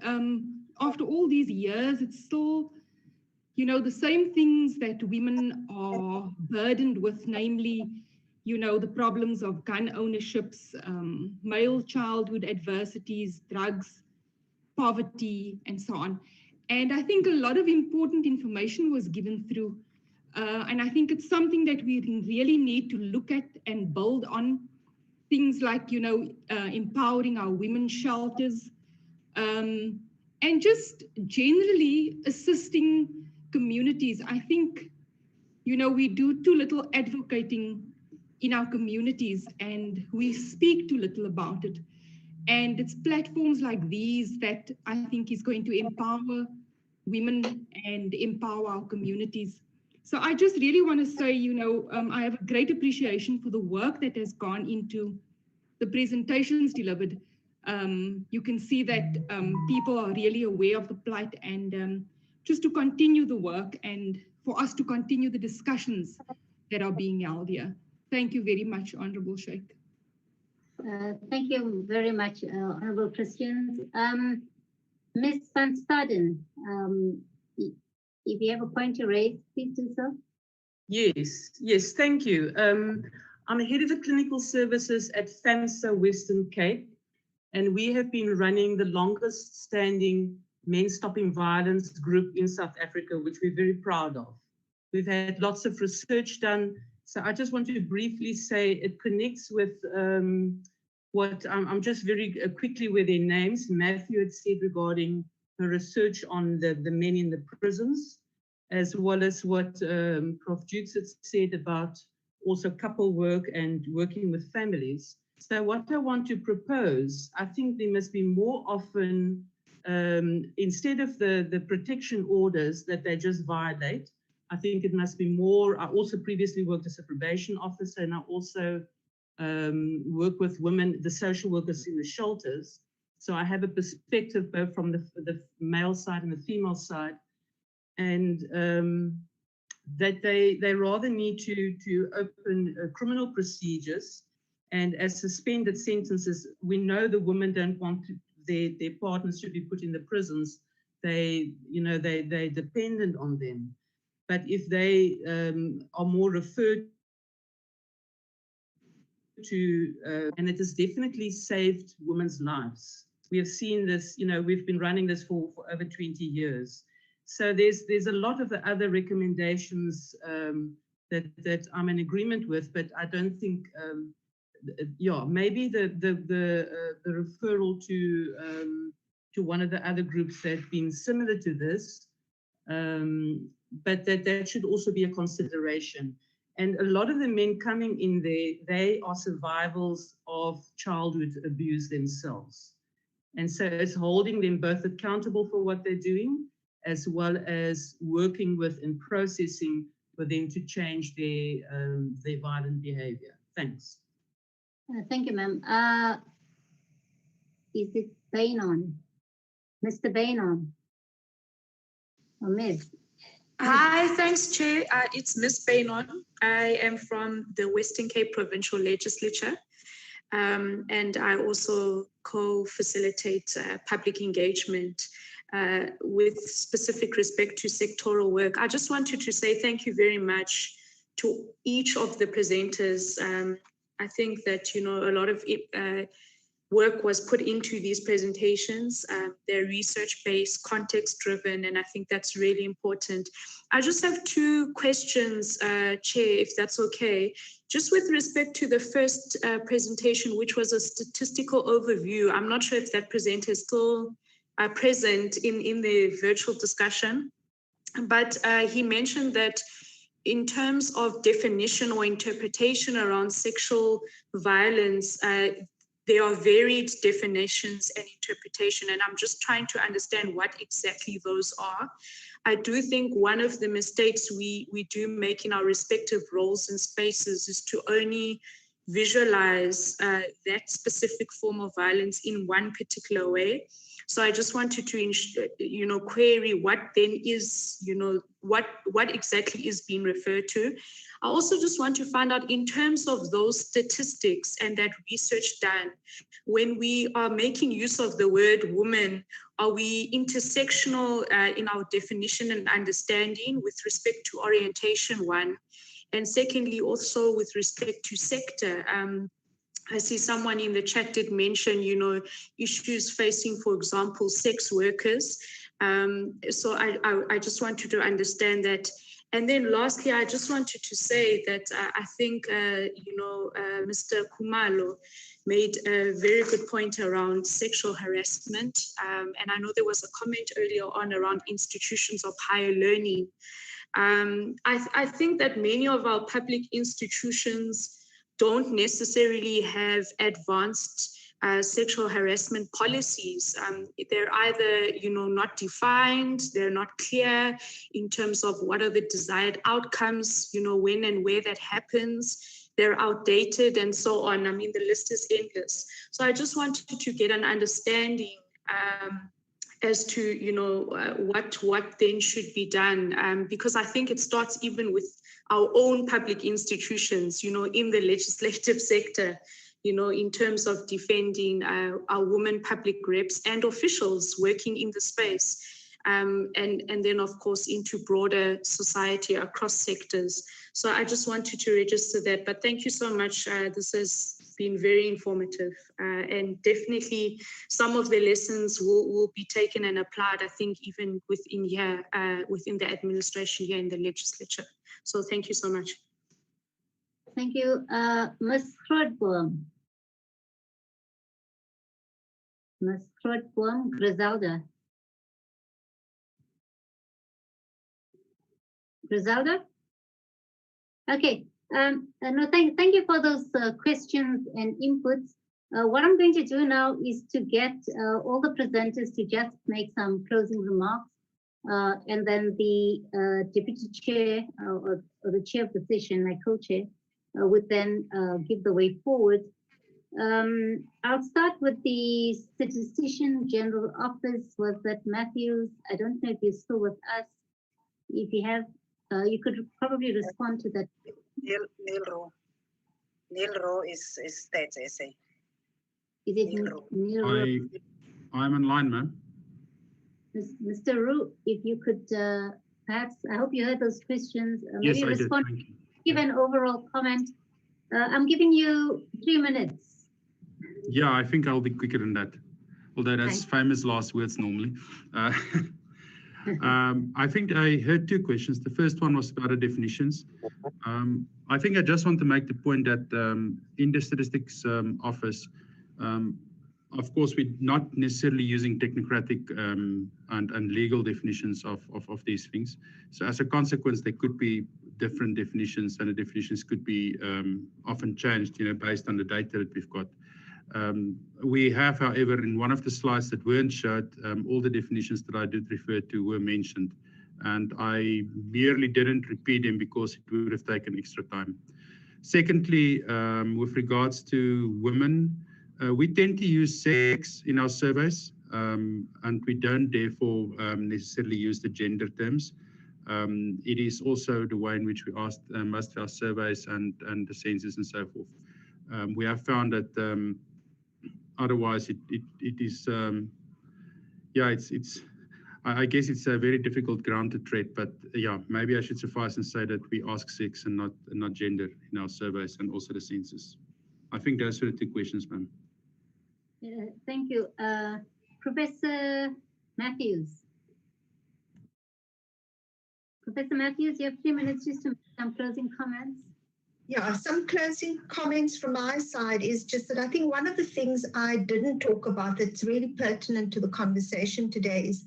S10: after all these years, it's still, the same things that women are burdened with, namely, the problems of gun ownerships, male childhood adversities, drugs, poverty, and so on. And I think a lot of important information was given through. And I think it's something that we really need to look at and build on. Things like, empowering our women's shelters, and just generally assisting communities. I think, we do too little advocating in our communities and we speak too little about it. And it's platforms like these that I think is going to empower women and empower our communities. So I just really want to say, I have a great appreciation for the work that has gone into the presentations delivered. You can see that people are really aware of the plight, and just to continue the work and for us to continue the discussions that are being held here. Thank you very much, Honourable Sheikh.
S3: Thank you very much, Honorable Christians. Ms. Van Staden, if you have a point to raise, please do so.
S11: Yes, thank you. I'm head of the clinical services at FAMSA Western Cape, and we have been running the longest standing Men Stopping Violence group in South Africa, which we're very proud of. We've had lots of research done. So I just want to briefly say it connects with what I'm just very quickly with their names. Matthew had said regarding the research on the men in the prisons, as well as what Prof. Dukes had said about also couple work and working with families. So what I want to propose, I think there must be more often, instead of the protection orders that they just violate, I think it must be more. I also previously worked as a probation officer, and I also work with women, the social workers in the shelters. So I have a perspective both from the male side and the female side, and that they rather need to open criminal procedures, and as suspended sentences, we know the women don't want their partners to be put in the prisons. They're dependent on them. But if they are more referred to, and it has definitely saved women's lives. We have seen this, we've been running this for over 20 years. So there's a lot of the other recommendations that I'm in agreement with, but I don't think, maybe the referral to one of the other groups that have been similar to this, but that should also be a consideration. And a lot of the men coming in there, they are survivors of childhood abuse themselves. And so it's holding them both accountable for what they're doing, as well as working with and processing for them to change their violent behavior. Thanks.
S3: Thank you, ma'am. Is it Bainon? Mr. Bainon? Or Ms.?
S12: Hi, thanks, Chair. It's Ms. Bainon. I am from the Western Cape Provincial Legislature, and I also co-facilitate public engagement with specific respect to sectoral work. I just wanted to say thank you very much to each of the presenters. I think that, a lot of work was put into these presentations. They're research-based, context-driven, and I think that's really important. I just have two questions, Chair, if that's okay. Just with respect to the first presentation, which was a statistical overview, I'm not sure if that presenter is still present in the virtual discussion, but he mentioned that in terms of definition or interpretation around sexual violence, there are varied definitions and interpretation, and I'm just trying to understand what exactly those are. I do think one of the mistakes we do make in our respective roles and spaces is to only visualize that specific form of violence in one particular way. So I just wanted to, query what then is, what exactly is being referred to. I also just want to find out, in terms of those statistics and that research done, when we are making use of the word woman, are we intersectional in our definition and understanding with respect to orientation, one? And secondly, also with respect to sector, I see someone in the chat did mention, issues facing, for example, sex workers. So I just wanted to understand that. And then lastly, I just wanted to say that I think, Mr. Khumalo made a very good point around sexual harassment. And I know there was a comment earlier on around institutions of higher learning. I think that many of our public institutions don't necessarily have advanced sexual harassment policies. They're either, not defined, they're not clear in terms of what are the desired outcomes, when and where that happens. They're outdated and so on. I mean, the list is endless. So I just wanted to get an understanding as to, what then should be done, because I think it starts even with our own public institutions, in the legislative sector. you know, in terms of defending our women public reps and officials working in the space. And then, of course, into broader society across sectors. So I just wanted to register that. But thank you so much. This has been very informative. And definitely some of the lessons will be taken and applied, I think, even within here, within the administration here in the legislature. So thank you so much.
S3: Thank you. Ms. Grootboom. Ms. Grootboom, Griselda. Griselda? Okay. No, thank you for those questions and inputs. What I'm going to do now is to get all the presenters to just make some closing remarks, and then the deputy chair or the chair of the session, my co-chair, would then give the way forward. I'll start with the Statistician General Office. Was that Matthews? I don't know if you're still with us. If you have, you could probably respond to that.
S1: Neil Rowe is Stats SA.
S3: Is it Neil Rowe?
S2: I'm online, ma'am.
S3: Mr. Rowe, if you could perhaps, I hope you heard those questions. Maybe
S2: Yes, I
S3: respond,
S2: did. Thank you.
S3: give an overall comment. I'm giving you 3 minutes.
S2: Yeah, I think I'll be quicker than that. Although that's famous last words normally. I think I heard 2 questions. The first one was about the definitions. I think I just want to make the point that in the statistics office, of course, we're not necessarily using technocratic and legal definitions of these things. So as a consequence, there could be different definitions, and the definitions could be often changed, you know, based on the data that we've got. We have, however, in one of the slides that weren't showed, all the definitions that I did refer to were mentioned, and I merely didn't repeat them because it would have taken extra time. Secondly, with regards to women, we tend to use sex in our surveys, and we don't therefore necessarily use the gender terms. It is also the way in which we asked most of our surveys and the census and so forth. We have found that otherwise it is, yeah, I guess it's a very difficult ground to tread, but yeah, maybe I should suffice and say that we ask sex and not gender in our surveys and also the census. I think those were the 2 questions, ma'am.
S3: Thank you. Professor Matthews. Professor Matthews, you have 3 minutes just to make some closing comments.
S4: Yeah, some closing comments from my side is just that I think one of the things I didn't talk about that's really pertinent to the conversation today is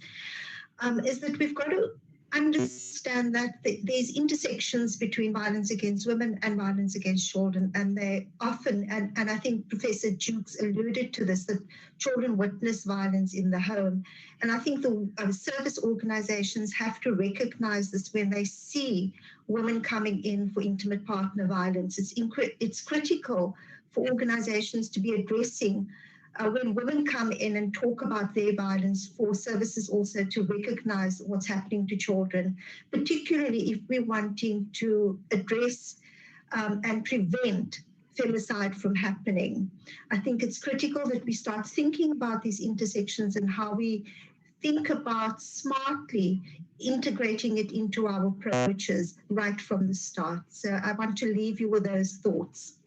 S4: that we've got to understand that there's intersections between violence against women and violence against children, and they often, and I think Professor Jukes alluded to this, that children witness violence in the home. And I think the service organizations have to recognize this when they see women coming in for intimate partner violence. It's critical for organizations to be addressing when women come in and talk about their violence, for services also to recognize what's happening to children, particularly if we're wanting to address and prevent femicide from happening. I think it's critical that we start thinking about these intersections and how we think about smartly integrating it into our approaches right from the start. So I want to leave you with those thoughts.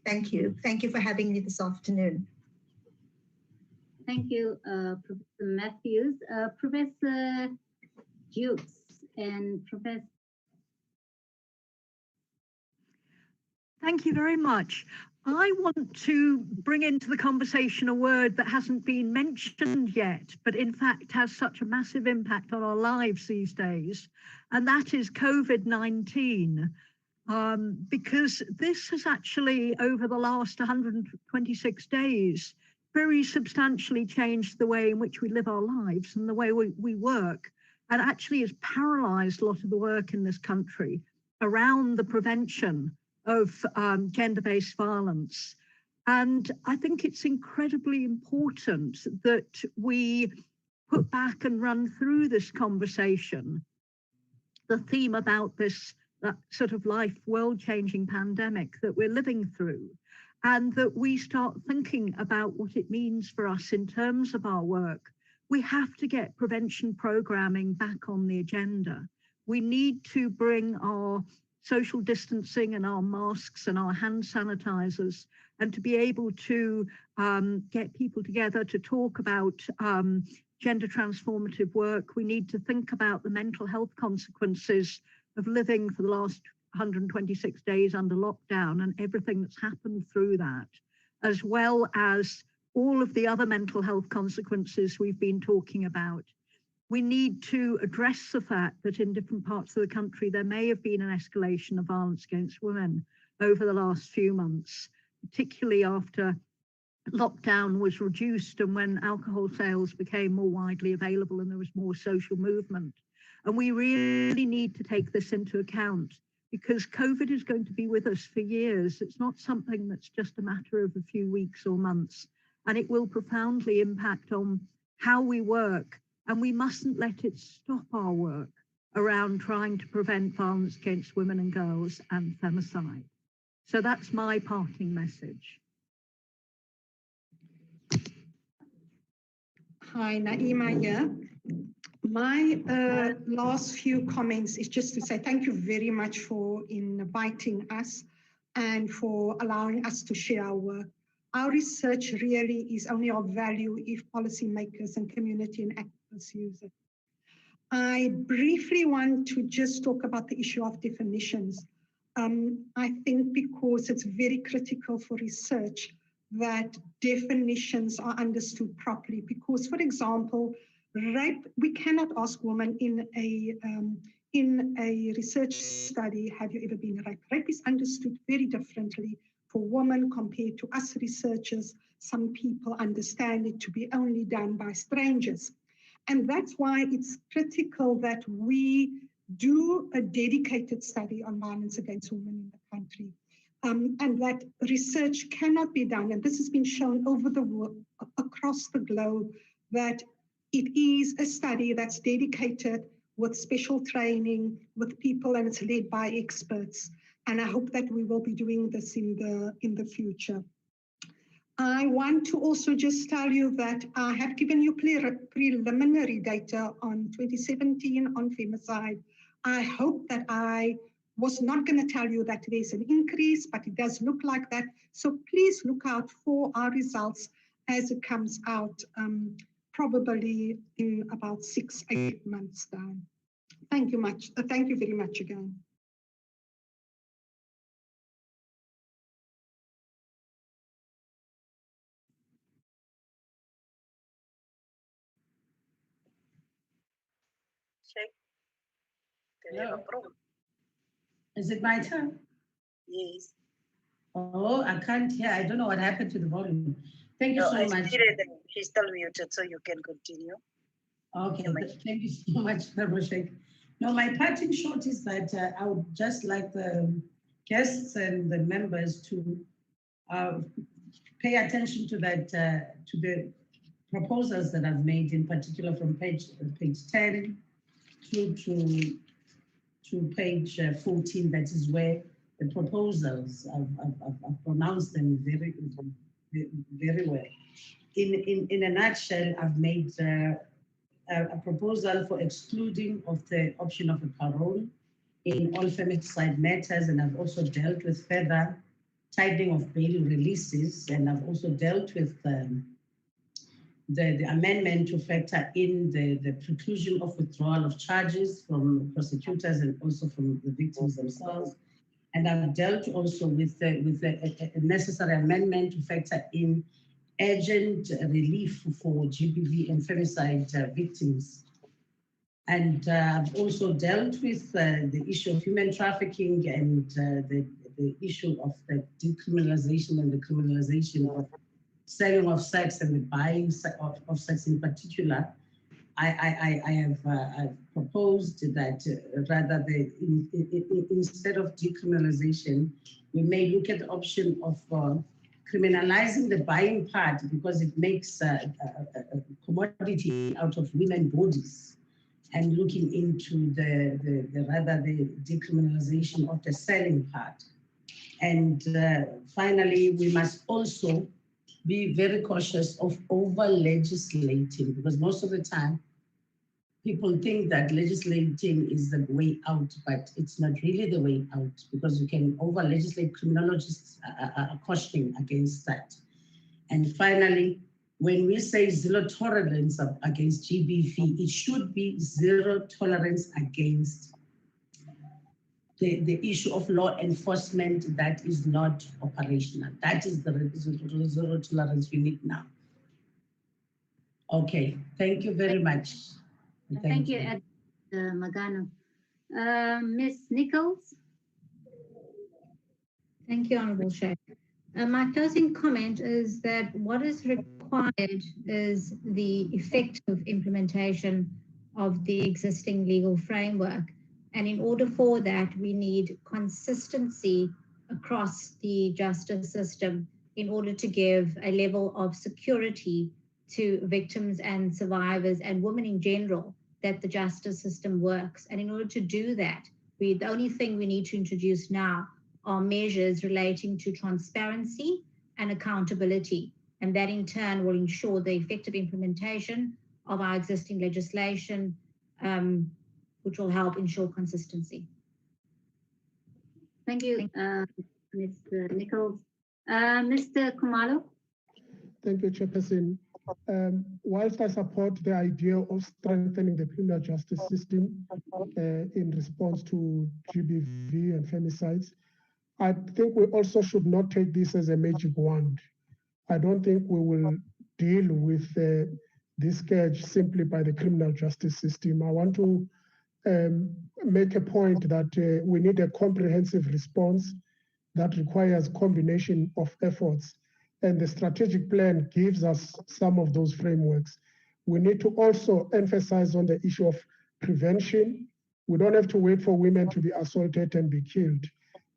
S4: Thank you. Thank you for having me this afternoon.
S3: Thank you, Professor Matthews. Professor Jukes and Professor.
S5: Thank you very much. I want to bring into the conversation a word that hasn't been mentioned yet, but in fact has such a massive impact on our lives these days, and that is COVID-19. Because this has actually, over the last 126 days, very substantially changed the way in which we live our lives and the way we work, and actually has paralyzed a lot of the work in this country around the prevention of gender-based violence. And I think it's incredibly important that we put back and run through this conversation the theme about this sort of life world-changing pandemic that we're living through. and that we start thinking about what it means for us in terms of our work. We have to get prevention programming back on the agenda. We need to bring our social distancing and our masks and our hand sanitizers, and to be able to get people together to talk about gender transformative work. We need to think about the mental health consequences of living for the last 126 days under lockdown and everything that's happened through that, as well as all of the other mental health consequences we've been talking about. We need to address the fact that in different parts of the country, there may have been an escalation of violence against women over the last few months, particularly after lockdown was reduced and when alcohol sales became more widely available and there was more social movement. And we really need to take this into account, because COVID is going to be with us for years. It's not something that's just a matter of a few weeks or months, and it will profoundly impact on how we work. And we mustn't let it stop our work around trying to prevent violence against women and girls and femicide. So that's my parting message.
S6: Hi, Naima here. My last few comments is just to say thank you very much for inviting us and for allowing us to share our work. Our research really is only of value if policymakers and community and activists use it. I briefly want to just talk about the issue of definitions. I think because it's very critical for research that definitions are understood properly, because, for example, rape, we cannot ask women in a research study, have you ever been raped? Rape is understood very differently for women compared to us researchers. Some people understand it to be only done by strangers. And that's why it's critical that we do a dedicated study on violence against women in the country. And that research cannot be done, and this has been shown over the world, across the globe, that it is a study that's dedicated with special training, with people, and it's led by experts. And I hope that we will be doing this in the future. I want to also just tell you that I have given you preliminary data on 2017 on femicide. I hope that I was not going to tell you that there's an increase, but it does look like that. So please look out for our results as it comes out, probably in about 6-8 months time. Thank you much. Thank you very much again.
S7: Hello. Is it my turn?
S1: Yes.
S7: Oh, I can't hear. I don't know what happened to the volume. Thank you so much.
S1: She's still muted, so you can continue.
S7: Okay, thank you so much, Roshek. No, my parting shot is that I would just like the guests and the members to pay attention to that, to the proposals that I've made, in particular from page 10 through to page 14. That is where the proposals, I've pronounced them very, very well. In a nutshell, I've made a proposal for excluding of the option of a parole in all femicide matters, and I've also dealt with further tightening of bail releases, and I've also dealt with the amendment to factor in the preclusion of withdrawal of charges from prosecutors and also from the victims themselves. And I've dealt also with a necessary amendment to factor in urgent relief for GBV and femicide victims. And I've also dealt with the issue of human trafficking and the issue of the decriminalization and the criminalization of selling of sex and the buying of sex in particular. I have proposed that rather instead of decriminalization, we may look at the option of criminalizing the buying part, because it makes a commodity out of women bodies, and looking into the decriminalization of the selling part. And finally, we must also be very cautious of over-legislating, because most of the time, people think that legislating is the way out, but it's not really the way out, because you can over-legislate. Criminologists are cautioning against that. And finally, when we say zero tolerance against GBV, it should be zero tolerance against the issue of law enforcement that is not operational. That is the zero tolerance we need now. Okay, thank you very much.
S3: Thank you, Ed Magano. Ms. Nichols?
S8: Thank you, Honourable Sheikh. My closing comment is that what is required is the effective implementation of the existing legal framework. And in order for that, we need consistency across the justice system in order to give a level of security to victims and survivors and women in general, that the justice system works. And in order to do that, the only thing we need to introduce now are measures relating to transparency and accountability. And that in turn will ensure the effective implementation of our existing legislation, which will help ensure consistency.
S3: Thank you, Ms. Nichols. Mr. Khumalo?
S9: Thank you, Chairperson. Whilst I support the idea of strengthening the criminal justice system in response to GBV and femicides, I think we also should not take this as a magic wand. I don't think we will deal with this scourge simply by the criminal justice system. I want to make a point that we need a comprehensive response that requires combination of efforts. And the strategic plan gives us some of those frameworks. We need to also emphasize on the issue of prevention. We don't have to wait for women to be assaulted and be killed.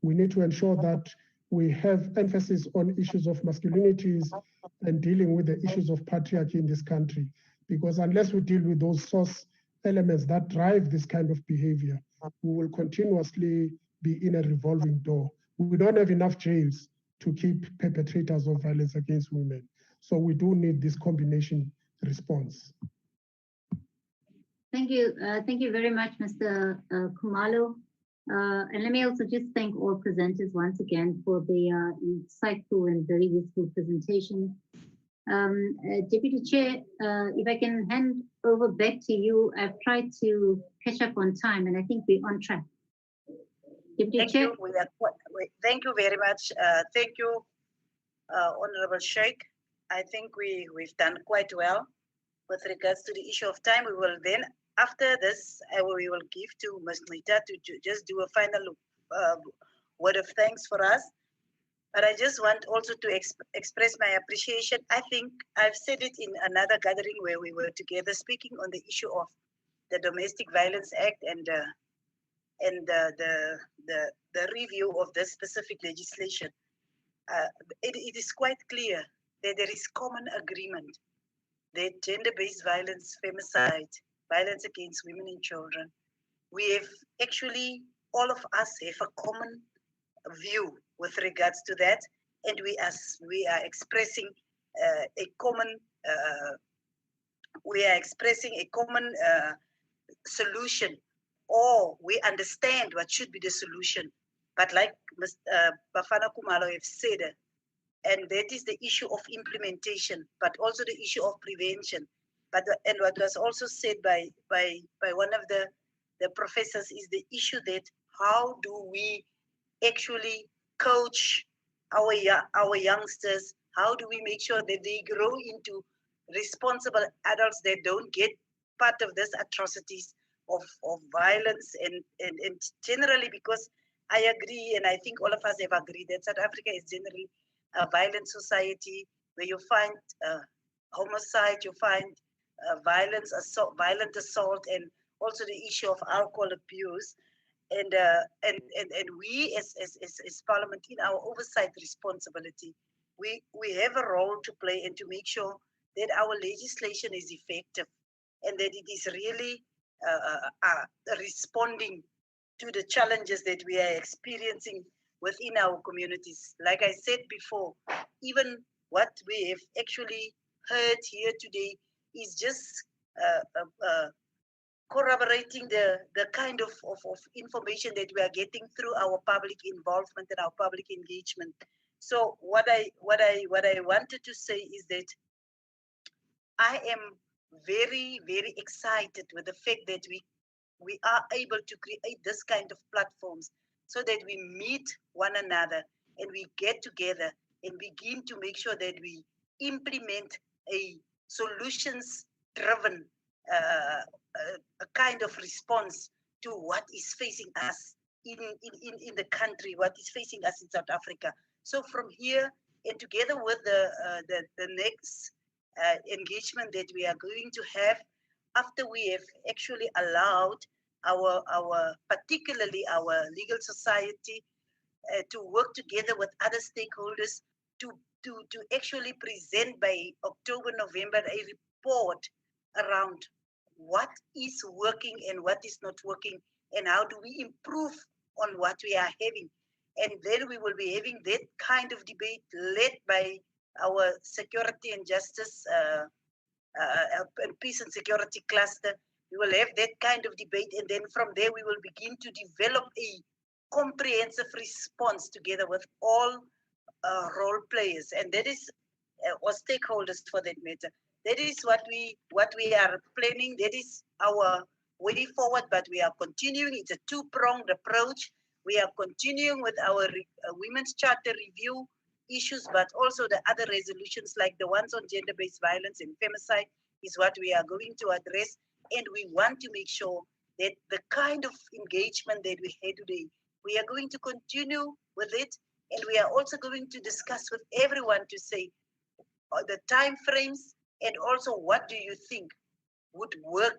S9: We need to ensure that we have emphasis on issues of masculinities and dealing with the issues of patriarchy in this country. Because unless we deal with those source elements that drive this kind of behavior, we will continuously be in a revolving door. We don't have enough jails to keep perpetrators of violence against women. So we do need this combination response.
S3: Thank you. Thank you very much, Mr. Khumalo. And let me also just thank all presenters once again for the insightful and very useful presentation. Deputy Chair, if I can hand over back to you, I've tried to catch up on time and I think we're on track. Deputy Chair.
S1: Thank you very much. Thank you, Honorable Sheikh. I think we've done quite well with regards to the issue of time. We will then, after this, we will give to Ms. Nita to just do a final word of thanks for us. But I just want also to express my appreciation. I think I've said it in another gathering where we were together speaking on the issue of the Domestic Violence Act and the review of this specific legislation. It is quite clear that there is common agreement that gender-based violence, femicide, violence against women and children, we have actually, all of us have a common view with regards to that, and we are expressing a common solution, or we understand what should be the solution. But like Mr. Bafana Khumalo have said, and that is the issue of implementation, but also the issue of prevention. And what was also said by one of the professors is the issue that how do we actually coach our youngsters? How do we make sure that they grow into responsible adults that don't get part of these atrocities of violence and generally, because I agree, and I think all of us have agreed that South Africa is generally a violent society where you find homicide, you find violent assault, and also the issue of alcohol abuse. And we as Parliament, in our oversight responsibility, we have a role to play and to make sure that our legislation is effective and that it is really responding to the challenges that we are experiencing within our communities. Like I said before, even what we have actually heard here today is just corroborating the kind of information that we are getting through our public involvement and our public engagement. So what I wanted to say is that I am very, very excited with the fact that we are able to create this kind of platforms so that we meet one another and we get together and begin to make sure that we implement a solutions driven a kind of response to what is facing us in the country, what is facing us in South Africa. So from here and together with the next engagement that we are going to have after we have actually allowed our particularly our legal society to work together with other stakeholders to actually present by October, November a report around what is working and what is not working and how do we improve on what we are having. And then we will be having that kind of debate led by our security and justice and peace and security cluster. We will have that kind of debate, and then from there we will begin to develop a comprehensive response together with all role players, and that is or stakeholders for that matter. That is what we are planning. That is our way forward. But we are continuing. It's a two-pronged approach. We are continuing with our Women's Charter review issues, but also the other resolutions like the ones on gender-based violence and femicide is what we are going to address. And we want to make sure that the kind of engagement that we had today, we are going to continue with it. And we are also going to discuss with everyone to say the time frames and also what do you think would work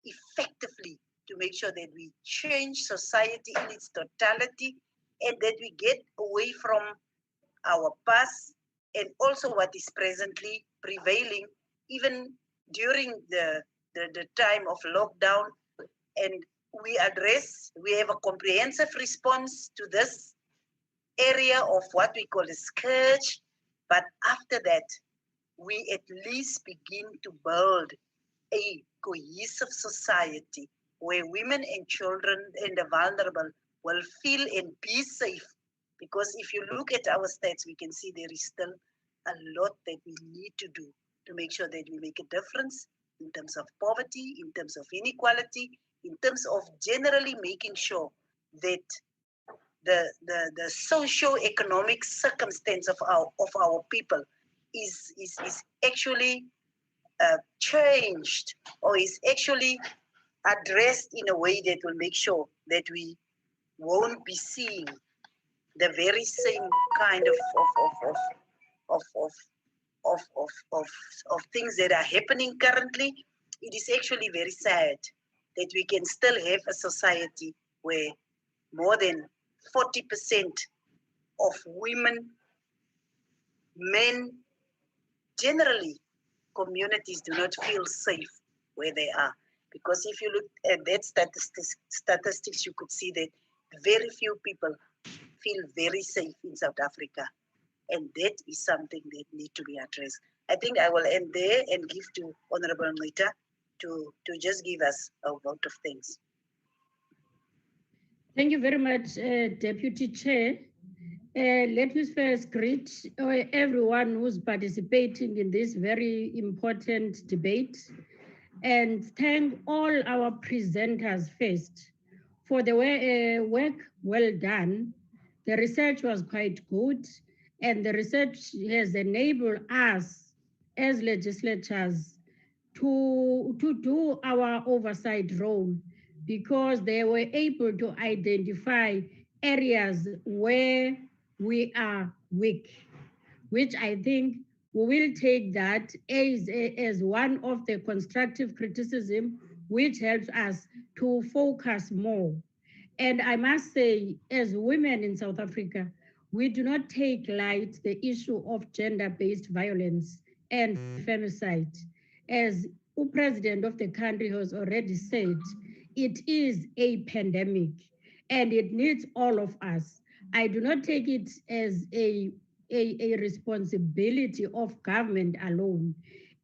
S1: effectively to make sure that we change society in its totality and that we get away from our past and also what is presently prevailing even during the time of lockdown. And we have a comprehensive response to this area of what we call a scourge. But after that, we at least begin to build a cohesive society where women and children and the vulnerable will feel and be safe. Because if you look at our stats, we can see there is still a lot that we need to do to make sure that we make a difference in terms of poverty, in terms of inequality, in terms of generally making sure that the socio-economic circumstance of our people is actually changed or is actually addressed in a way that will make sure that we won't be seeing the very same kind of things that are happening currently. It is actually very sad that we can still have a society where more than 40% of women, men, generally communities do not feel safe where they are. Because if you look at that statistics, you could see that very few people feel very safe in South Africa. And that is something that needs to be addressed. I think I will end there and give to Honorable Mita to just give us a vote of thanks.
S13: Thank you very much, Deputy Chair. Let me first greet everyone who's participating in this very important debate and thank all our presenters first for the work well done. The research was quite good and the research has enabled us as legislators to do our oversight role because they were able to identify areas where we are weak, which I think we will take that as one of the constructive criticism which helps us to focus more. And I must say, as women in South Africa, we do not take light the issue of gender-based violence and femicide. As the President of the country has already said, it is a pandemic and it needs all of us. I do not take it as a responsibility of government alone.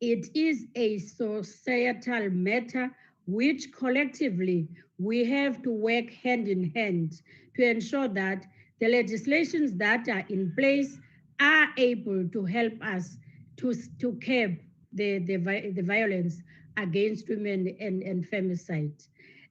S13: It is a societal matter which collectively we have to work hand in hand to ensure that the legislations that are in place are able to help us to curb the violence against women and femicide.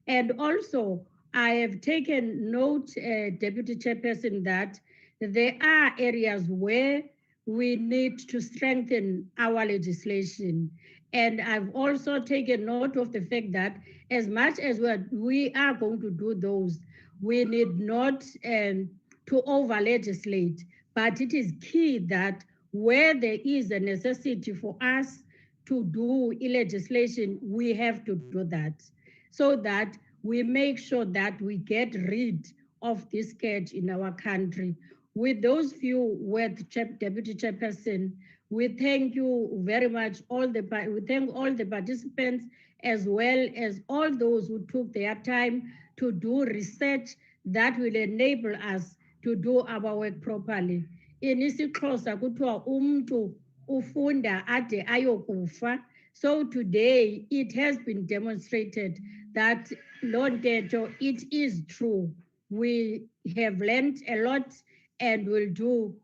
S13: And also, I have taken note, Deputy Chairperson, that there are areas where we need to strengthen our legislation. And I've also taken note of the fact that as much as we are going to do those, we need not to over legislate, but it is key that where there is a necessity for us to do legislation, we have to do that so that we make sure that we get rid of this scourge in our country. With those few words, Deputy Chairperson, we thank you very much. We thank all the participants as well as all those who took their time to do research that will enable us to do our work properly. In isiXhosa kuthiwa umntu ufunda ade ayokufa. So today it has been demonstrated that it is true. We have learned a lot and will do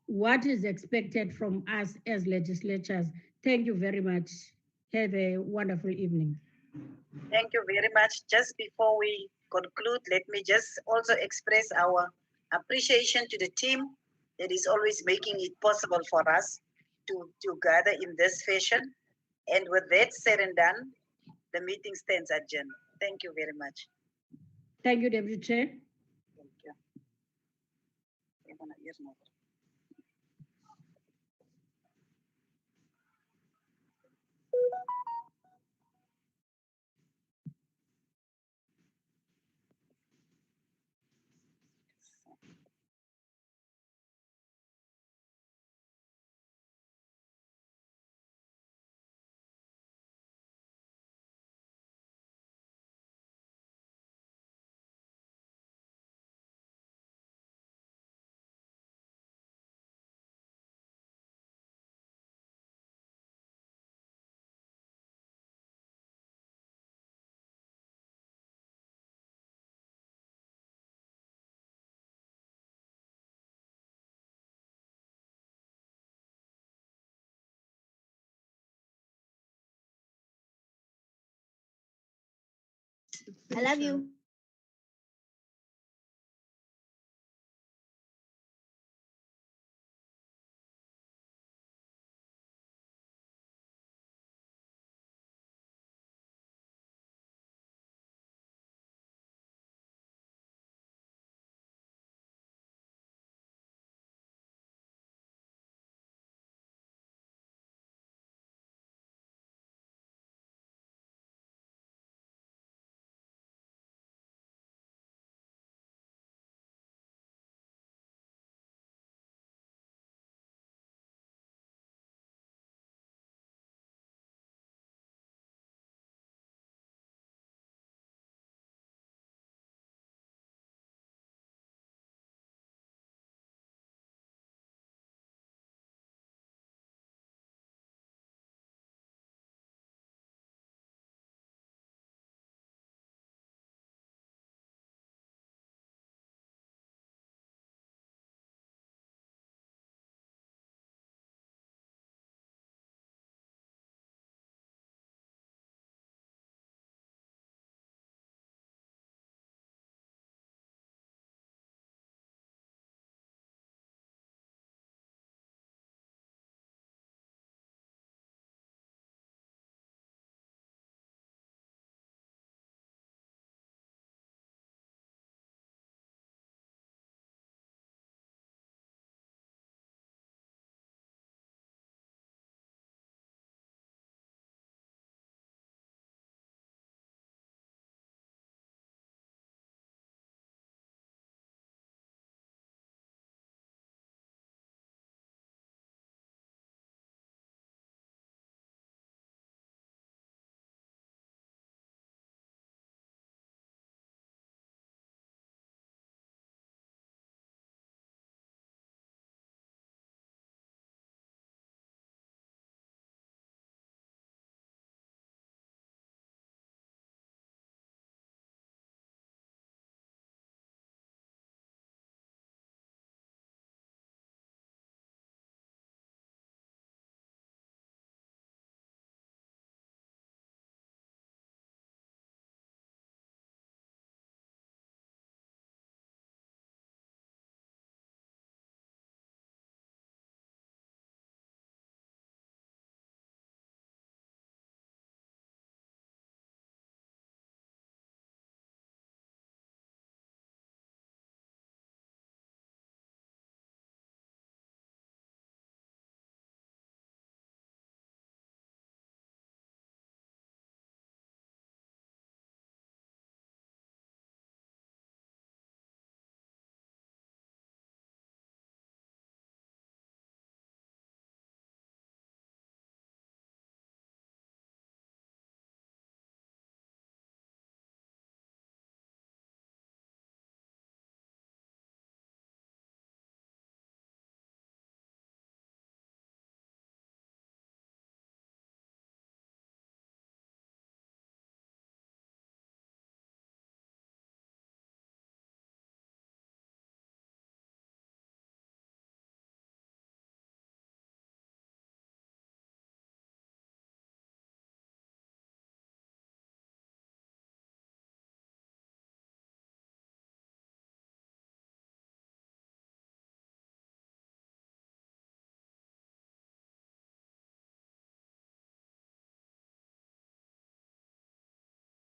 S13: what is expected from us as legislators. Thank you very much. Have a wonderful evening.
S1: Thank you very much. Just before we conclude, let me just also express our appreciation to the team that is always making it possible for us to gather in this fashion. And with that said and done, the meeting stands adjourned. Thank you very much.
S13: Thank you, Deputy Chair.
S1: Thank you.
S14: I love you.